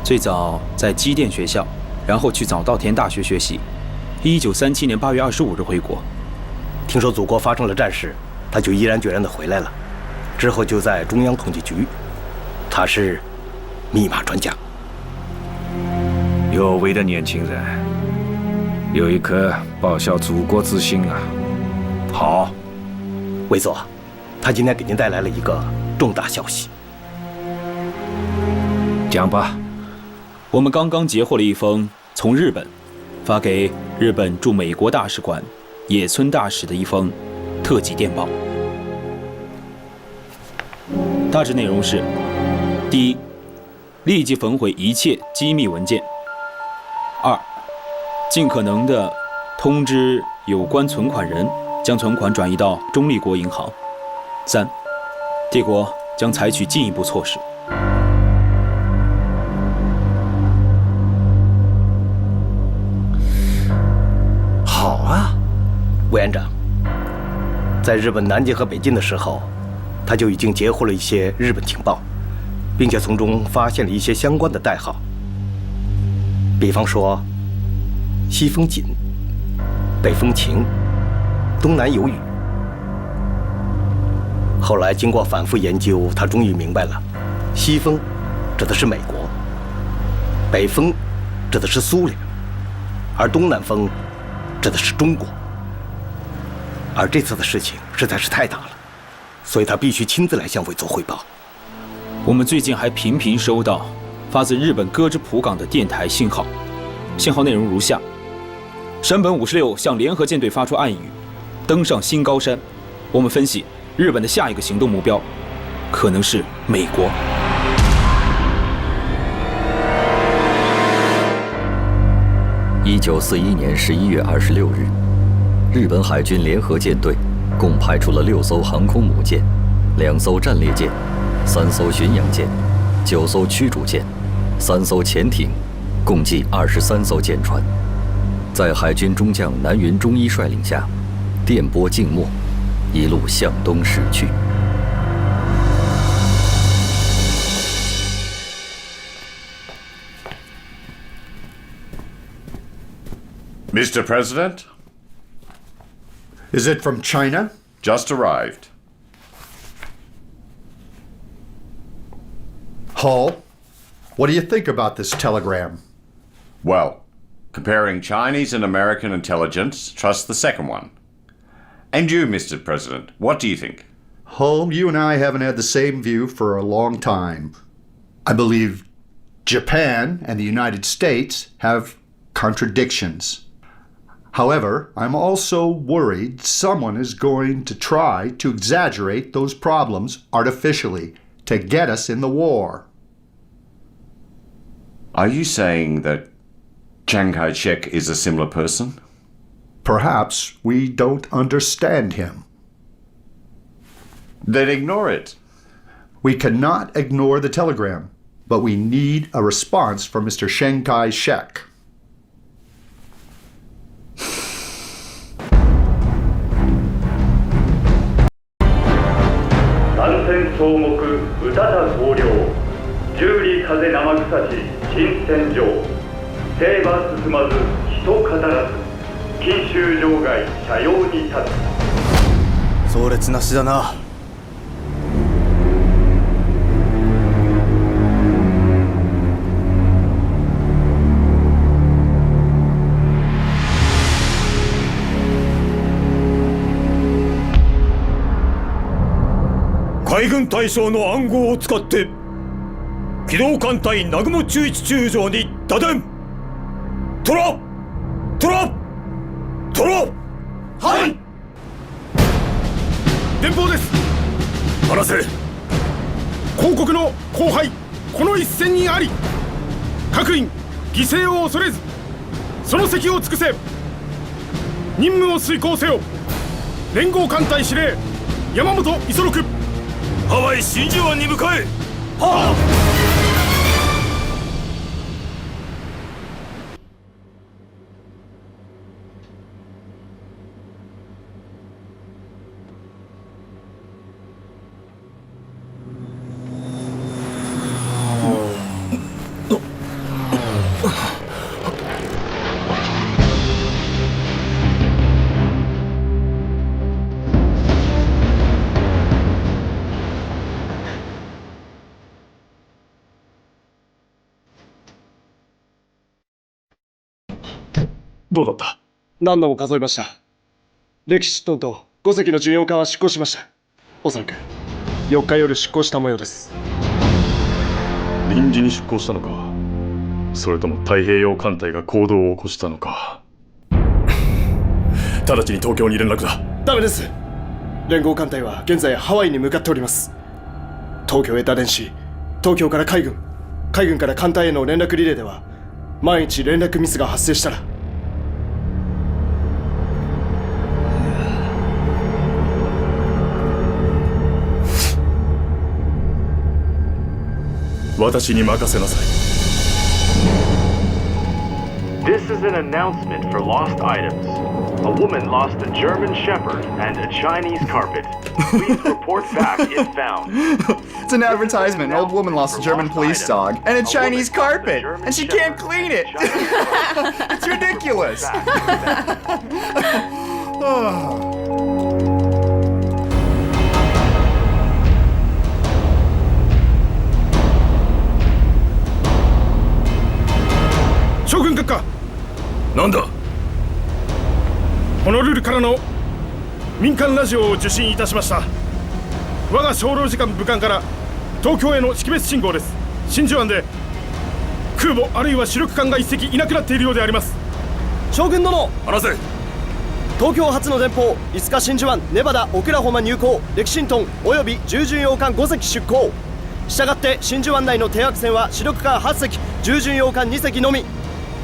最早在机电学校，然后去早稻田大学学习。 1937年8月25日回国，听说祖国发生了战事，他就毅然决然地回来了。之后就在中央统计局，他是密码专家。有为的年轻人，有一颗报效祖国之心啊！好，魏佐，他今天给您带来了一个重大消息。讲吧。我们刚刚截获了一封从日本 发给日本驻美国大使馆野村大使的一封特级电报，大致内容是：第一，立即焚毁一切机密文件；二，尽可能的通知有关存款人，将存款转移到中立国银行；三，帝国将采取进一步措施。 好啊，委员长，在日本南京和北京的时候，他就已经截获了一些日本情报，并且从中发现了一些相关的代号，比方说西风锦、北风晴、东南有雨、后来经过反复研究，他终于明白了，西风指的是美国，北风指的是苏联，而东南风指的是中国。而这次的事情实在是太大了，所以他必须亲自来向委座汇报。我们最近还频频收到发自日本歌之浦港的电台信号，信号内容如下：山本56向联合舰队发出暗语，登上新高山。我们分析，日本的下一个行动目标可能是美国。1941年11月26日，日本海军联合舰队共派出了6艘航空母舰、2艘战列舰、3艘巡洋舰、9艘驱逐舰、3艘潜艇，共计23艘舰船，在海军中将南云忠一率领下，电波静默，一路向东驶去。Mr. President? Is it from China? Just arrived. Hull, what do you think about this telegram? Well, comparing Chinese and American intelligence, trust the second one. And you, Mr. President, what do you think? Hull, you and I haven't had the same view for a long time. I believe Japan and the United States have contradictions. However, I'm also worried someone is going to try to exaggerate those problems artificially to get us in the war. Are you saying that Chiang Kai-shek is a similar person? Perhaps we don't understand him. Then ignore it. We cannot ignore the telegram, but we need a response from Mr. Chiang Kai-shek. 参戦草木歌田荒涼十里風生草地新戦場征馬進まず人語らず錦州場外車用に立つ壮烈な詩だな。海軍大将の暗号を使って機動艦隊南雲中一中将に打電。トラトラトラ。はい。電報です。話せ。広告の荒廃この一戦にあり、各員犠牲を恐れずその責を尽くせ。任務を遂行せよ。連合艦隊司令山本五十六。ハワイ真珠湾に向かえ。はあ。どうだった？何度も数えました。歴史トンと5隻の巡洋艦は出港しました。おそらく4日夜出港した模様です。臨時に出港したのか、それとも太平洋艦隊が行動を起こしたのか。直ちに東京に連絡だ。ダメです。連合艦隊は現在ハワイに向かっております。東京へ打電し、東京から海軍から艦隊への連絡リレーでは万一連絡ミスが発生したら私に任せなさい。This is an announcement for lost items. A woman lost a German Shepherd and a Chinese carpet. Please report back if found. It's an advertisement. An old woman lost a German police dog and a Chinese carpet, and she can't clean it. It's ridiculous. なんだ。ホノルルからの民間ラジオを受信いたしました。我が少領事館武官から東京への識別信号です。真珠湾で空母あるいは主力艦が1隻いなくなっているようであります。将軍殿、話せ。東京発の電報、5日真珠湾、ネバダ、オクラホマ入港、レキシントンおよび重巡洋艦5隻出港。したがって真珠湾内の停泊船は主力艦8隻、重巡洋艦2隻のみ。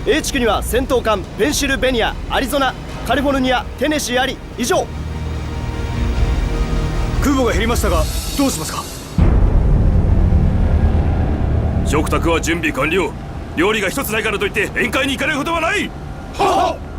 A 地区には戦闘艦ペンシルベニア、アリゾナ、カリフォルニア、テネシーあり。以上。空母が減りましたがどうしますか。食卓は準備完了。料理が一つないからといって宴会に行かないことはない。はっ。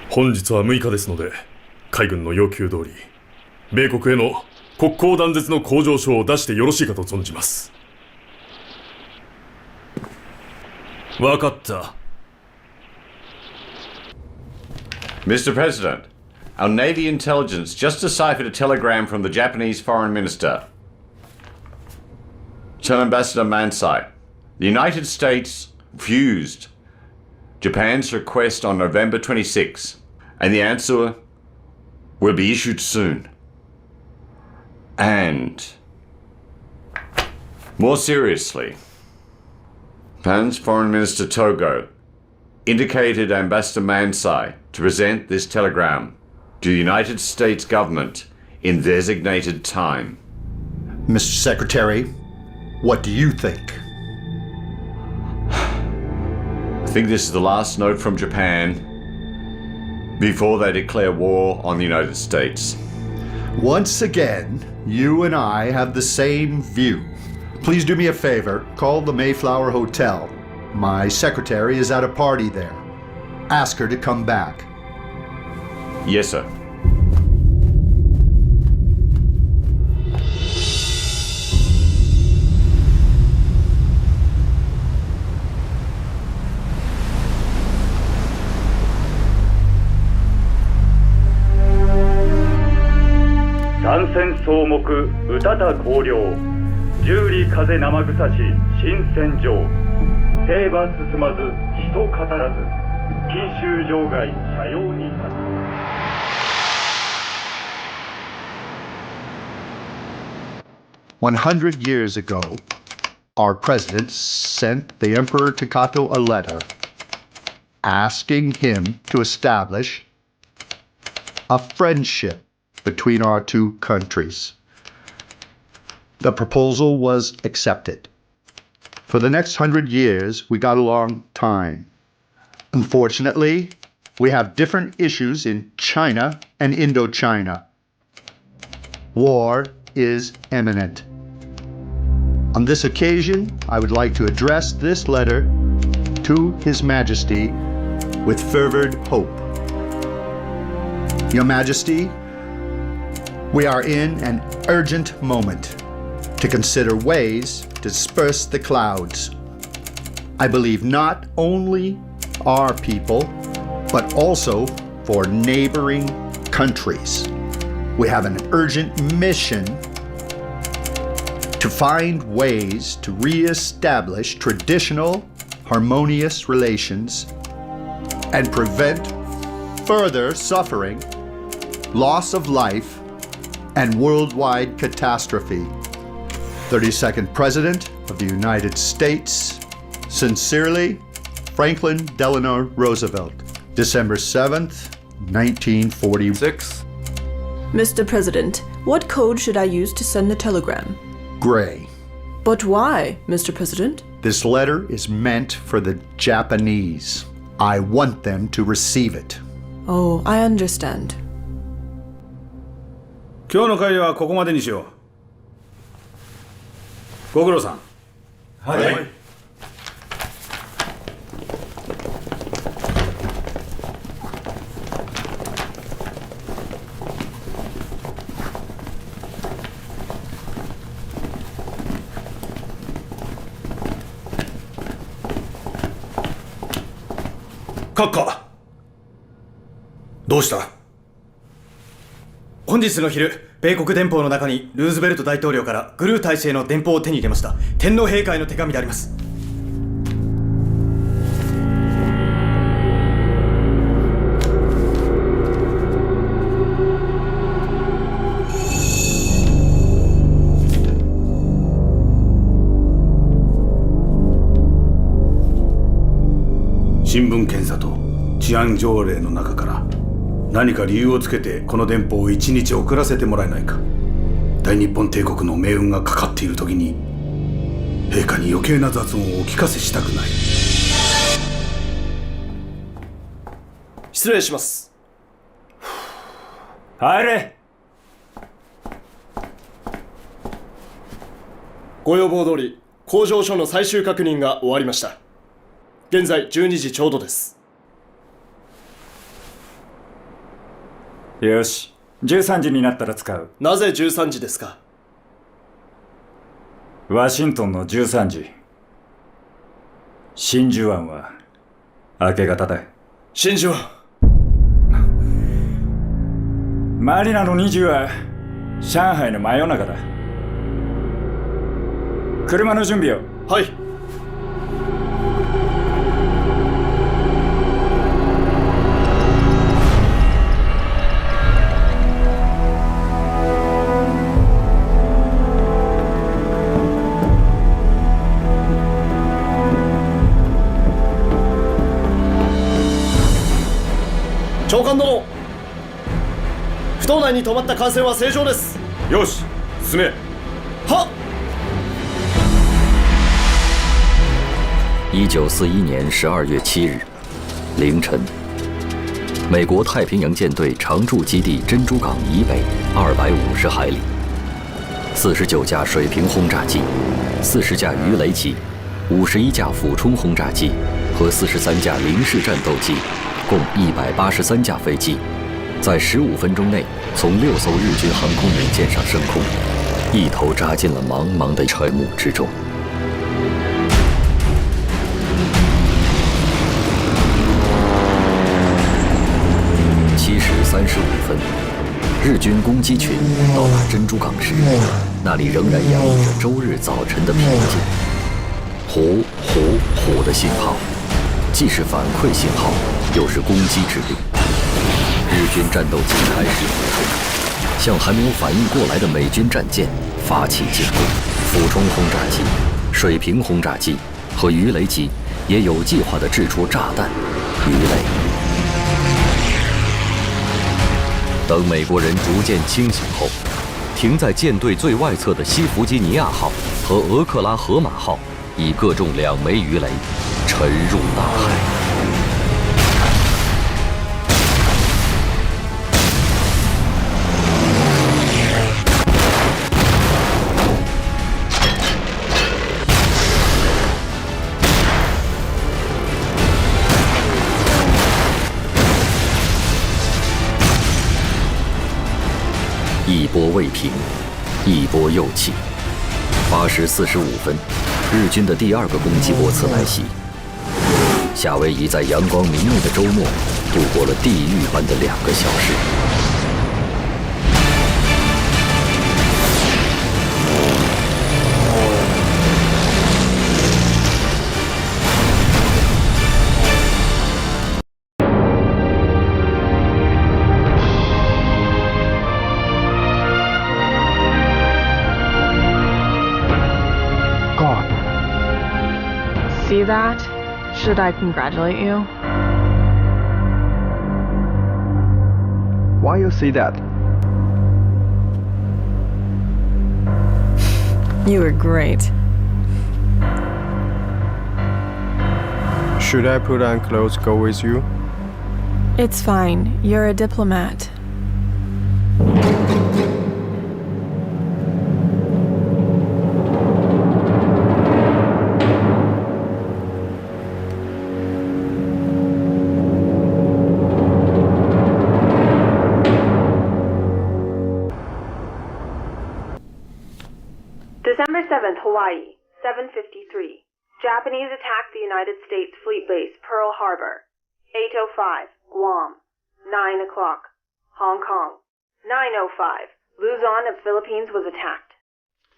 本日は6日ですので、海軍の要求通り米国への国交断絶の交渉書を出してよろしいかと存じます。わかった。Mr. President, our Navy intelligence just deciphered a telegram from the Japanese Foreign Minister. Tell Ambassador Mansai, the United States refused Japan's request on November 26, and the answer will be issued soon. And more seriously, Japan's Foreign Minister Togo indicated Ambassador Mansai to present this telegram to the United States government in designated time. Mr. Secretary, what do you think? I think this is the last note from Japan before they declare war on the United States. Once again, you and I have the same view. Please do me a favor, call the Mayflower Hotel. My secretary is at a party there. Ask her to come back. Yes, sir.「参戦草木宇多田光陵十里風生草し新戦場兵馬進まず人語らず錦州場外斜陽に立つ」100 years ago, our president sent the Emperor Takato a letter asking him to establish a friendship between our two countries. The proposal was accepted. For the next 100 years, we got along fine. Unfortunately, we have different issues in China and Indochina. War is imminent. On this occasion, I would like to address this letter to His Majesty with fervent hope. Your Majesty, we are in an urgent moment to consider ways to disperse the clouds. I believe not only our people, but also for neighboring countries. We have an urgent mission to find ways to re-establish traditional, harmonious relations and prevent further suffering, loss of life, and worldwide catastrophe. 32nd President of the United States, sincerely, Franklin Delano Roosevelt, December 7th, 1946. Mr. President, what code should I use to send the telegram? Gray. But why, Mr. President? This letter is meant for the Japanese. I want them to receive it. Oh, I understand. 今日の会はここまでにしよう。ご苦労さん。はい。閣下、どうした？本日の昼、米国電報の中にルーズベルト大統領からグルー大使への電報を手に入れました。天皇陛下への手紙であります。新聞検査と治安条例の中から何か理由をつけてこの電報を1日遅らせてもらえないか。大日本帝国の命運がかかっている時に陛下に余計な雑音をお聞かせしたくない。失礼します。入れ。ご要望通り工場所の最終確認が終わりました。現在12時ちょうどです。よし、13時になったら使う。なぜ13時ですか？ワシントンの13時。真珠湾は明け方だ。真珠湾。マニラの2時は上海の真夜中だ。車の準備を。はい。長官殿、不島内に止まった艦船は正常です。よし、進め。はっ。1941年12月7日凌晨，美国太平洋舰队常驻基地珍珠港以北250海里，49架水平轰炸机、40架鱼雷机、51架俯冲轰炸机和43架零式战斗机，共183架飞机，在15分钟内从6艘日军航空母舰上升空，一头扎进了茫茫的沉雾之中。7时35分，日军攻击群到达珍珠港时，那里仍然洋溢着周日早晨的平静。呼呼呼的信号，既是反馈信号，又是攻击指令。日军战斗机开始俯冲，向还没有反应过来的美军战舰发起进攻。俯冲轰炸机、水平轰炸机和鱼雷机也有计划地掷出炸弹、鱼雷。等美国人逐渐清醒后，停在舰队最外侧的西弗吉尼亚号和俄克拉荷马号已各中2枚鱼雷，沉入大海。一波未平，一波又起。8时45分，日军的第2个攻击波次来袭。夏威夷在阳光明媚的周末度过了地狱般的2个小时。See that? Should I congratulate you? Why you say that? You were great. Should I put on clothes go with you? It's fine. You're a diplomat. December 7th, Hawaii, 7:53. Japanese attack the United States fleet base, Pearl Harbor. 8:05 Guam, 9 o'clock Hong Kong, 9:05 Luzon of Philippines was attacked.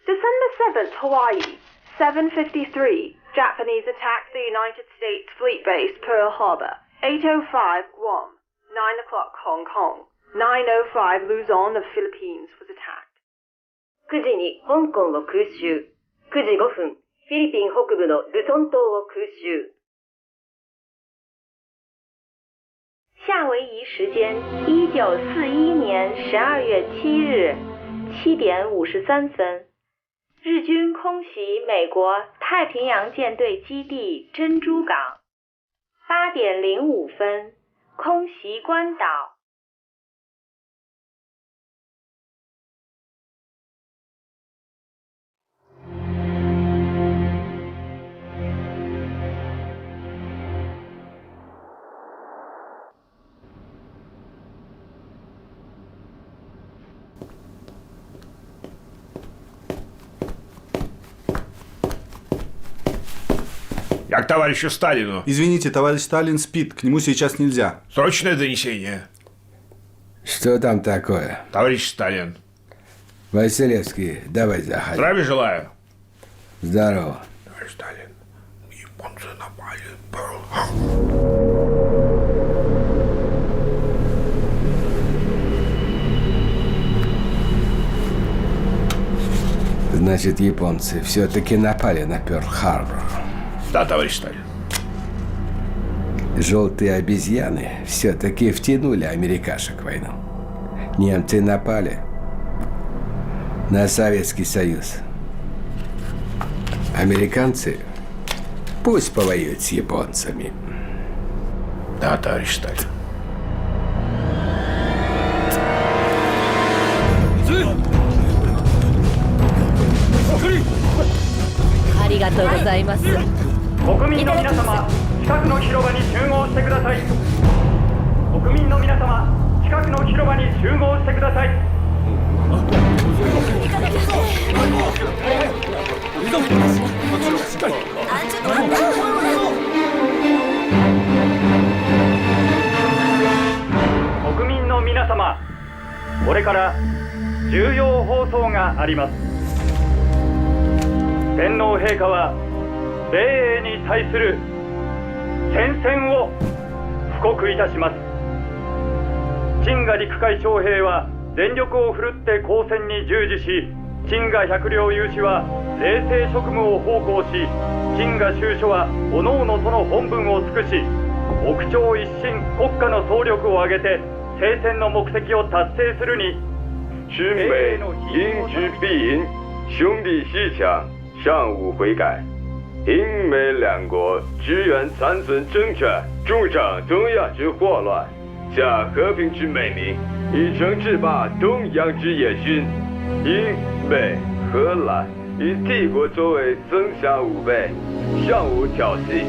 December 7th Hawaii, 7:53 Japanese attacked the United States Fleet Base Pearl Harbor, 8:05 Guam, 9 o'clock Hong Kong, 9:05 Luzon of Philippines was attacked. 9時に香港を空襲。9時5分、フィリピン北部のルソン島を空襲。夏威夷时间1941年12月7日7点53分，日军空袭美国太平洋舰队基地珍珠港。8点05分，空袭关岛。Я к товарищу Сталину. Извините, товарищ Сталин спит, к нему сейчас нельзя. Срочное донесение. Что там такое? Товарищ Сталин. Василевский, давай заходи. Здравия желаю. Здорово. Товарищ Сталин, японцы напали. Значит, японцы все-таки напали на Пёрл-Харбор. Да, товарищ Сталин. Желтые обезьяны все-таки втянули америкашек в войну. Немцы напали на Советский Союз. Американцы пусть повоюют с японцами. Да, товарищ Сталин. ありがとうございます。国民の皆様、近くの広場に集合してください。国民の皆様、近くの広場に集合してください。国民の皆様、これから重要放送があります。天皇陛下は米英に対する宣戦を布告いたします。陳賀陸海将兵は全力を振るって交戦に従事し、陳賀百両有志は冷静職務を奉公し、陳賀州所は各々その本分を尽くし、北朝一新国家の総力を挙げて聖戦の目的を達成するに、军美应知必赢，兄弟阋强，尚无悔改。英美两国支援残存政权，助长东亚之祸乱，假和平之美名，以诚制霸东洋之野心。英美荷兰以帝国作为增加5倍，尚无挑衅。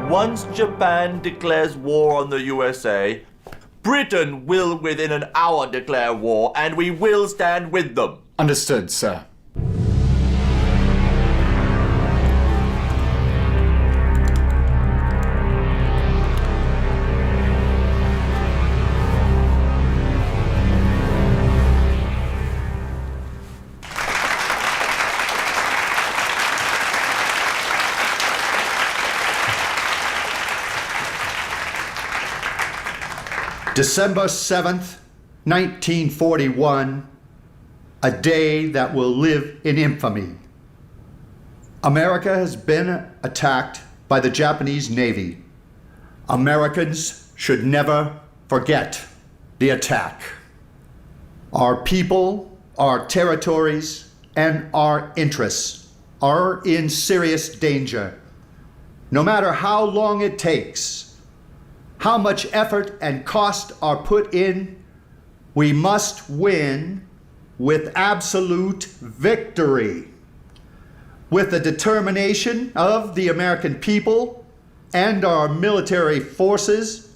Once Japan declares war on the USA, Britain will within an hour declare war, and we will stand with them. Understood, sir. December 7th, 1941, a day that will live in infamy. America has been attacked by the Japanese Navy. Americans should never forget. the attack. Our people, our territories, and our interests are in serious danger. No matter how long it takes, how much effort and cost are put in, we must win with absolute victory. With the determination of the American people and our military forces,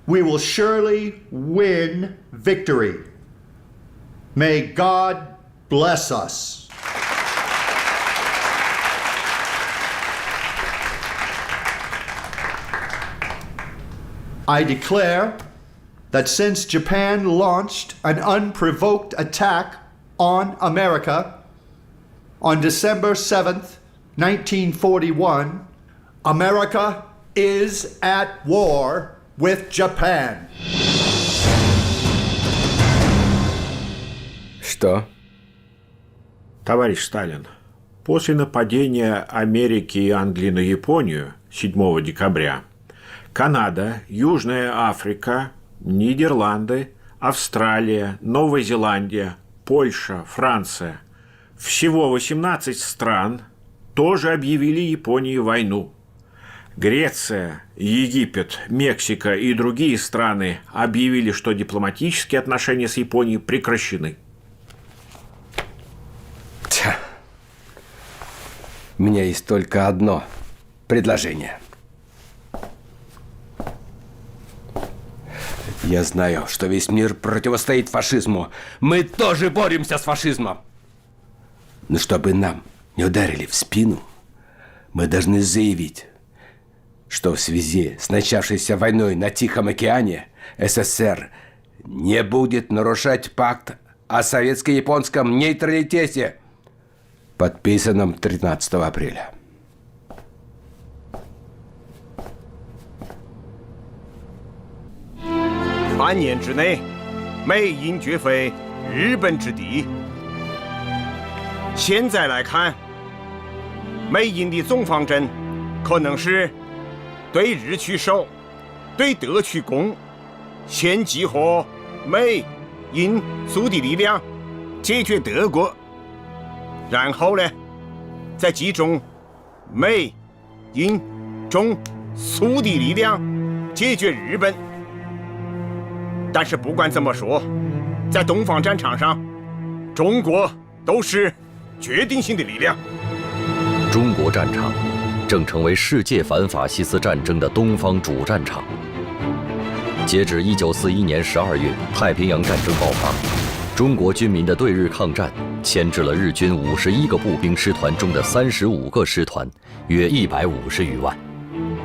we will surely win victory. May God bless us. I declare that since Japan launched an unprovoked attack on America on December 7th, 1941, America is at war with Japan. Что? Товарищ Сталин, после нападения Америки и Англии на Японию 7 декабря Канада, Южная Африка, Нидерланды, Австралия, Новая Зеландия, Польша, Франция, всего 18 стран тоже объявили Японии войну. Греция, Египет, Мексика и другие страны объявили, что дипломатические отношения с Японией прекращены. У меня есть только одно предложение. Я знаю, что весь мир противостоит фашизму. Мы тоже боремся с фашизмом. Но чтобы нам не ударили в спину, мы должны заявить, что в связи с начавшейся войной на Тихом океане СССР не будет нарушать пакт о советско-японском нейтралитете, подписанном 13 апреля.8年之内，美英绝非日本之敌。现在来看，美英的总方针可能是对日取守，对德取攻，先集合美、英、苏的力量解决德国，然后呢，再集中美、英、中、苏的力量解决日本。但是不管怎么说，在东方战场上，中国都是决定性的力量。中国战场正成为世界反法西斯战争的东方主战场。截止1941年12月，太平洋战争爆发，中国军民的对日抗战牵制了日军51个步兵师团中的35个师团，约150余万，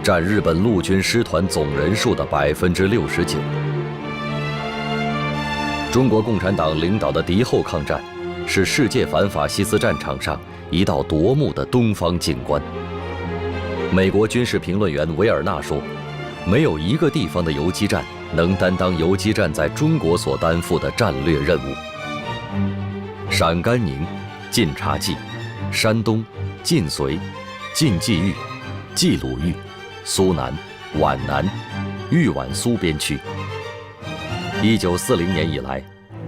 占日本陆军师团总人数的69%。中国共产党领导的敌后抗战，是世界反法西斯战场上一道夺目的东方景观。美国军事评论员维尔纳说：“没有一个地方的游击战能担当游击战在中国所担负的战略任务。”陕甘宁、晋察冀、山东、晋绥、晋冀豫、冀鲁豫、苏南、皖南、豫皖苏边区。1940年以来，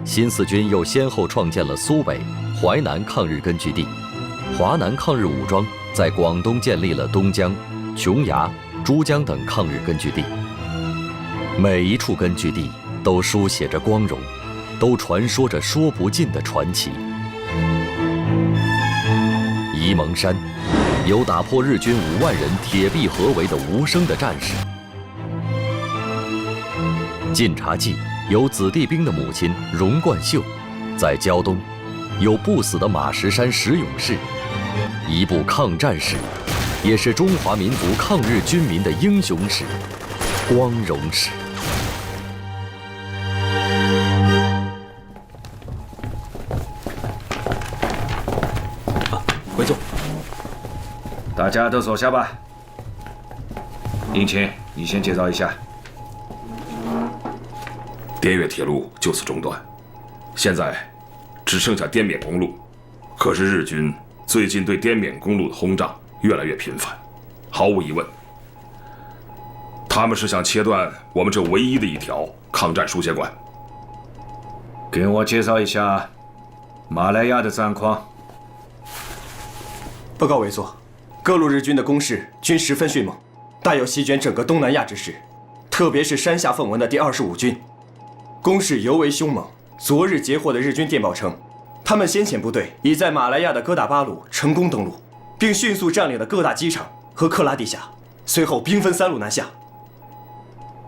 新四军又先后创建了苏北、淮南抗日根据地，华南抗日武装在广东建立了东江、琼崖、珠江等抗日根据地。每一处根据地都书写着光荣，都传说着说不尽的传奇。沂蒙山有打破日军5万人铁壁合围的无声的战士，晋察冀有子弟兵的母亲荣冠秀，在胶东有不死的马石山石勇士，一部抗战史，也是中华民族抗日军民的英雄史、光荣史。回座，大家都坐下吧。应勤，你先介绍一下。滇越铁路就此中断，现在只剩下滇缅公路。可是日军最近对滇缅公路的轰炸越来越频繁，毫无疑问，他们是想切断我们这唯一的一条抗战书写馆。给我介绍一下马来亚的战况。报告委座，各路日军的攻势均十分迅猛，大有席卷整个东南亚之势。特别是山下奉文的第25军，攻势尤为凶猛。昨日截获的日军电报称，他们先遣部队已在马来亚的哥打巴鲁成功登陆，并迅速占领了各大机场和克拉地峡，随后兵分3路南下。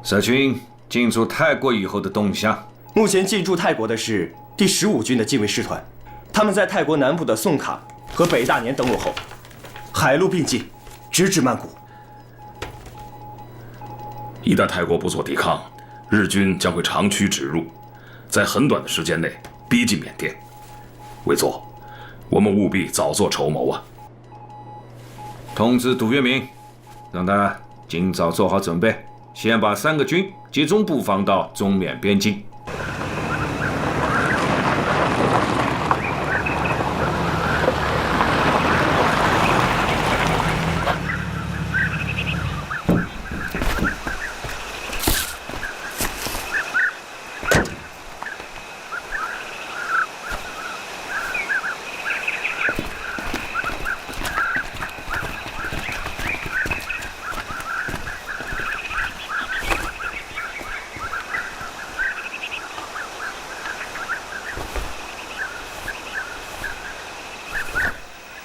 社军进驻泰国以后的动向。目前进驻泰国的是第15军的近卫师团，他们在泰国南部的宋卡和北大年登陆后，海陆并进，直至曼谷。一旦泰国不做抵抗，日军将会长驱直入，在很短的时间内逼近缅甸。委座，我们务必早做筹谋啊！通知杜月明，让他尽早做好准备，先把3个军集中布防到中缅边境。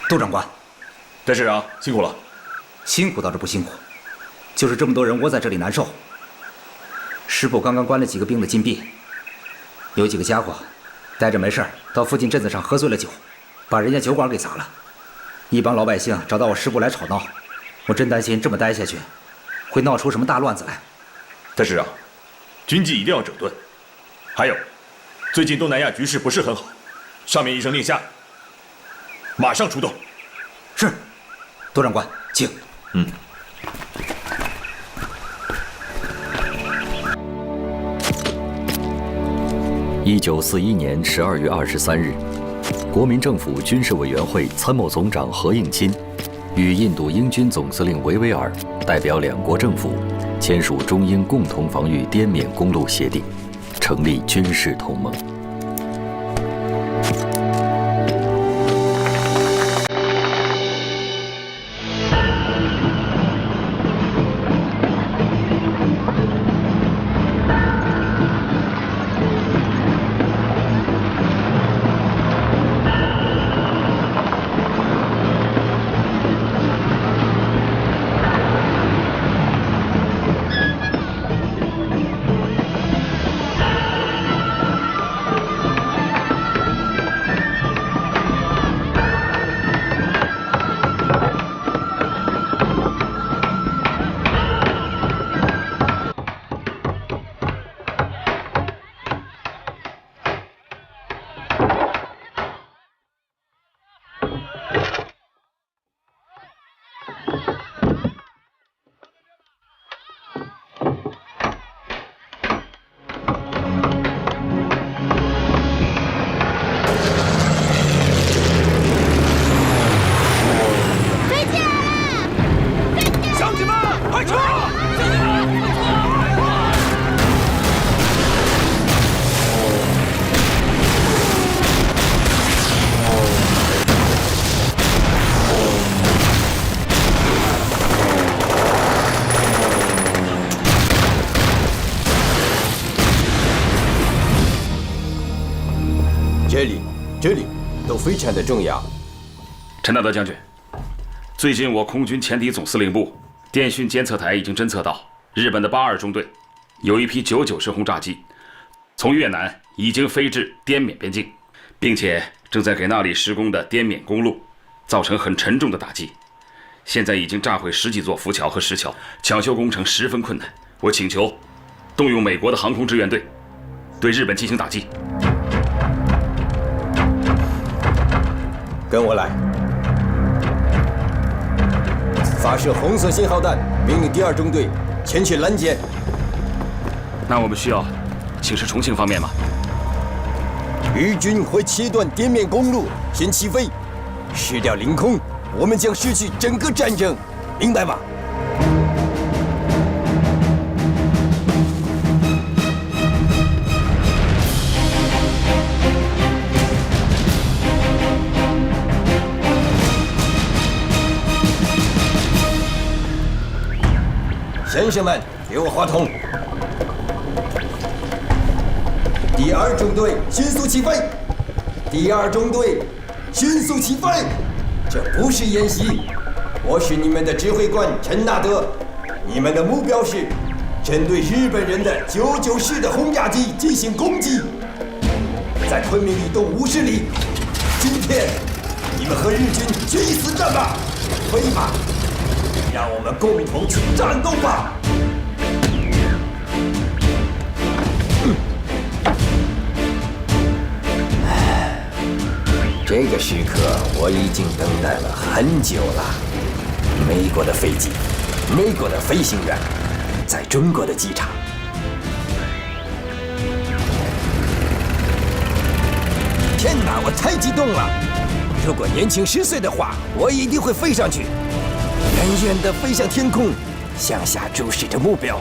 杜长官，戴师长辛苦了。辛苦倒是不辛苦，就是这么多人窝在这里难受。师部刚刚关了几个兵的禁闭，有几个家伙待着没事到附近镇子上喝醉了酒，把人家酒馆给砸了。一帮老百姓找到我师部来吵闹，我真担心这么待下去，会闹出什么大乱子来。戴师长，军纪一定要整顿。还有，最近东南亚局势不是很好，上面一声令下，马上出动。是，杜长官，请。1941年12月23日，国民政府军事委员会参谋总长何应钦与印度英军总司令维维尔代表两国政府签署中英共同防御滇缅公路协定，成立军事同盟。这里都非常的重要。陈大德将军，最近我空军前敌总司令部电讯监测台已经侦测到日本的82中队有一批990轰炸机从越南已经飞至滇缅边境，并且正在给那里施工的滇缅公路造成很沉重的打击。现在已经炸毁10几座浮桥和石桥，抢修工程十分困难。我请求动用美国的航空支援队对日本进行打击。跟我来，发射红色信号弹，命令第2中队前去拦截。那我们需要请示重庆方面吗？日军会切断滇缅公路，先起飞，失掉领空，我们将失去整个战争，明白吗？先生们，给我话筒。第2中队迅速起飞！第2中队迅速起飞！这不是演习，我是你们的指挥官陈纳德。你们的目标是针对日本人的99式的轰炸机进行攻击，在昆明以东50里。今天，你们和日军决一死战吧！可以吗？让我们共同去战斗吧！这个时刻我已经等待了很久了。美国的飞机，美国的飞行员，在中国的机场。天哪，我太激动了！如果年轻10岁的话，我一定会飞上去，远远地飞向天空，向下注视着目标，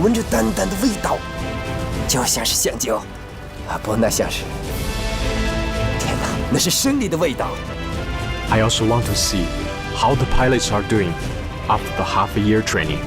闻着淡淡的味道，就像是香蕉，啊不，那像是……天哪，那是胜利的味道。I also want to see how the pilots are doing after the half-a-year training.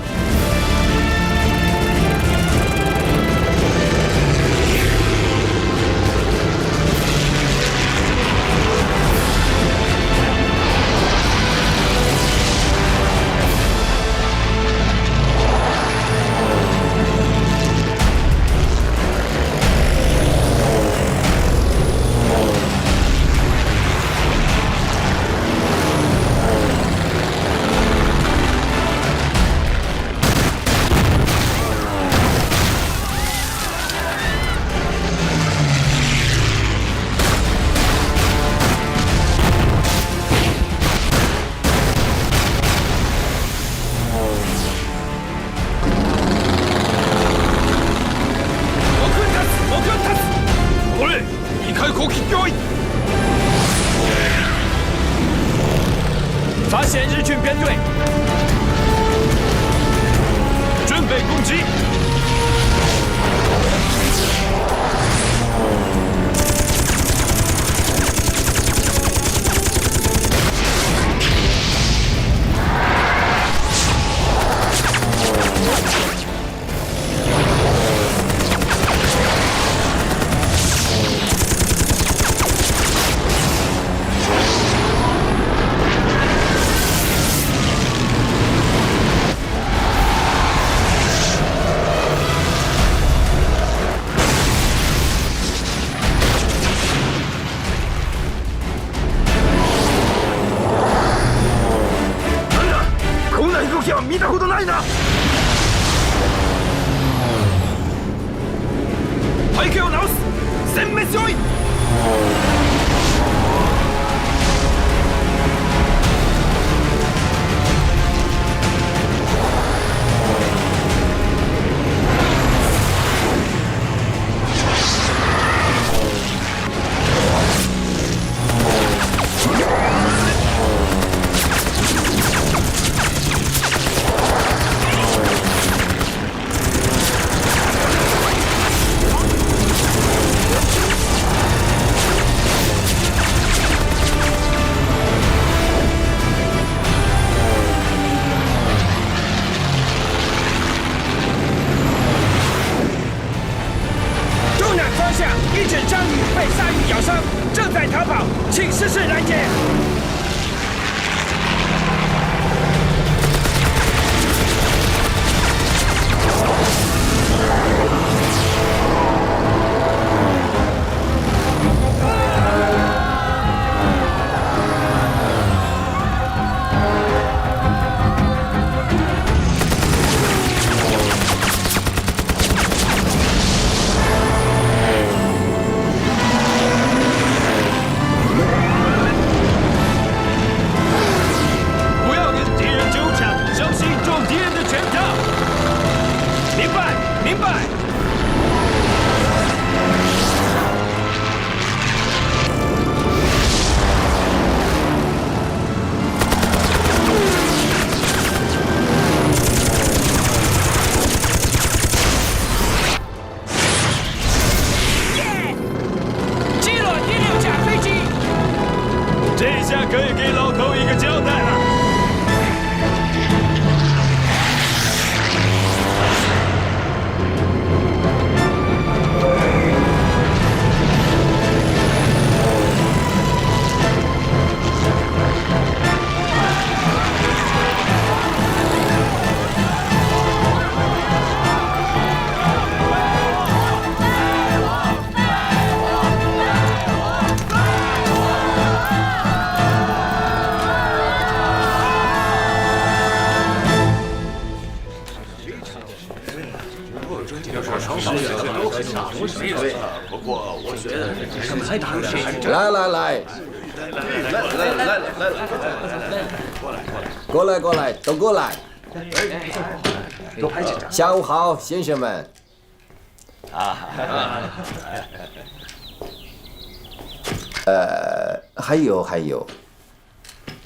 来来来，过来过来，都过来。下午好，先生们。还有，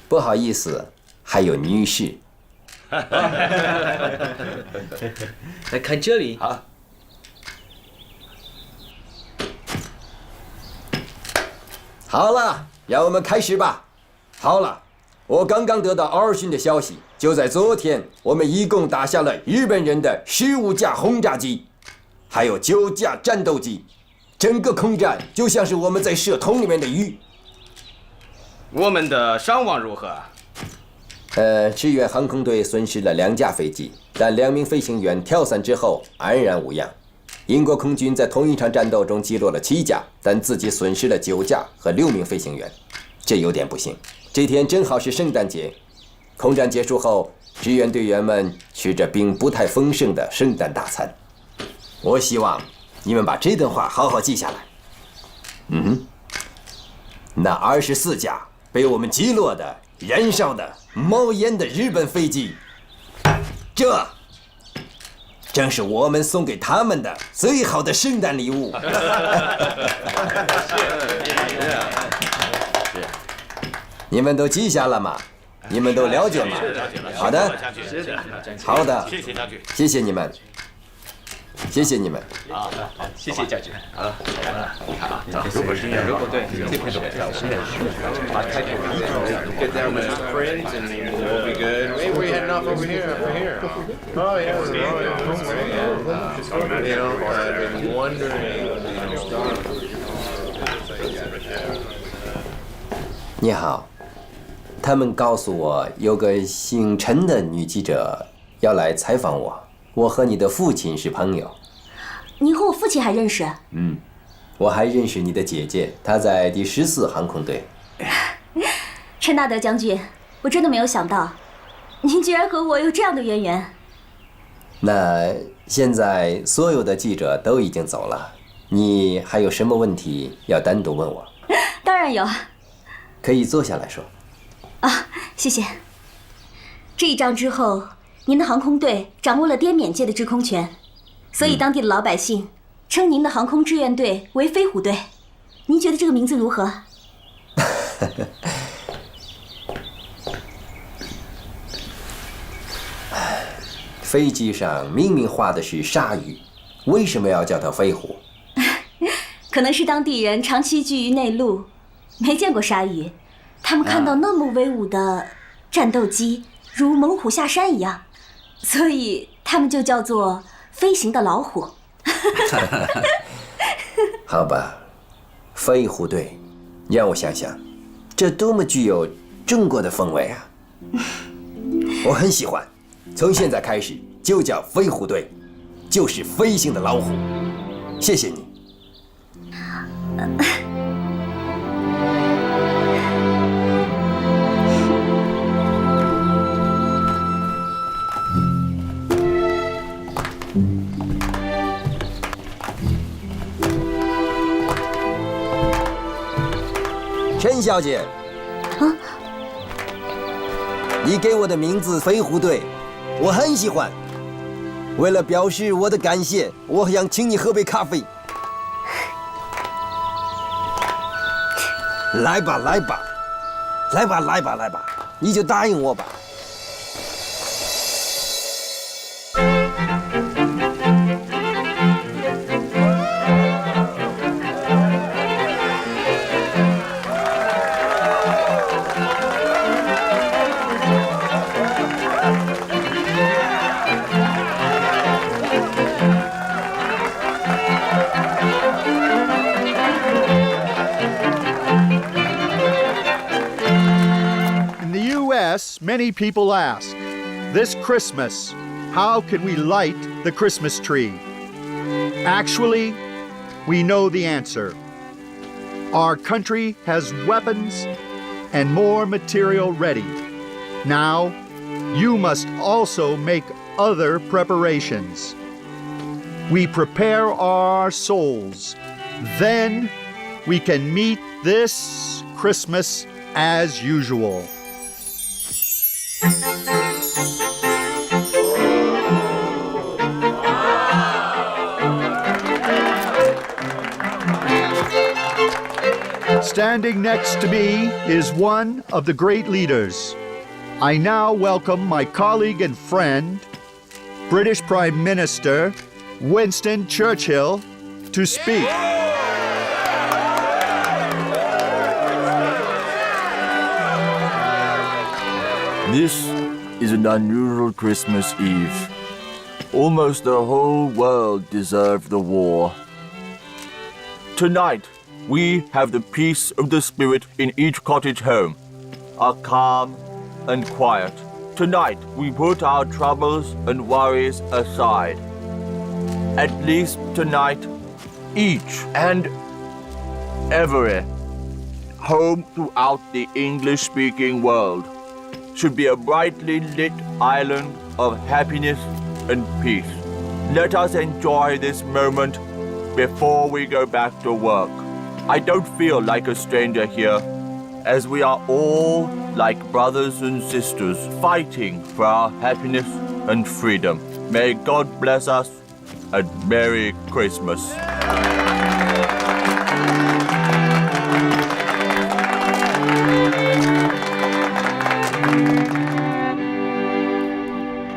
不好意思，还有女士。来看这里。好。好了，让我们开始吧。好了，我刚刚得到奥尔逊的消息，就在昨天，我们一共打下了日本人的15架轰炸机，还有9架战斗机。整个空战就像是我们在射桶里面的鱼。我们的伤亡如何？支援航空队损失了2架飞机，但2名飞行员跳伞之后安然无恙。英国空军在同一场战斗中击落了7架，但自己损失了9架和6名飞行员，这有点不幸。这天正好是圣诞节，空战结束后，支援队员们吃着并不太丰盛的圣诞大餐。我希望你们把这段话好好记下来。那24架被我们击落的、燃烧的、冒烟的日本飞机，这正是我们送给他们的最好的圣诞礼物。你们都记下了吗？你们都了解吗？好的，好的，谢谢你们，谢谢你们。好，谢谢将军。好，如果对这片都把开头 get down with friends and we'll be good. Maybe we're heading off over here. Oh yeah, you know, I've been wondering. 你好，他们告诉我有个姓陈的女记者要来采访我。我和你的父亲是朋友。你和我父亲还认识？我还认识你的姐姐，她在第14航空队。陈纳德将军，我真的没有想到，您居然和我有这样的渊源。那现在所有的记者都已经走了，你还有什么问题要单独问我？当然有。可以坐下来说。啊，谢谢。这一仗之后，您的航空队掌握了滇缅界的制空权，所以当地的老百姓称您的航空志愿队为飞虎队。您觉得这个名字如何？飞机上明明画的是鲨鱼，为什么要叫它飞虎？可能是当地人长期居于内陆，没见过鲨鱼，他们看到那么威武的战斗机，如猛虎下山一样，所以他们就叫做飞行的老虎。好吧，飞虎队，让我想想，这多么具有中国的风味啊！我很喜欢，从现在开始就叫飞虎队，就是飞行的老虎。谢谢你。陈小姐，你给我的名字飞虎队，我很喜欢。为了表示我的感谢，我想请你喝杯咖啡。来吧，来吧，来吧，来吧，来吧，你就答应我吧。Many people ask, this Christmas, how can we light the Christmas tree? Actually, we know the answer. Our country has weapons and more material ready. Now, you must also make other preparations. We prepare our souls. Then we can meet this Christmas as usual. Standing next to me is one of the great leaders. I now welcome my colleague and friend, British Prime Minister Winston Churchill, to speak. This is an unusual Christmas Eve. Almost the whole world deserved the war. Tonight, we have the peace of the spirit in each cottage home, are calm and quiet. Tonight, we put our troubles and worries aside. At least tonight, each and every home throughout the English-speaking world should be a brightly lit island of happiness and peace. Let us enjoy this moment before we go back to work. I don't feel like a stranger here, as we are all like brothers and sisters fighting for our happiness and freedom. May God bless us, and Merry Christmas.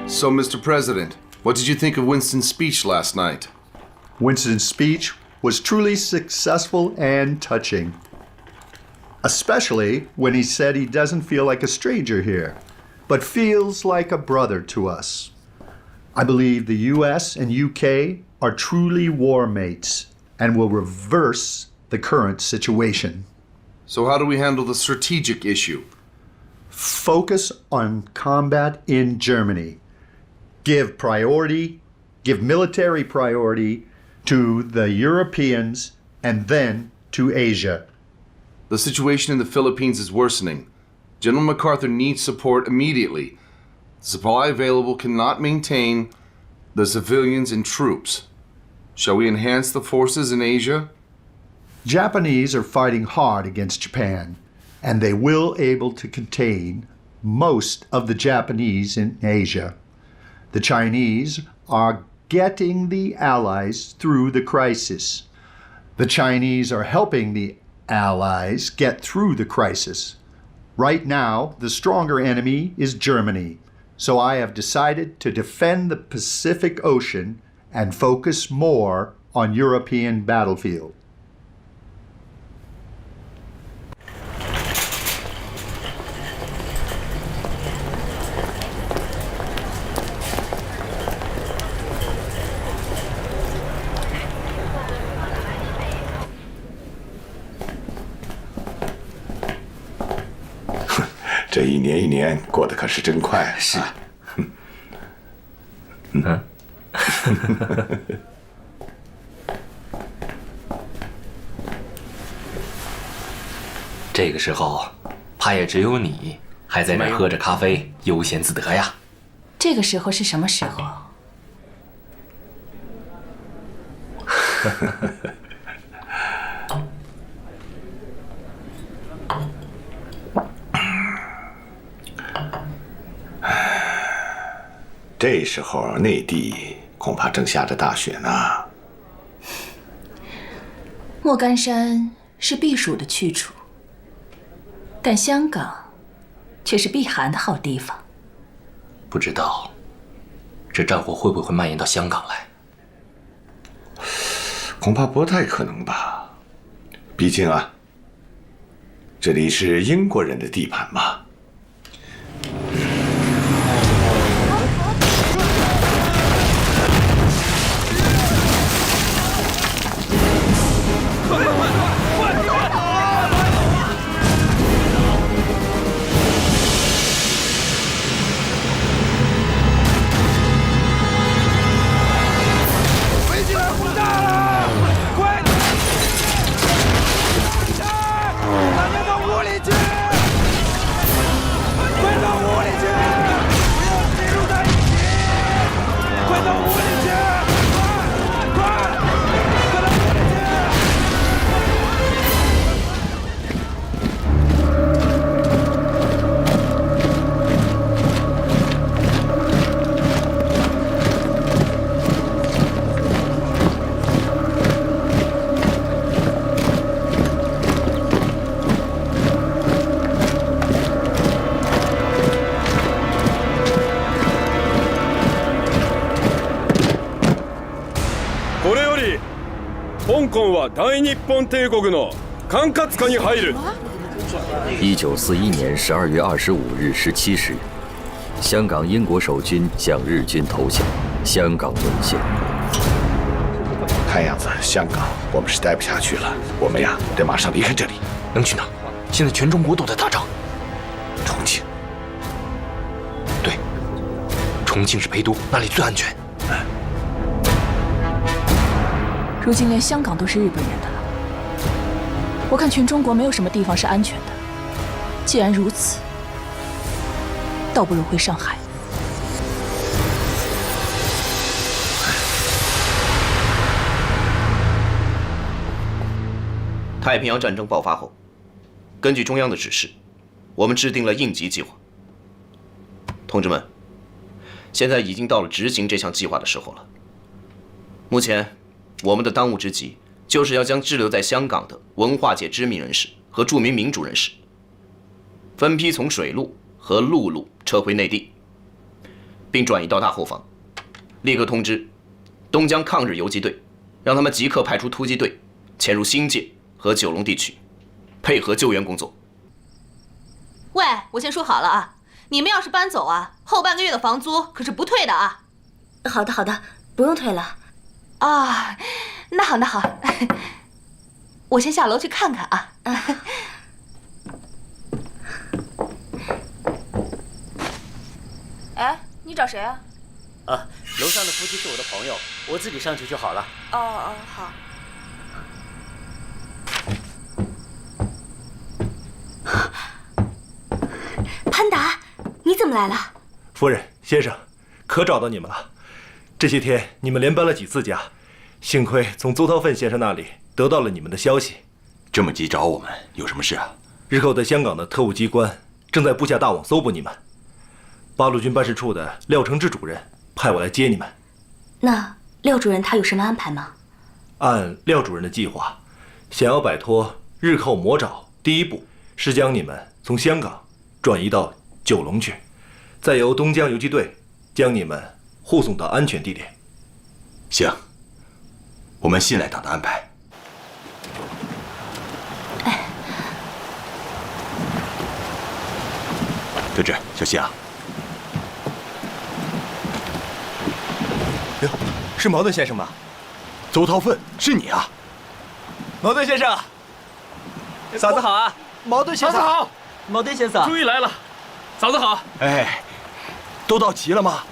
So, Mr. President, what did you think of Winston's speech last night? Winston's speech was truly successful and touching, especially when he said he doesn't feel like a stranger here, but feels like a brother to us. I believe the US and UK are truly war mates and will reverse the current situation. So how do we handle the strategic issue? Focus on combat in Germany. Give military priority to the Europeans and then to Asia. The situation in the Philippines is worsening. General MacArthur needs support immediately. The supply available cannot maintain the civilians and troops. Shall we enhance the forces in Asia? Japanese are fighting hard against Japan, and they will able to contain most of the Japanese in Asia. The Chinese are getting the Allies through the crisis. The Chinese are helping the Allies get through the crisis. Right now, the stronger enemy is Germany, so I have decided to defend the Pacific Ocean and focus more on European battlefield.这一年一年过得可是真快，是。这个时候，怕也只有你还在那儿喝着咖啡，悠闲自得呀。这个时候是什么时候？这时候内地恐怕正下着大雪呢。莫干山是避暑的去处，但香港却是避寒的好地方。不知道这战火会不会蔓延到香港来？恐怕不太可能吧。毕竟啊，这里是英国人的地盘嘛。は大日本帝国の管轄下に入る。1941年12月25日17时，香港英国守军向日军投降，香港沦陷。看样子香港我们是待不下去了，我们呀得马上离开这里。能去哪？现在全中国都在打仗。重庆。对，重庆是陪都，那里最安全。如今连香港都是日本人的了，我看全中国没有什么地方是安全的。既然如此，倒不如回上海。太平洋战争爆发后，根据中央的指示，我们制定了应急计划。同志们，现在已经到了执行这项计划的时候了。目前，我们的当务之急就是要将滞留在香港的文化界知名人士和著名民主人士，分批从水路和陆路撤回内地，并转移到大后方。立刻通知东江抗日游击队，让他们即刻派出突击队潜入新界和九龙地区，配合救援工作。喂，我先说好了啊，你们要是搬走啊，后半个月的房租可是不退的啊。好的好的，不用退了。啊，那好那好，我先下楼去看看啊。哎，你找谁啊？啊，楼上的夫妻是我的朋友，我自己上去就好了。哦哦，好。潘达，你怎么来了？夫人、先生，可找到你们了。这些天你们连搬了几次家，幸亏从邹韬奋先生那里得到了你们的消息。这么急找我们，有什么事啊？日后在香港的特务机关正在布下大网搜捕你们。八路军办事处的廖承志主任派我来接你们。那廖主任他有什么安排吗？按廖主任的计划，想要摆脱日寇魔爪，第一步是将你们从香港转移到九龙去，再由东江游击队将你们护送到安全地点。行，我们信赖党的安排。德志，小西啊。哟，是矛盾先生吗？邹韬奋，是你啊！矛盾先生，嫂子好啊！矛盾先生好，矛盾先生终于来了，嫂子好。哎，都到齐了吗？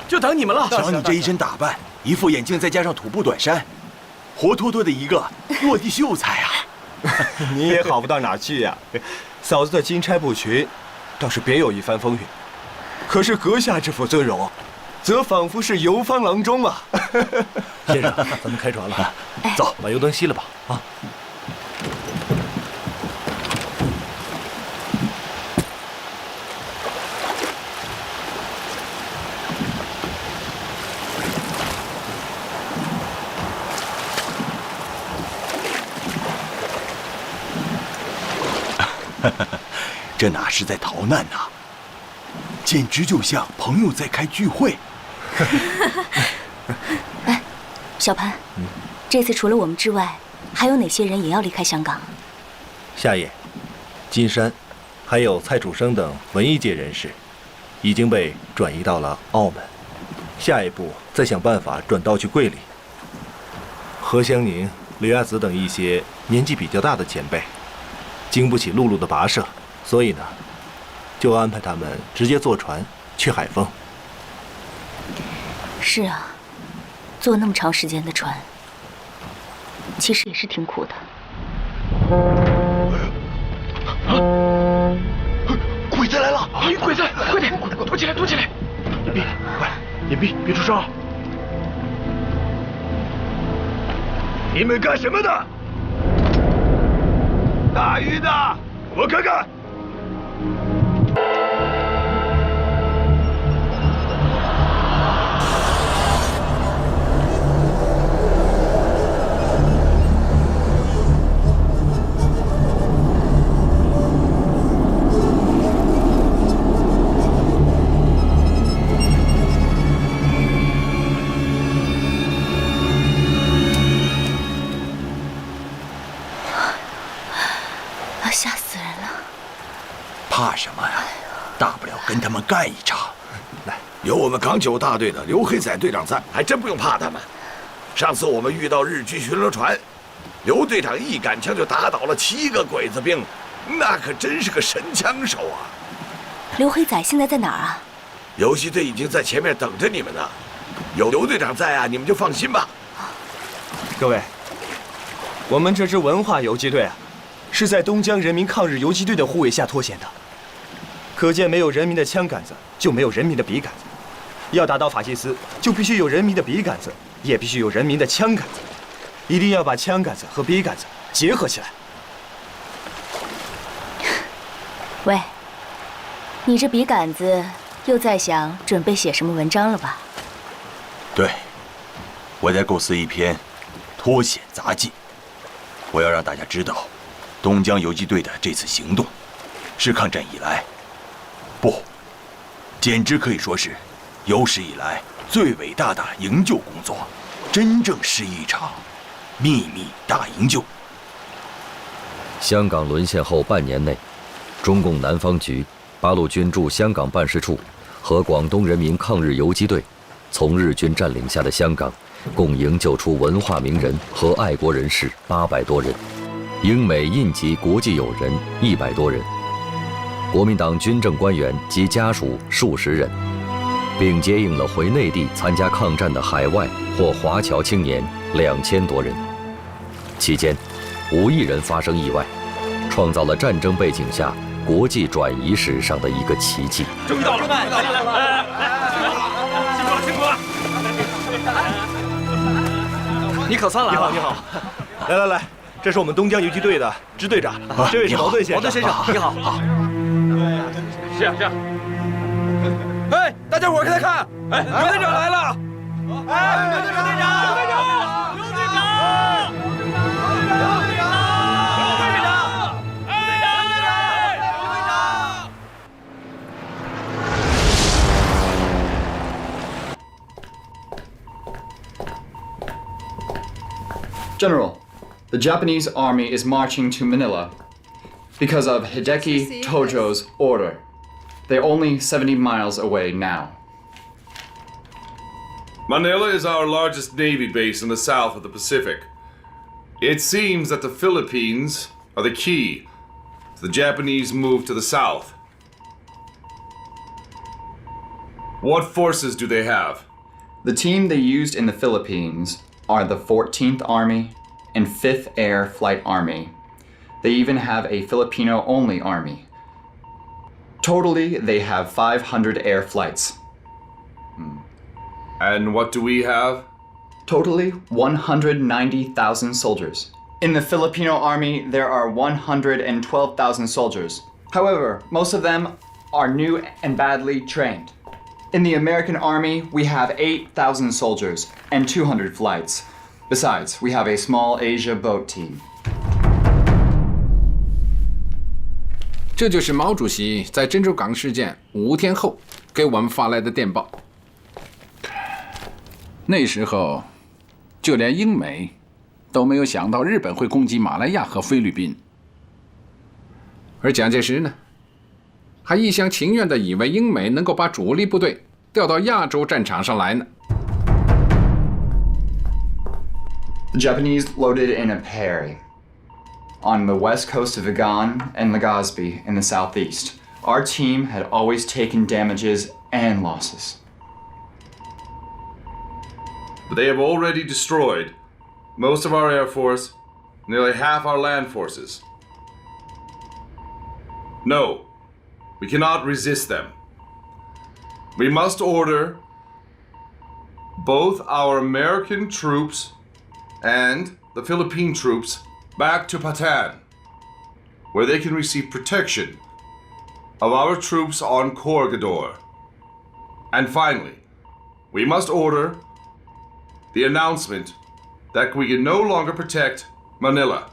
就等你们了。瞧你这一身打扮，一副眼镜再加上土布短衫，活脱脱的一个落地秀才啊！你也好不到哪去呀。嫂子的金钗布裙，倒是别有一番风韵。可是阁下这副尊容，则仿佛是游方郎中啊！先生，咱们开船了，走，把油灯熄了吧。啊！这哪是在逃难呐，简直就像朋友在开聚会。哎，小潘，这次除了我们之外，还有哪些人也要离开香港？夏野、金山，还有蔡楚生等文艺界人士，已经被转移到了澳门。下一步再想办法转到去桂林。何香凝、刘亚子等一些年纪比较大的前辈，经不起陆路的跋涉，所以呢，就安排他们直接坐船去海丰。是啊，坐那么长时间的船，其实也是挺苦的。鬼子来了！有鬼子！快点，躲起来，躲起来！隐蔽，快，隐蔽，别出声！你们干什么的？大鱼的，我看看。吓死人了！怕什么呀？大不了跟他们干一场。来，有我们港九大队的刘黑仔队长在，还真不用怕他们。上次我们遇到日军巡逻船，刘队长一杆枪就打倒了7个鬼子兵，那可真是个神枪手啊！刘黑仔现在在哪儿啊？游击队已经在前面等着你们呢，有刘队长在啊，你们就放心吧。各位，我们这支文化游击队啊，是在东江人民抗日游击队的护卫下脱险的。可见，没有人民的枪杆子，就没有人民的笔杆子。要打倒法西斯，就必须有人民的笔杆子，也必须有人民的枪杆子。一定要把枪杆子和笔杆子结合起来。喂，你这笔杆子又在想准备写什么文章了吧？对，我在构思一篇脱险杂记。我要让大家知道，东江游击队的这次行动，是抗战以来，不，简直可以说是有史以来最伟大的营救工作，真正是一场秘密大营救。香港沦陷后半年内，中共南方局、八路军驻香港办事处和广东人民抗日游击队，从日军占领下的香港，共营救出文化名人和爱国人士800多人，英美印籍国际友人100多人，国民党军政官员及家属数十人，并接应了回内地参加抗战的海外或华侨青年2000多人。期间，5亿人发生意外，创造了战争背景下国际转移史上的一个奇迹。终于到了！辛苦了！你可算来了！你好，来，这是我们东江游击队的支队长，这位是毛盾先生。毛盾先生，你好。是啊。哎，大家伙快来看！哎，刘队长来了！哎，刘队长！General, the Japanese army is marching to Manila because of Hideki Tojo's order. They're only 70 miles away now. Manila is our largest Navy base in the south of the Pacific. It seems that the Philippines are the key to the Japanese move to the south. What forces do they have? The team they used in the Philippines are the 14th Army and 5th Air Flight Army. They even have a Filipino-only army. Totally, they have 500 air flights. And what do we have? Totally, 190,000 soldiers. In the Filipino army, there are 112,000 soldiers. However, most of them are new and badly trained. In the American army, we have 8,000 soldiers and 200 flights. Besides, we have a small Asia boat team. 这就是毛主席在珍珠港事件5天后给我们发来的电报。那时候，就连英美都没有想到日本会攻击马来亚和菲律宾，而蒋介石呢，还一厢情愿地以为英美能够把主力部队调到亚洲战场上来呢。The Japanese loaded in a Perry on the west coast of Vigan and Legazpi in the southeast. Our team had always taken damages and losses. But they have already destroyed most of our air force, nearly half our land forces. No, we cannot resist them. We must order both our American troops and the Philippine troops back to Patan, where they can receive protection of our troops on Corregidor. And finally, we must order the announcement that we can no longer protect Manila.